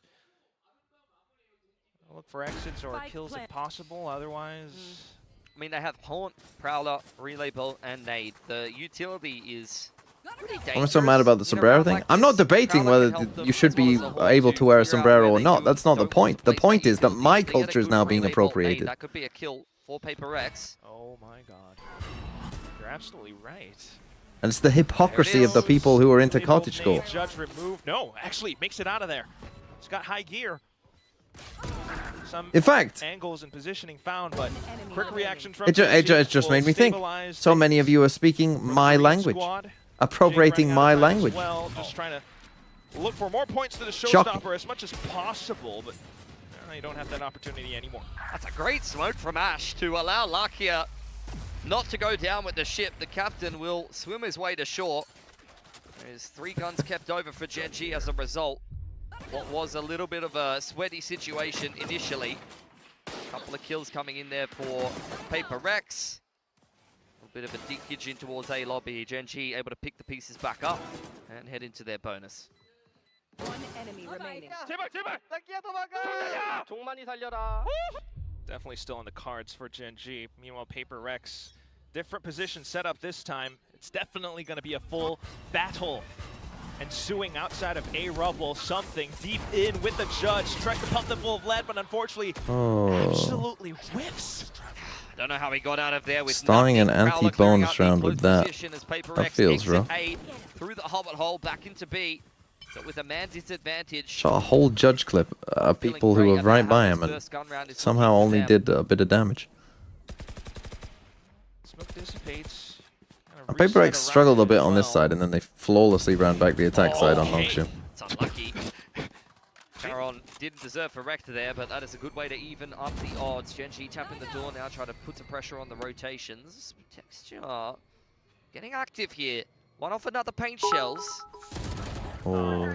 look for exits or kills if possible. Otherwise, I mean, they have Haunt, Prowler, Relay Bolt, and Nade. The utility is pretty dangerous. I'm so mad about the sombrero thing. I'm not debating whether you should be able to wear a sombrero or not. That's not the point. The point is that my culture is now being appropriated. That could be a kill for PRX. oh my god. You're absolutely right. And it's the hypocrisy of the people who are into cottagecore. Judge removed. No, actually makes it out of there. It's got high gear. Some In fact, angles and positioning found, but quick reaction from it just made me think. So many of you are speaking my language, appropriating my language. Well, just trying to look for more points to the Shocking. showstopper as much as possible, but you don't have that opportunity anymore. That's a great smoke from Ash to allow Lakia not to go down with the ship. The captain will swim his way to shore. There's 3 guns kept over for GENG as a result. What was a little bit of a sweaty situation initially. A couple of kills coming in there for PRX. A bit of a dinkage in towards A lobby. GENG able to pick the pieces back up and head into their bonus. One enemy remaining. Definitely still in the cards for GENG. Meanwhile, PRX, different position set up this time. It's definitely going to be a full battle ensuing outside of A rubble. Something deep in with the judge. Tries to pump them full of lead, but unfortunately, absolutely whiffs. I don't know how he got out of there with Starting an nothing. Prowler anti-bonus clearing out round the with close that. position as PRX That feels exit rough. A through the hobbit hole back into B, but with a man's disadvantage. Shot a whole judge clip of people who were right by him and somehow only did a bit of damage. Smoke dissipates. PRX struggled a bit on this side, and then they flawlessly ran back the attack side on Longship. It's unlucky. Charon didn't deserve a rector there, but that is a good way to even up the odds. GENG tapping the door now, trying to put some pressure on the rotations. Texture getting active here. One off another paint shells. Oh.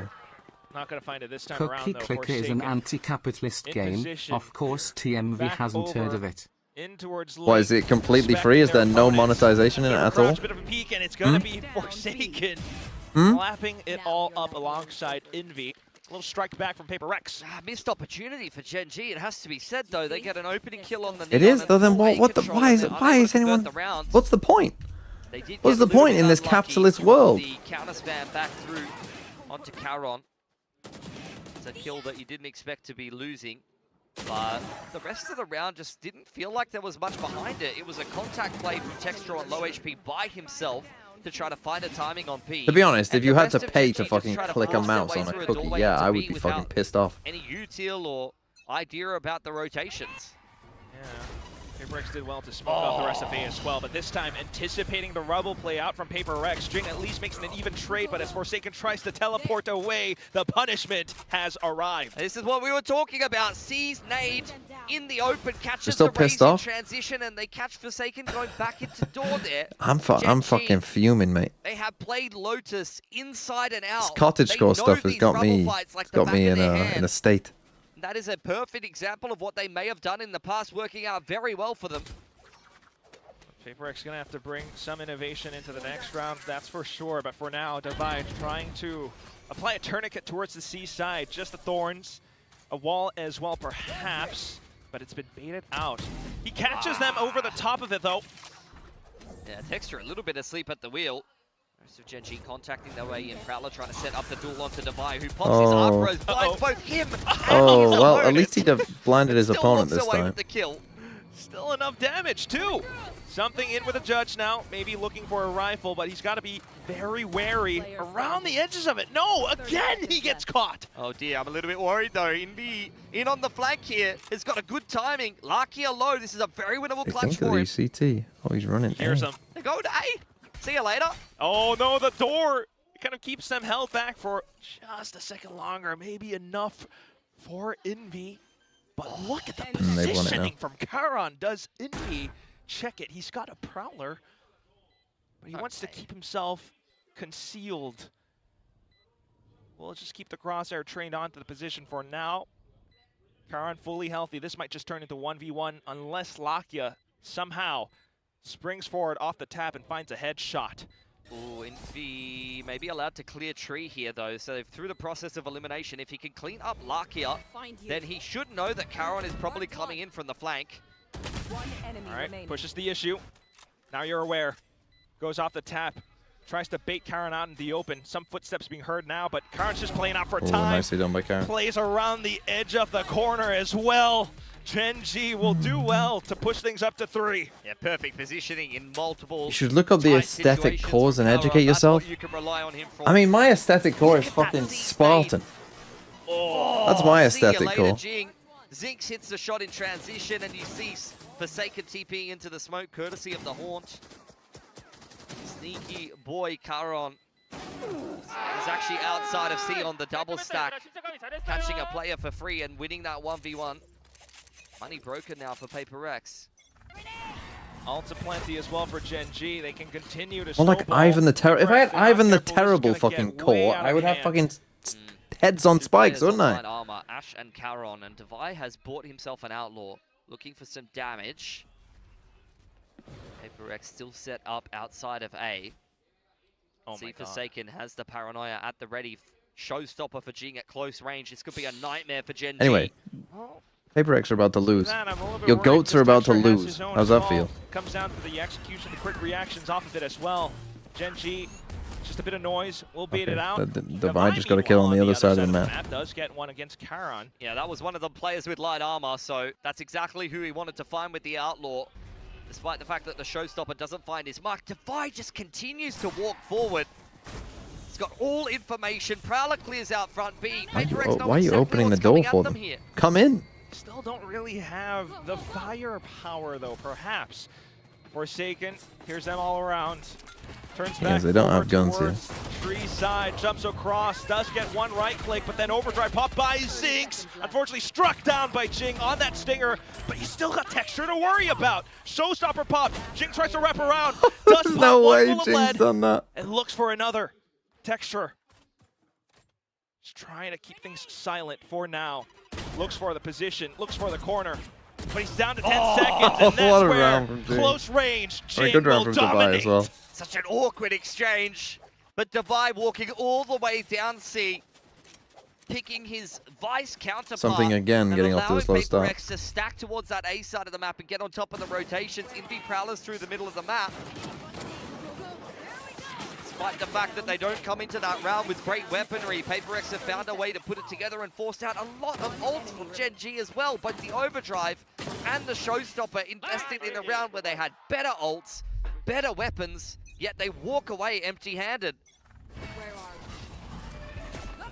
Not going to find it this time Cookie around, though. Clicker is an anti-capitalist in game. position. Of course, TMV Back hasn't heard over. of it. In towards Why, is it completely free? Is there no monetization in it at all? Bit of a peek, and it's going to be Forsaken, lapping it all up alongside Envy. A little strike back from PRX. Missed opportunity for GENG. It has to be said though, they get an opening kill on the. It is though. Then what? Why is anyone? What's the point? What's the point in this capitalist world? The counter spam back through onto Charon. It's a kill that you didn't expect to be losing. But the rest of the round just didn't feel like there was much behind it. It was a contact play from Texture on low HP by himself to try to find a timing on P. To be honest, if And you the had to rest of pay GENG to just fucking try to click a force their mouse way on a through cookie, doorway yeah, into I B would be fucking without pissed off. any util or idea about the rotations. Yeah. PRX did well to smoke off the rest of A as well, but this time anticipating the rubble play out from PRX. Jing at least makes an even trade, but as Forsaken tries to teleport away, the punishment has arrived. This is what we were talking about. Sees Nade in the open, catches still the pissed Raze in off? transition, and they catch Forsaken going back into door there. I'm GENG, fucking fuming, mate. They have played Lotus inside and out. This cottagecore stuff has got me, in a state. That is a perfect example of what they may have done in the past, working out very well for them. PRX gonna have to bring some innovation into the next round, that's for sure. But for now, Divide trying to apply a tourniquet towards the C side. Just the thorns, a wall as well, perhaps, but it's been baited out. He catches them over the top of it, though. Yeah, Texture a little bit asleep at the wheel. Most of GENG contacting their way in. Prowler trying to set up the duel onto Divide, who pops his arm bros, blinds both him and his well, at opponent. least he blinded his Still opponent walks this away time. with the kill. Still enough damage, too. Something in with a judge now, maybe looking for a rifle, but he's got to be very wary around the edges of it. No, again he gets caught. Oh dear, I'm a little bit worried though. In on the flank here, has got a good timing. Lakia low, this is a very winnable They clutch think of for the him. UCT. Oh, he's running. Here's A. him. They go to A. See you later. Oh no, the door kind of keeps them held back for just a second longer. Maybe enough for Envy. But look at the they've won it now. positioning from Charon. Does Envy check it? He's got a Prowler, but he wants to keep himself concealed. We'll just keep the crosshair trained onto the position for now. Karan fully healthy. This might just turn into 1v1 unless Lakia somehow springs forward off the tap and finds a headshot. Ooh, Envy may be allowed to clear tree here though, so through the process of elimination, if he can clean up Lakia, then he should know that Karan is probably coming in from the flank. One enemy All right, remaining. pushes the issue. Now you're aware. Goes off the tap. Tries to bait Karan out in the open. Some footsteps being heard now, but Karan's just playing out for Oh, time. nicely done by Karan. Plays around the edge of the corner as well. GENG will do well to push things up to 3. Yeah, perfect positioning in multiple. You should look up the tight aesthetic situations cores from and Karan. educate That's what yourself. you can rely on him for. I mean, my aesthetic core is Look at that fucking C Spartan. Oh, That's my see ya aesthetic later, core. Jing. Zinx hits the shot in transition, and you see Forsaken TPing into the smoke, courtesy of the haunt. Sneaky boy Karan is actually outside of C on the double stack, catching a player for free and winning that 1v1. Money broken now for PRX. Ults aplenty as well for GENG. They can continue to Well, like snowball. Ivan the Terrible. If I had PRX, if not Ivan the careful, this is Terrible gonna fucking get way core, out I of would have hand. fucking heads on Two spikes, players wouldn't on I? light armor, Ash and Karon, and Devi has bought himself an outlaw, looking for some damage. PRX still set up outside of A. Oh See, my God. Forsaken has the paranoia at the ready. Showstopper for Jing at close range. This could be a nightmare for GENG. Anyway, PRX are about to lose. That, I'm a little bit Your worried. goats This are about to Texture has lose. his own How's that call. feel? Comes down to the execution, the quick reactions off of it as well. GENG, just a bit of noise. We'll beat it out. Devi just got a kill on the other side of the map. Does get one against Karan. Yeah, that was one of the players with light armor, so that's exactly who he wanted to find with the outlaw. Despite the fact that the showstopper doesn't find his mark, Devi just continues to walk forward. He's got all information. Prowler clears out front B. Why PRX know are you exactly opening the what's door coming for at them? here. Come in. Still don't really have the firepower, though, perhaps. Forsaken, here's them all around. Turns back they don't have over guns here. towards Tree side, jumps across, does get one right click, but then overdrive pop by Zinx. Unfortunately struck down by Jing on that stinger, but you still got Texture to worry about. Showstopper pop, Jing tries to wrap around, does There's pop no one way full of Jing's lead, done that. and looks for another. Texture. Just trying to keep things silent for now. Looks for the position, looks for the corner. But he's down to 10 seconds, and that's What a where round from Jing. close range, Very Jing good round will from Devi dominate. as well. Such an awkward exchange. But Devi walking all the way down C, picking his vice counterpart. Something again, and getting off to a allowing slow start. PRX to stack towards that A side of the map and get on top of the rotations. Envy Prowlers through the middle of the map. Despite the fact that they don't come into that round with great weaponry, PRX have found a way to put it together and forced out a lot of ults from GENG as well. Both the overdrive and the showstopper invested in a round where they had better ults, better weapons, yet they walk away empty-handed.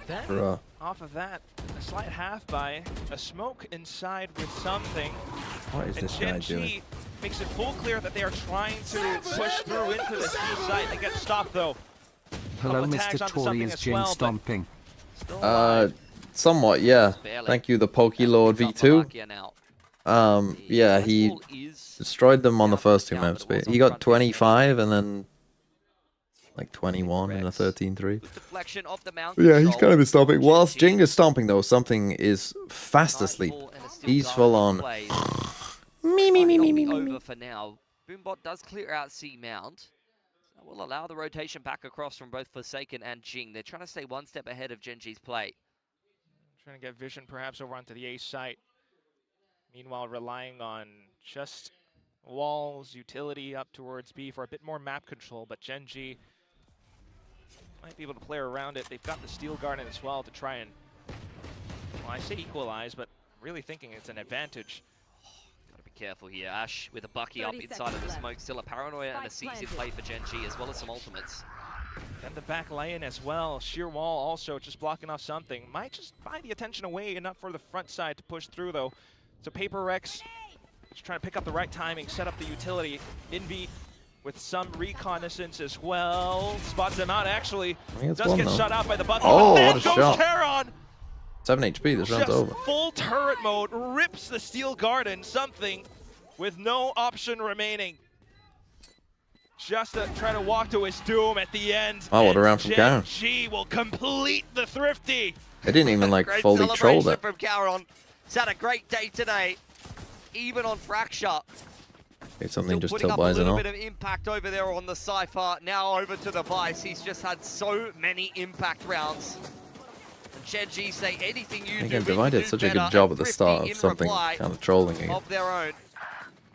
Bruh. Off of that, a slight half by a smoke inside with something. What is And this guy GENG doing? makes it full clear that they are trying to push through into the C site. They get stopped though. Hello, Couple Mr. tags onto Tory, something is as Jing well, but stomping. still alive. Somewhat, yeah. Barely. Thank you, the Pokélord V2. Malakia now. Yeah, The he ball is destroyed them on the down, first two down, maps, but it was but on he got front 25 and then like 21 and a PRX. 13-3. Good deflection of the mount Yeah, he's control. kind of been stomping. Whilst GENG Jing is stomping though, something is fast asleep. Nightfall and a still He's guard full in on. play. Me, me, me, Might me, not me, be me, over me. for now. Boombot does clear out C mount. So that will allow the rotation back across from both Forsaken and Jing. They're trying to stay one step ahead of GENG's play. Trying to get vision perhaps over onto the A site. Meanwhile, relying on just walls, utility up towards B for a bit more map control, but GENG might be able to play around it. They've got the Steel Garden as well to try and, well, I say equalize, but I'm really thinking it's an advantage. Gotta be careful here. Ash with a Bucky up 30 inside of the seconds smoke. left. Still a Paranoia and a Spike Seize in planted. play for GENG, as well as some ultimates. Then the back lane as well. Sheer wall also just blocking off something. Might just find the attention away, enough for the front side to push through though. So PRX just trying to pick up the right timing, set up the utility. Envy with some reconnaissance as well. Spots him out actually. think it's Does one, get though. shut out by the Bucky. Oh, but then what a goes shot. Karon! 7 HP, this round's Just over. full turret mode, rips the Steel Garden, something with no option remaining. just to try to walk to his doom at the end. Oh, what a round from Karen. GENG will complete the thrifty. They didn't even like Great fully troll celebration that. from Caron. He's had a great day today, even on Fracture. Okay, something Still just putting tilt up a buys and little all. bit of impact over there on the Cypher. Now over to the Vice. He's just had so many impact rounds. And GENG say anything you do, Again, we Divide can did do such a better, good job and at the Thrifty start of in something reply kind of trolling again. of their own.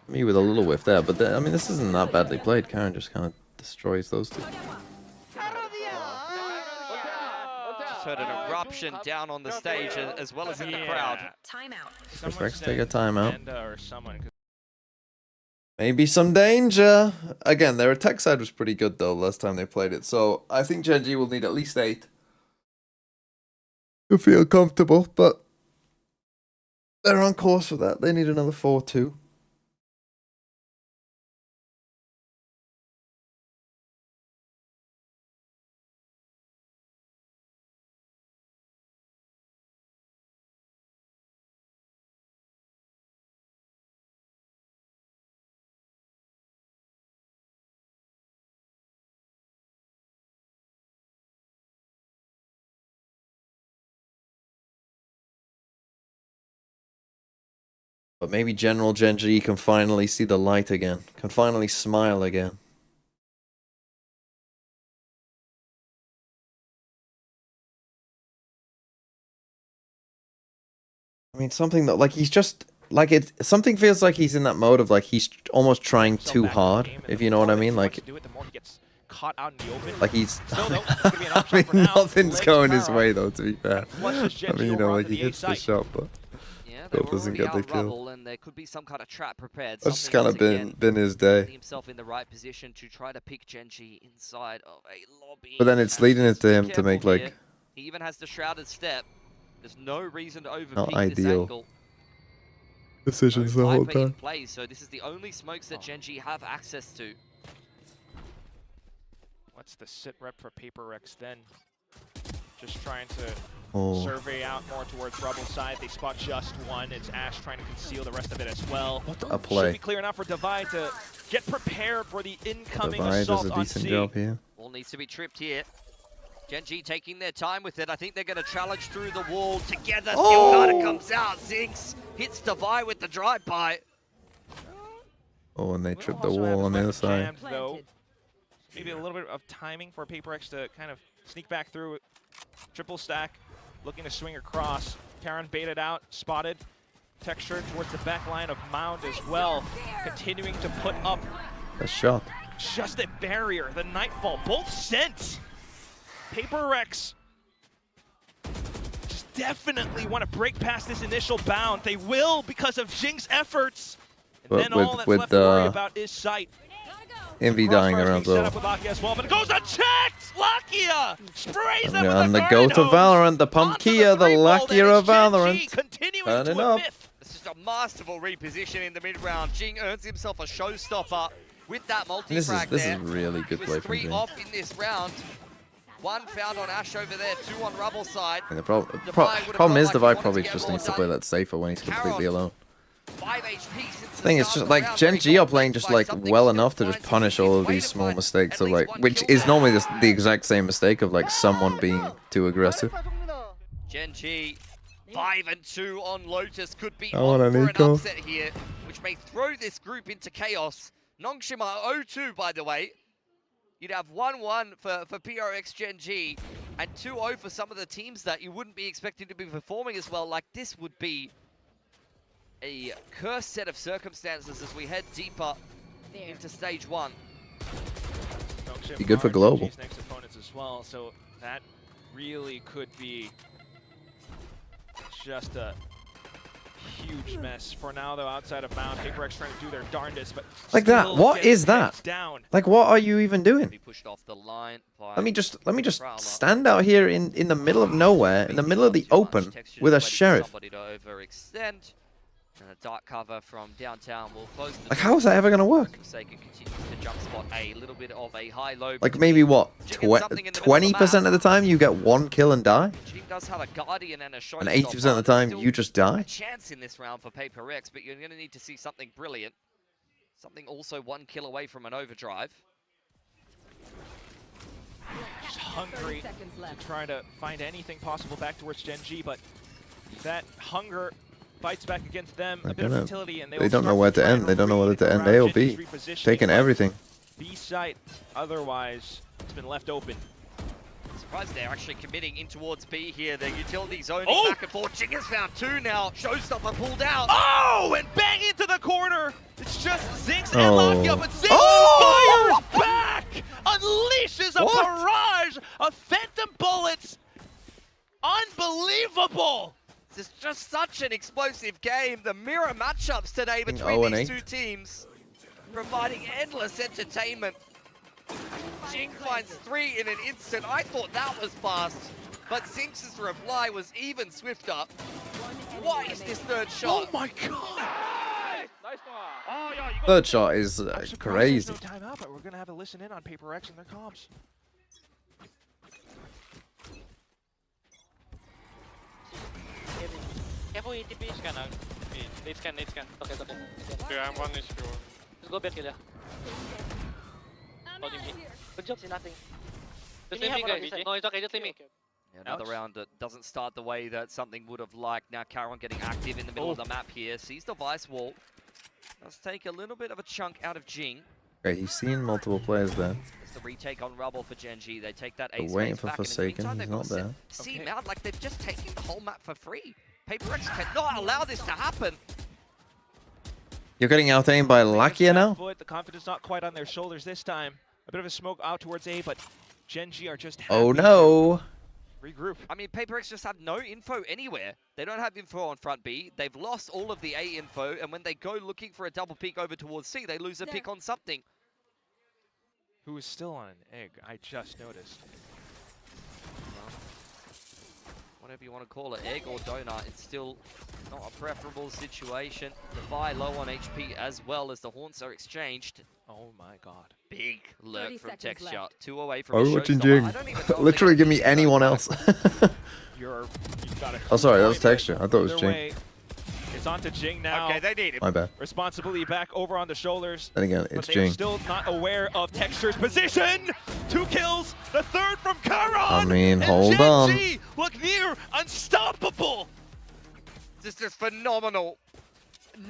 Me with a little whiff there, but I mean, this isn't that badly played. Karen just kind of destroys those two. Just heard an eruption down on the stage as well as in the crowd. Timeout. PRX take a timeout. Or someone. Maybe some danger. Again, their attack side was pretty good though last time they played it, so I think GENG will need at least 8 to feel comfortable, but they're on course for that. They need another 4 too. But maybe General GENG can finally see the light again. Can finally smile again. I mean, something that, like, he's just, like, something feels like he's in that mode of, like, he's almost trying too hard, if you know what I mean. Like he's, I mean, nothing's going his way, though, to be fair. I mean, you know, like, he hits the shot, but still doesn't get the kill. And there could be some kind of trap prepared. That's just kind of been his day. Himself in the right position to try to pick GENG inside of a lobby. But then it's leading it to him to make, like, here. He even has the shrouded step. There's no reason to overpeak not this ideal angle. decisions No the whole Viper in time. play, so this is the only smokes that GENG have access to. What's the sit rep for PRX then? Just trying to survey out more towards Rebel side. They spot just one. It's Ash trying to conceal the rest of it as well. What a play. Should be clear enough for Divide to get prepared for the incoming Divide assault does a on decent C. job here. All needs to be tripped here. GENG taking their time with it. I think they're going to challenge through the wall together. Still kind of comes out. Zinx hits Divide with the drive-by. Oh, and they tripped the wall on the other side. Though. Maybe a little bit of timing for PRX to kind of sneak back through. Triple stack, looking to swing across. Karen baited out, spotted, textured towards the back line of Mound as well. Continuing to put up A shot. just a barrier. The Nightfall, both sent. PRX just definitely want to break past this initial bound. They will because of Jing's efforts. And But then all that's with left to worry about is sight. Envy dying Crossfire's around being set so. up with Lakia as well, but it goes unchecked! Lakia sprays them with And the the go to Garden Hose Valorant, the onto Pumpkia, the three-ball, Lakia of then it's Valorant. GENG continuing Turning to a up. fifth. It's just a masterful reposition in the mid-round. Jing earns himself a showstopper with that multi-frag This is there. really good He play was from 3 Jing. off in this round. 1 found on Ash over there, 2 on Rubble side. And the problem Divide is would've felt like he Divide wanted probably to get just more needs to play done. that safer when he's completely Caron, alone. 5 HP since The thing is just like GENG are playing just like well enough to just punish all of these small mistakes of like, which is normally the exact same mistake of like someone being too aggressive. GENG 5 and 2 on Lotus could be I want on an for an eco. upset here, which may throw this group into chaos. Nongshima 0-2 by the way. You'd have 1-1 for PRX GENG and 2-0 for some of the teams that you wouldn't be expecting to be performing as well. Like this would be a cursed set of circumstances as we head deeper into stage 1. Be good for global. GENG's next opponents as well, so that really could be just a huge mess. For now, though, outside of Mound, PRX trying to do their darndest, but Like that. still What getting is that? heads down. Like, what are you even doing? Be pushed off the line by Let me just Prowler. stand out here in the middle of nowhere, in the middle of the open, with a sheriff. Somebody to overextend. And a dark cover from downtown will close the Like, how is that ever gonna work? Forsaken continues to jump spot a little bit of a high-low. Like maybe what, 20% of the time you get 1 kill and die, Jing does have a guardian and a shot. and 80% of the time you just die. A chance in this round for PRX, but you're going to need to see something brilliant. Something also 1 kill away from an overdrive. just hungry 30 seconds to left. try to find anything possible back towards GenG, but that hunger fights back against them. A bit of futility, and They don't know where to end. They don't know whether to end A or B. Taking everything. B site, otherwise, it's been left open. Surprised they're actually committing in towards B here. The utility zoning Oh! back and forth. Jing has found 2 now. Showstopper pulled out. Oh, and bang into the corner. It's just Zinx and Oh. Lakia, but Zinx Oh! fires back, unleashes a barrage of phantom bullets. Unbelievable. This is just such an explosive game. The mirror matchups today between 0-8. these two teams, providing endless entertainment. Jing finds 3 in an instant. I thought that was fast, but Zinx's reply was even swifter. What is this third shot? Oh my god. Oh, yeah, you got Third shot is I'm surprised crazy. there's no timeout, but we're gonna have to listen in on PRX and their comms. careful ATP scan out. Nade scan. Okay, it's okay. Yeah, I'm one issue. Just go back here. I'm Holding out me. of here. Good job. See nothing. Just Leave leave me, me, guys, No, it's okay, just leave me. Yeah, another Ouch. round that doesn't start the way that something would have liked. Now Caron getting active in the middle of the map here. Sees the vice wall. Does take a little bit of a chunk out of Jing. Okay, he's seen multiple players there. It's the retake on Rubble for GenG. They take that They're ace waiting race for back, and in the Forsaken, meantime, he's they've not got there. Seam Okay. out like they've just taken the whole map for free. PRX cannot allow this to happen. You're getting out-aimed by Lakia now? The confidence not quite on their shoulders this time. A bit of a smoke out towards A, but GenG are just Oh happy no! to regroup. I mean, PRX just have no info anywhere. They don't have info on front B. They've lost all of the A info, and when they go looking for a double peek over towards C, they lose a pick on something. Who is still on an egg, I just noticed. Whatever you want to call it, egg or donut, it's still not a preferable situation. Defy low on HP as well as the haunts are exchanged. Oh my god. Big lurk 30 from seconds Texture. left. 2 away from Oh, a watching showstopper. Jing. I don't even know if Literally they give me got anyone back. else. You've got a Oh, sorry, that was point, but Texture. I thought it was either Jing. way, it's on to Jing now. Okay, they need him. My bad. Responsibility back over on the shoulders. Then again, But it's they're Jing. still not aware of Texture's position. 2 kills, the third from Caron. I mean, and hold on. GenG look near unstoppable. This is phenomenal.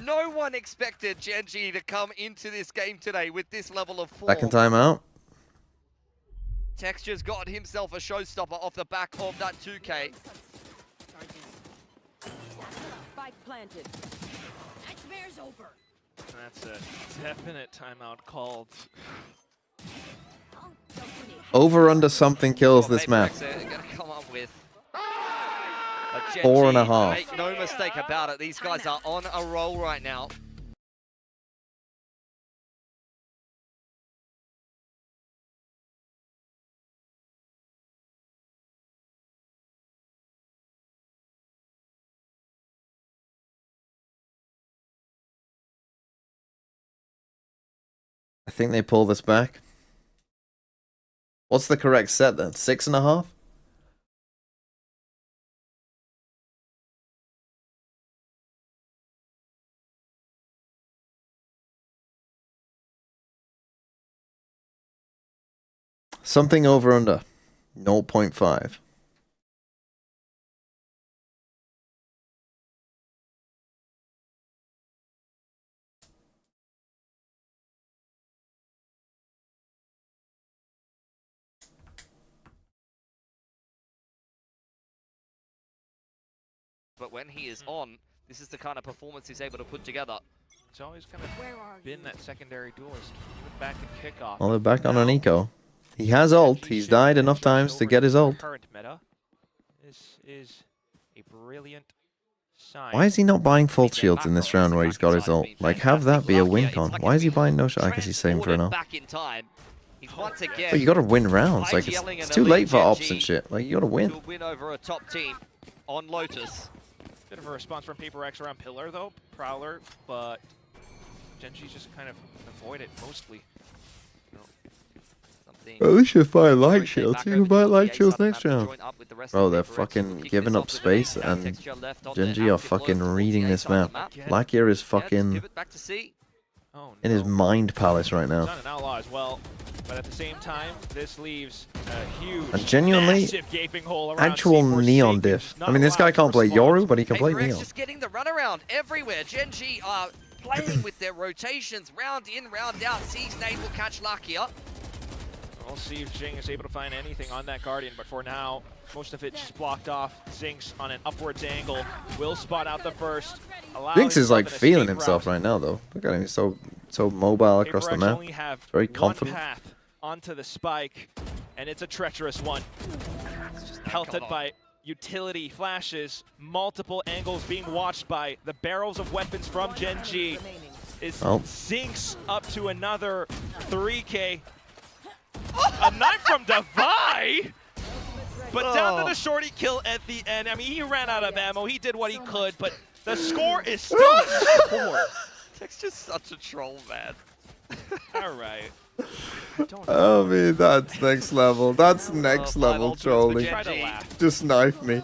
No one expected GenG to come into this game today with this level of form. Back in timeout. Texture's got himself a showstopper off the back of that 2K. Spike planted. Nightmare's over. That's a definite timeout called. Over under something kills What this map. PRX are gonna come up with. But 4.5. Make no mistake about it, these guys are on a roll right now. I think they pull this back. What's the correct set then? 6.5? Something over under 0.5. But when he is on, this is the kind of performance he's able to put together. It's always kind of been that secondary duelist, even back in kickoff. Well, they're back on an eco. He has ult. He's died enough times to get his ult. Current meta. This is a brilliant sign. Why is he not buying full shields in this round where he's got his ult? Like, have that be a win con. Why is he buying no shot? I guess he's saving for an ult. Back in time. He's once again But you gotta win rounds. Like, it's too late for ops and shit. Like, you gotta win. to win over a top team on Lotus. Bit of a response from PRX around Pillar though, Prowler, but GenG's just kind of avoid it mostly. Something At least you buy light Rotate shields. back You over can buy towards light the shields A side next map to round. join up with the rest Bro, of they're PRX. fucking We'll kick giving this up off with space, Now and Texture left on the GenG are active fucking low towards reading the A this side of map. the Lakia is Yeah, fucking give it back to C. Oh, in his no. mind palace right He's now. not an outlaw as well, but at the same time, this leaves a huge, And genuinely, massive gaping hole around actual C4 neon Satan, diff. just not I mean, this guy allowed to can't play respond. Yoru, but he can play PRX neon. just getting the runaround everywhere. GENG are playing with their rotations, round in, round out. Sees Nade will catch luck here. We'll see if Jing is able to find anything on that Guardian, but for now, most of it just blocked off. Zinx on an upwards angle will spot out the first. Zinx is like feeling himself right now, though. Look at him, he's so mobile across the PRX map. only have Very one confident. path onto the spike, and it's a treacherous one. Pelted by utility flashes, multiple angles being watched by the barrels of weapons from GENG. Is Zinx up to another 3K? A knife from Devi! But down to the shorty kill at the end. I mean, he ran out of ammo. He did what he could, but the score is still a score. Tech's just such a troll, man. All right. Oh man, that's next level. That's next level trolling. Try to laugh. Just knife me.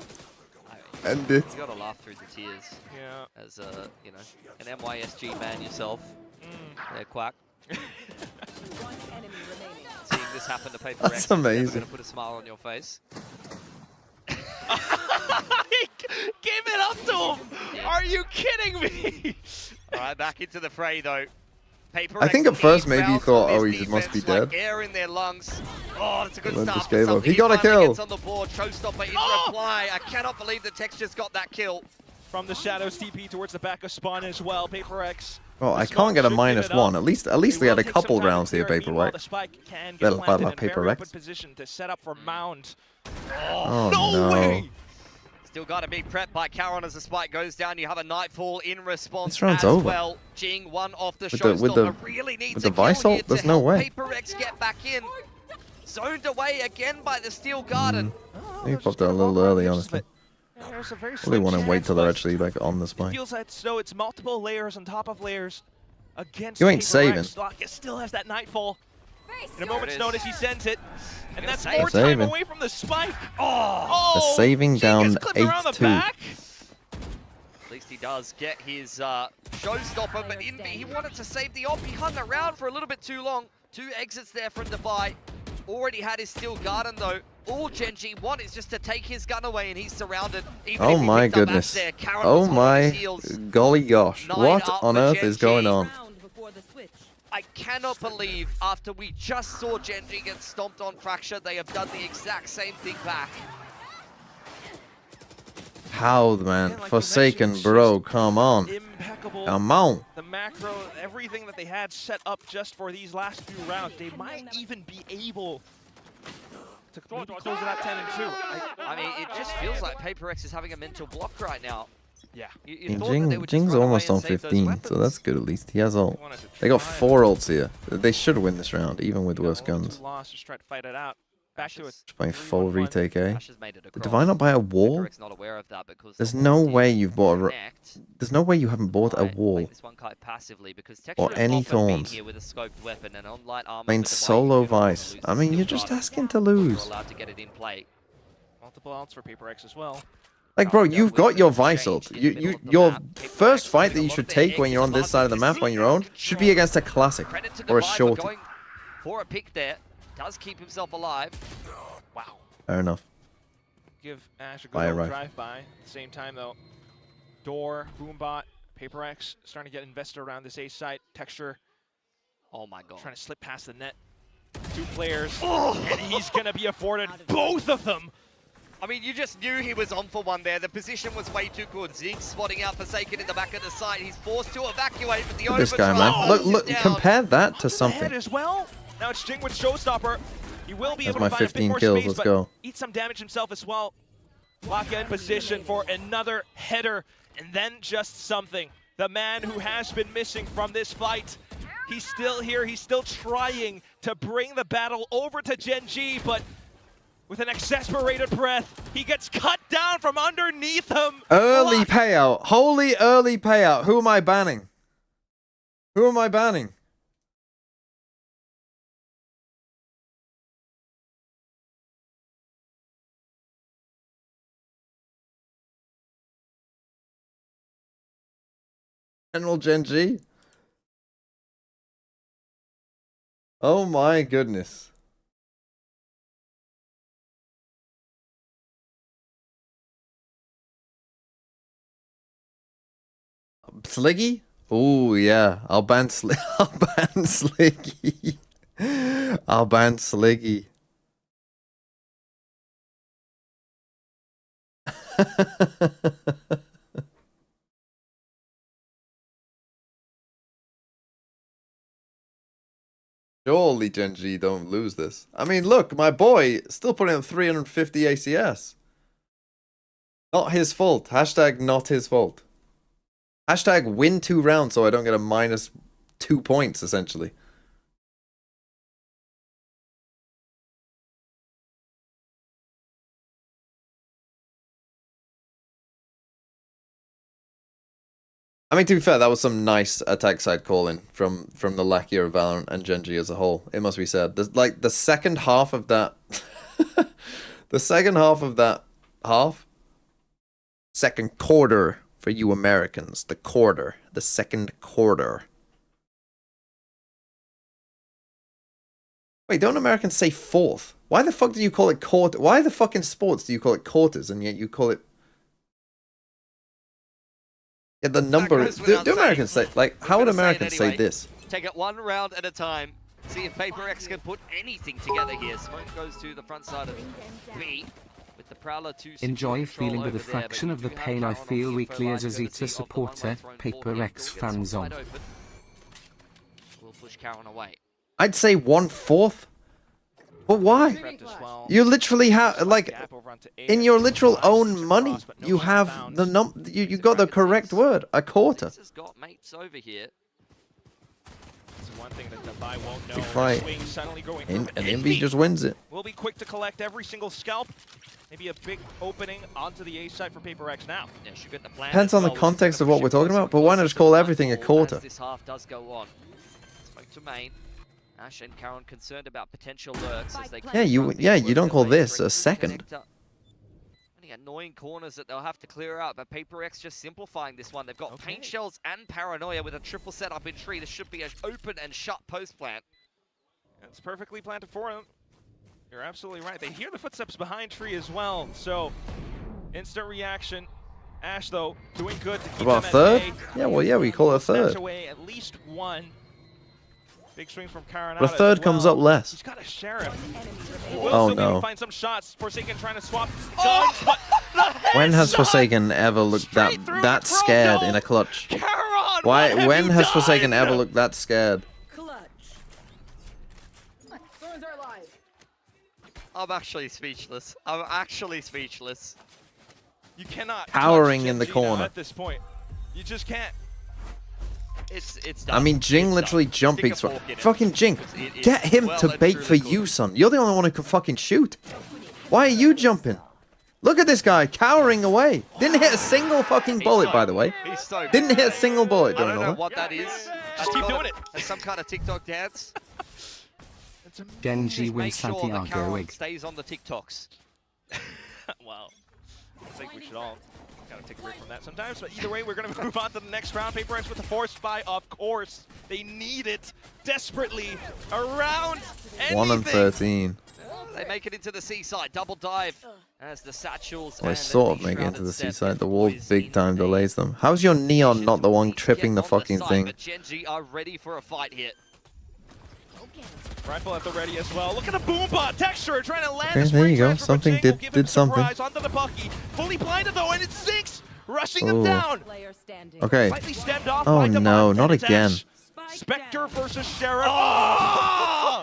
End it. You gotta laugh through the tears. Yeah. As a, you know, an MYSG man yourself. Yeah, quack. One enemy remaining. Seeing this happen to PRX, That's amazing. gonna put a smile on your face. Give it up to him! Are you kidding me? All right, back into the fray though. PRX I think at first need maybe he rounds thought, on oh, this he must be defense, like dead. air in their lungs. Oh, that's a good Then start just for gave up. something. He got a finally kill. gets on the board. Showstopper in reply. I cannot believe the Tex just got that kill. From the shadows, TP towards the back of spawn as well. PRX. Oh, I can't get a -1. At least they had a couple rounds here, Paperwork. The spike can Well, get planted well, in very PRX. open position to set up for Mound. Oh, no way! Still got to be prepped by Caron as the spike goes down. You have a Nightfall in response This round's as over. well. Jing, one off the With Showstopper. Really needs with the a kill Vice here ult? to There's no help way. PRX get back in. Zoned away again by the Steel Garden. He popped out a little early, honestly. There's a very Really slim want to wait chance, till they're but actually like on the it spike. feels like so it's multiple layers on top of layers against You ain't PRX. saving. Locket still has that Nightfall. In a There moment's it is. notice, he sends it. And Gonna that's save. more time Saving. away from the spike. Oh, The saving Jing down gets clipped around the 8-2. back. at least he does get his Showstopper, but he wanted to save the op. He hung around for a little bit too long. 2 exits there from Devi. Already had his Steel Garden though. All GENG want is just to take his gun away, and he's surrounded. Even Oh if he my picked up goodness. Ash there, Caron Oh was hot on his my heels. golly gosh. 9 What up on for earth is GENG. going on? Round before the switch. I cannot believe after we just saw GENG get stomped on Fracture, they have done the exact same thing back. How, man? Yeah, like we Forsaken, mentioned, bro. just Come on. Impeccable. Come on. The macro, everything that they had set up just for these last few rounds, they might even be able to maybe close it at 10 and 2. I mean, it just feels like PRX is having a mental block right now. Yeah. You And thought that they would just Jing's run away almost and on save those 15, so weapons. that's good at least. He has ult. Wanted to They got try 4 ults here. They should win this round, even with worse guns. Lost, just try to fight it out. Back to it. Just by full 3-1-1. retake, eh? Ash has made it Did across. Divine not buy a wall? PRX not aware of that because There's the no Lotus way team you've bought a... connect. There's no way you haven't bought a Right, wall. play this one quite passively because Or Texture any has often been thorns. here with a scoped weapon and on light armor. I mean, with the solo Vice, you don't wanna Vice. lose I the mean, Steel you're just Garden. asking to You're lose. allowed to get it in play. Multiple outs for PRX as well. Like, bro, you've got your Vice Changed ult. in the middle of the Your map. first PRX fight that doing a you lot should of their take when you're on exit this side of the map on your own should be against a Classic Credit to or a Devi for Shorty. going for a pick there. Does keep himself alive. Wow. Fair enough. Give Ash a good Buy a old rifle. drive-by. At the same time, though, Door, Boombot, PRX starting to get invested around this A site. Texture Oh my god. trying to slip past the net. 2 players, and he's going to be afforded both of them. I mean, you just knew he was on for one there. The position was way too good. Zig spotting out Forsaken in the back of the site. He's forced to evacuate, but the Look at this guy, overdrive man. holds Look, him down. compare that to Head something. as well. Now it's Jing with Showstopper. He will be That's able my to find a 15 bit more kills, space, let's but go. eat some damage himself as well. Lock in position for another header, and then just something. The man who has been missing from this fight. He's still here. He's still trying to bring the battle over to GENG, but with an exasperated breath, he gets cut down from underneath him. Early Lock- payout. Holy early payout. Who am I banning? Who am I banning? General GENG? Oh my goodness. Sliggy? Oh yeah, I'll ban I'll ban Sliggy. I'll ban Sliggy. Surely GENG don't lose this. I mean, look, my boy still putting up 350 ACS. Not his fault. Hashtag not his fault. Hashtag win 2 rounds so I don't get a -2 points, essentially. I mean, to be fair, that was some nice attack side calling from the lackey of Valorant and GENG as a whole. It must be said. Like the second half of that, the second half of that second quarter for you Americans, the second quarter. Wait, don't Americans say fourth? Why the fuck do you call it quarter? Why the fuck in sports do you call it quarters and yet you call it? Yeah, the number. Do Americans say, like, how would Americans say this? Take it one round at a time. See if PRX can put anything together here. Smoke goes to the front side of B. With the Prowler 2. Enjoy feeling with a fraction of the pain I feel weekly as a Zeta supporter. PRX fan zone. We'll push Karen away. I'd say 1/4. But why? You literally have, like, in your literal own money, you have the you got the correct word, a quarter. This has got mates over here. It's one thing that Devi won't know. Right. Swing suddenly going And through. MB just wins it. Will be quick to collect every single scalp. Maybe a big opening onto the A side for PRX now. Yeah, should get the plan. Depends on the context of what we're talking about, but why not just call everything a quarter? As this half does go on. Smoke to main. Ash and Karen concerned about potential lurks as they You don't call this a second. Any annoying corners that they'll have to clear out, but PRX just simplifying this one. They've got paint shells and paranoia with a triple setup in tree. This should be an open and shut post plant. It's perfectly planted for them. You're absolutely right. They hear the footsteps behind tree as well, so instant reaction. Ash though doing good to keep About them third? at bay. Yeah, well, yeah, we call it a Snatch third. away at least one. Big swing from Karen. The third comes up less. He's got a sheriff. Oh no. Find some shots. Forsaken trying to swap guns, but When has Forsaken ever looked that scared in a clutch? Karen, Why? When has done? Forsaken ever looked that scared? Clutch. Thorns are alive. I'm actually speechless. I'm actually speechless. You cannot Cowering touch in the GENG now corner. at this point. You just can't. It's done. I mean, Jing It's literally done. jump Stick a peeks. fork in it. Fucking Jing, It is get him well to and bait truly for cooked. you, son. You're the only one who can fucking shoot. Why are you jumping? Look at this guy cowering away. Didn't hit a single fucking bullet, by the way. He's so Didn't hit a single bullet I don't during know all that. what that is. Just keep doing it. As some kind of TikTok dance. It's amazing. GENG Just wins make sure that Santiago Karen wig. stays on the TikToks. Well, I think we should all kind of take a break from that sometimes. But either way, we're going to move on to the next round. PRX with the force buy, of course. They need it desperately around anything. 1 and 13. They make it into the seaside. Double dive as the satchels. They and sort of the make it into shrouded the step seaside. The get wall boys big in time a delays them. How's your Neon not the one get tripping the on fucking side, thing? But GENG are ready for a fight here. Rifle at the ready as well. Look at the boom bot texture trying to land. Okay, the there you spring go. transfer, but Something Jing will give him did something. surprise onto the Bucky. Fully blinded though, and it sinks, rushing him Ooh. down. Player standing. Okay. Slightly stepped off. Oh by Devon, no, and not it's again. Ash. Spike Spectre down. versus Sheriff. Oh!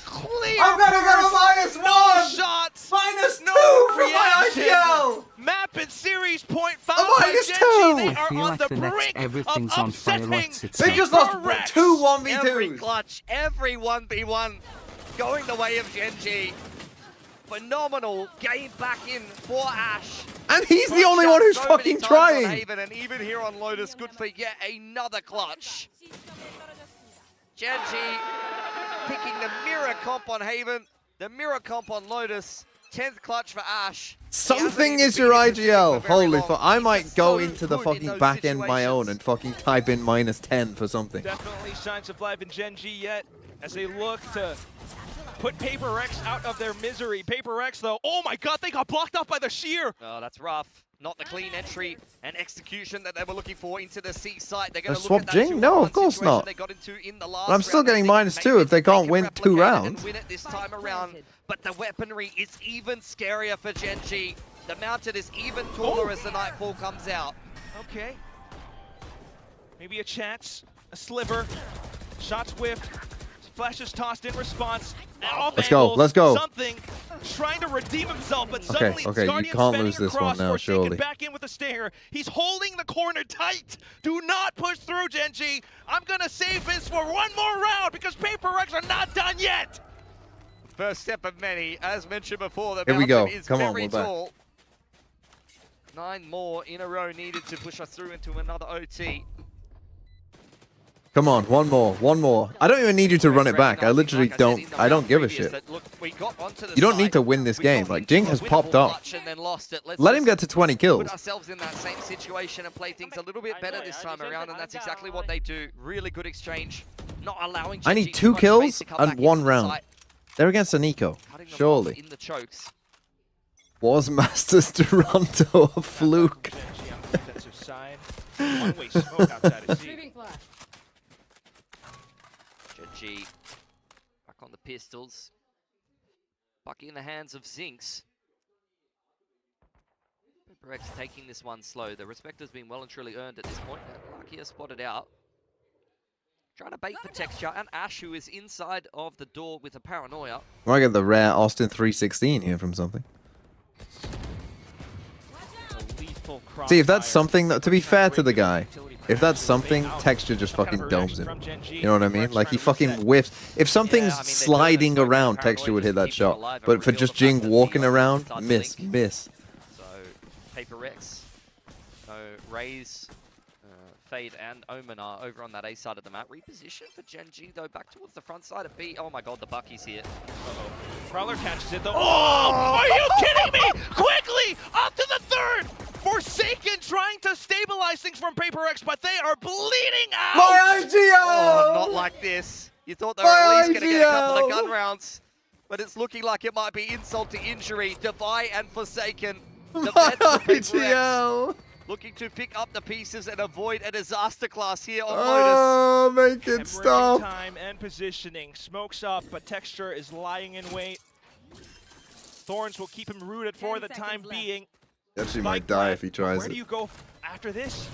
Clear. I'm gonna go first. -1! No shots. -2 No from my reaction. IGL! Map and series point found A by -2. GENG. They I are feel on like the the next brink everything's of on fire upsetting what's its They name. just lost PRX. 2 Every 1v2s. clutch, every 1v1 going the way of GENG. Phenomenal game back in for Ash. And he's the only Pushed one out who's so many fucking times on trying. Haven, and even here on Lotus, good for yet another clutch. GENG picking the mirror comp on Haven, the mirror comp on Lotus, 10th clutch for Ash. Something is your IGL. Holy fuck. I might go into the fucking back end my own and fucking type in -10 for something. Definitely signs of life in GENG yet. as they look to put PRX out of their misery. PRX, though, oh my god, they got blocked off by the shear. Oh, that's rough. Not the clean entry and execution that they were looking for into the C site. They're going to look Swap at that Jing? No, of 2-on-1 course situation not. they got into in the last But I'm still round. getting They think -2 if they can't can win 2 replicate it and rounds. win it this time around. But the weaponry is even scarier for GENG. The mounted is even taller as the Nightfall comes out. Okay. Maybe a chance, a sliver, shots whiffed, flashes tossed in response. Off Let's go, angles, let's go. Something trying to redeem himself, but Okay, suddenly okay, you Guardian can't spanning lose this across, one now, Forsaken surely. back in with a stinger. He's holding the corner tight. Do not push through, GENG. I'm gonna save this for one more round because PRX are not done yet. First step of many. As mentioned before, the Here we go. mountain is Come on, very we're back. tall. 9 more in a row needed to push us through into another OT. Come on, one more, one more. I don't even need you to run it back. I literally don't. I don't give a shit. You don't need to win this game. Like, Jing has popped up. Let him get to 20 kills. Put ourselves in that same situation and play things a little bit better this time around, and that's exactly what they do. Really good exchange. Not allowing I GENG need too 2 much kills space to come and back 1 into the round. site. They're against a Nico. Cutting them off Surely. in the chokes. Was Masters Toronto a fluke? GENG on the defensive side. One-way smoke outside of C. GENG back on the pistols. Bucky in the hands of Zinx. PRX taking this one slow. The respect has been well and truly earned at this point. Lucky has spotted out. Trying to bait for texture, and Ash, who is inside of the door with a paranoia. I get the rare Austin 316 here from something. See, if that's something that, to be fair to the guy, if that's something, texture just fucking domes him. You know what I mean? Like, he fucking whiffs. If something's sliding around, texture would hit that shot. But for just Jing walking around, miss. So, PRX, Raze, Fade, and Omen are over on that A side of the map. Reposition for GENG, though, back towards the front side of B. Oh my god, the Bucky's here. Prowler catches it though. Oh! Are you kidding me? Quickly! Up to the third! Forsaken trying to stabilize things from PRX, but they are bleeding out! My IGO! Oh, not like this. You thought they were at least going to get a couple of gun rounds, but it's looking like it might be insult to injury. Devi and Forsaken. The vets of PRX looking to pick up the pieces and avoid a disaster class here on Lotus. Oh, make it Temporary stop. time and positioning. Smokes up, but Texture is lying in wait. Thorns will keep him rooted for the time being. Actually might die if he tries Where do it. you go after this?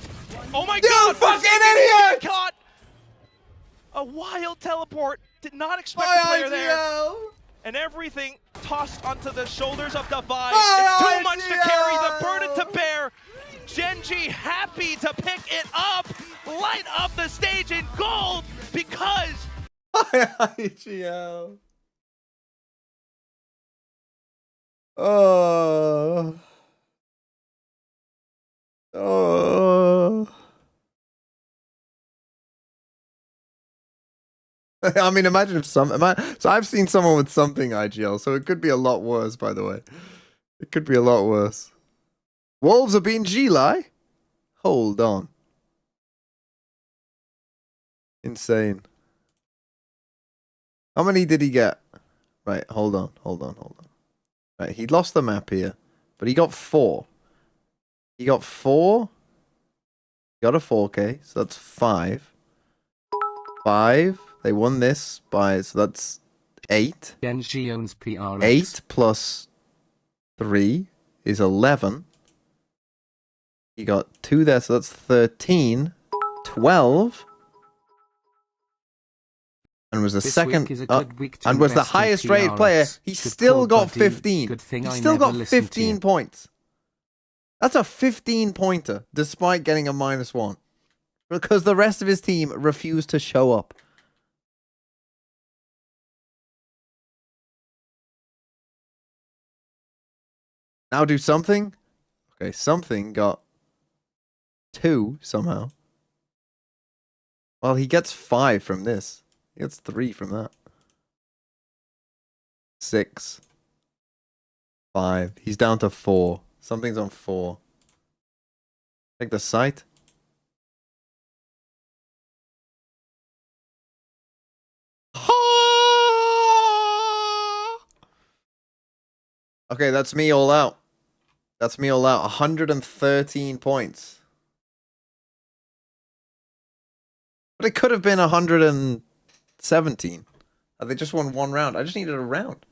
Oh my You god! fucking Forsaken idiot! Caught! A wild teleport. Did not expect the player there. And everything tossed onto the shoulders of Devi. It's too much to carry, the burden to bear. GENG happy to pick it up, light up the stage in gold because IGO. Oh. Oh. I mean, imagine if so I've seen someone with something IGL, so it could be a lot worse, by the way. It could be a lot worse. Wolves are being G-Lie? Hold on. Insane. How many did he get? Right, hold on. Right, he lost the map here, but he got 4. He got 4. Got a 4K, so that's 5. 5. They won this by, so that's 8. GENG owns PRX. 8 plus 3 is 11. He got 2 there, so that's 13. 12. And was the This second, week is a good week to and was the invest in highest rated PRX. player. He Good still call, got buddy. 15. Good thing He I still never got listened to you. 15 points. That's a 15 pointer, despite getting a -1. Because the rest of his team refused to show up. Now do something. Okay, something got 2 somehow. Well, he gets 5 from this. He gets 3 from that. 6. 5. He's down to 4. Something's on 4. Take the site. Okay, that's me all out. That's me all out. 113 points. But it could have been 117. They just won one round. I just needed a round.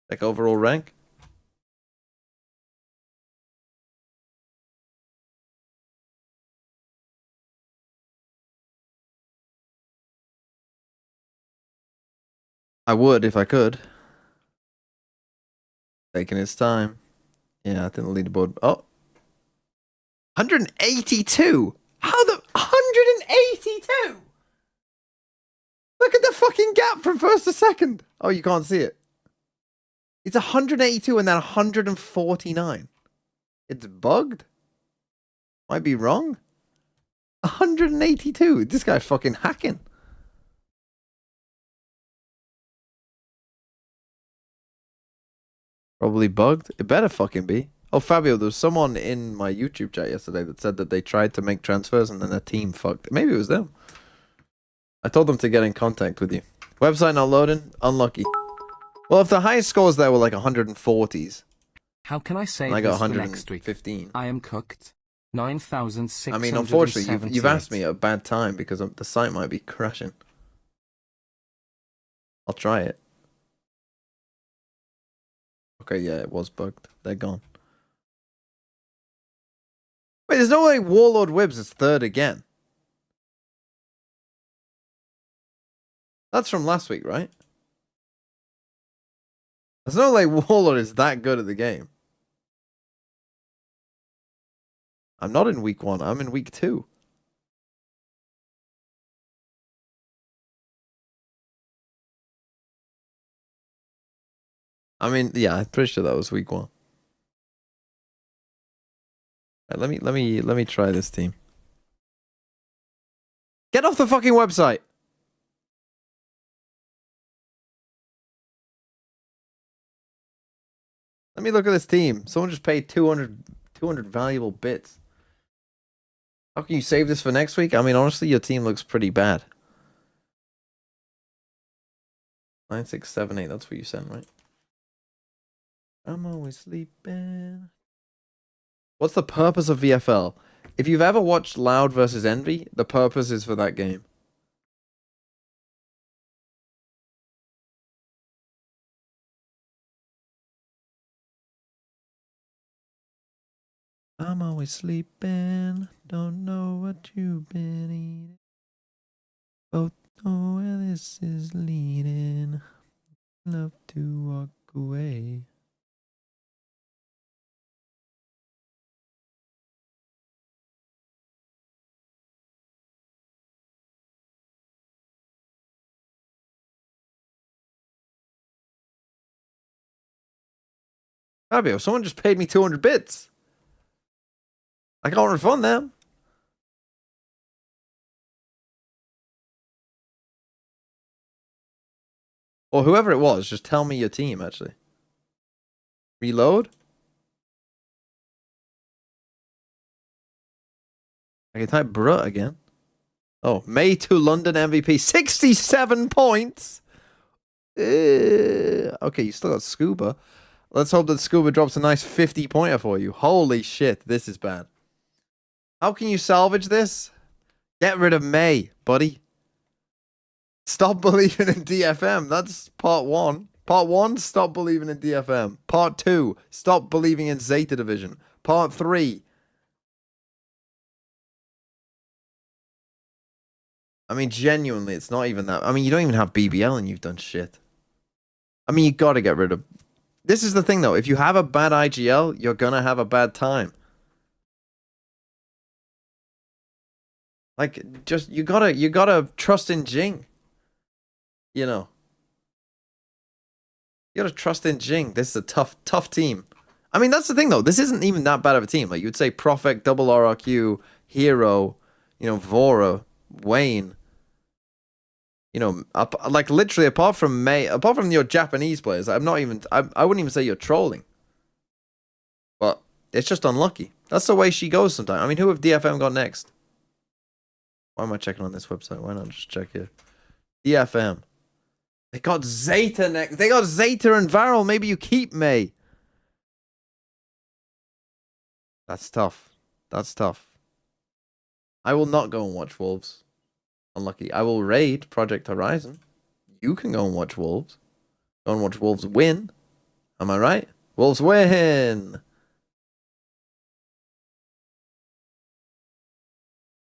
Like overall rank. I would if I could. Taking its time. Yeah, I think the leaderboard. Oh. 182? How the 182? Look at the fucking gap from first to second. Oh, you can't see it. It's 182 and then 149. It's bugged? Might be wrong. 182. This guy's fucking hacking. Probably bugged. It better fucking be. Oh, Fabio, there was someone in my YouTube chat yesterday that said that they tried to make transfers and then their team fucked. Maybe it was them. I told them to get in contact with you. Website not loading? Unlucky. Well, if the highest scores there were like 140s. How can I say I got this for 115. next week? I am cooked. 9,670. I mean, unfortunately, you've asked me at a bad time because the site might be crashing. I'll try it. Okay, yeah, it was bugged. They're gone. Wait, there's no way Warlord Wibbs is third again. That's from last week, right? There's no way Warlord is that good at the game. I'm not in week 1. I'm in week 2. I mean, yeah, I'm pretty sure that was week 1. Right, let me try this team. Get off the fucking website. Let me look at this team. Someone just paid 200 valuable bits. How can you save this for next week? I mean, honestly, your team looks pretty bad. 9678, that's what you sent, right? I'm always sleeping. What's the purpose of VFL? If you've ever watched Loud versus Envy, the purpose is for that game. I'm always sleeping, don't know what you've been eating. Both know where this is leading. Love to walk away. Fabio, someone just paid me 200 bits. I can't refund them. Or whoever it was, just tell me your team, actually. Reload? I can type bruh again. Oh, May to London MVP. 67 points! Okay, you still got Scuba. Let's hope that Scuba drops a nice 50-pointer for you. Holy shit, this is bad. How can you salvage this? Get rid of May, buddy. Stop believing in DFM. That's part 1. Part 1, stop believing in DFM. Part 2, stop believing in Zeta Division. Part 3. I mean, genuinely, it's not even that. I mean, you don't even have BBL and you've done shit. I mean, you gotta get rid of... This is the thing, though. If you have a bad IGL, you're gonna have a bad time. Like, just, you gotta trust in Jing. You know. You gotta trust in Jing. This is a tough team. I mean, that's the thing, though. This isn't even that bad of a team. Like, you would say Profec, Double RRQ, Hero, you know, Vora, Wayne. You know, like, literally, apart from your Japanese players, I wouldn't even say you're trolling. But it's just unlucky. That's the way she goes sometimes. I mean, who have DFM got next? Why am I checking on this website? Why not just check here? DFM. They got Zeta next. They got Zeta and Varel. Maybe you keep May. That's tough. That's tough. I will not go and watch Wolves. Unlucky. I will raid Project Horizon. You can go and watch Wolves. Go and watch Wolves win. Am I right? Wolves win!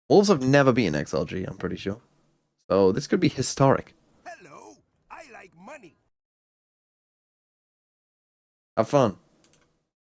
Wolves have never beaten XLG, I'm pretty sure. So this could be historic. Hello, I like money. Have fun.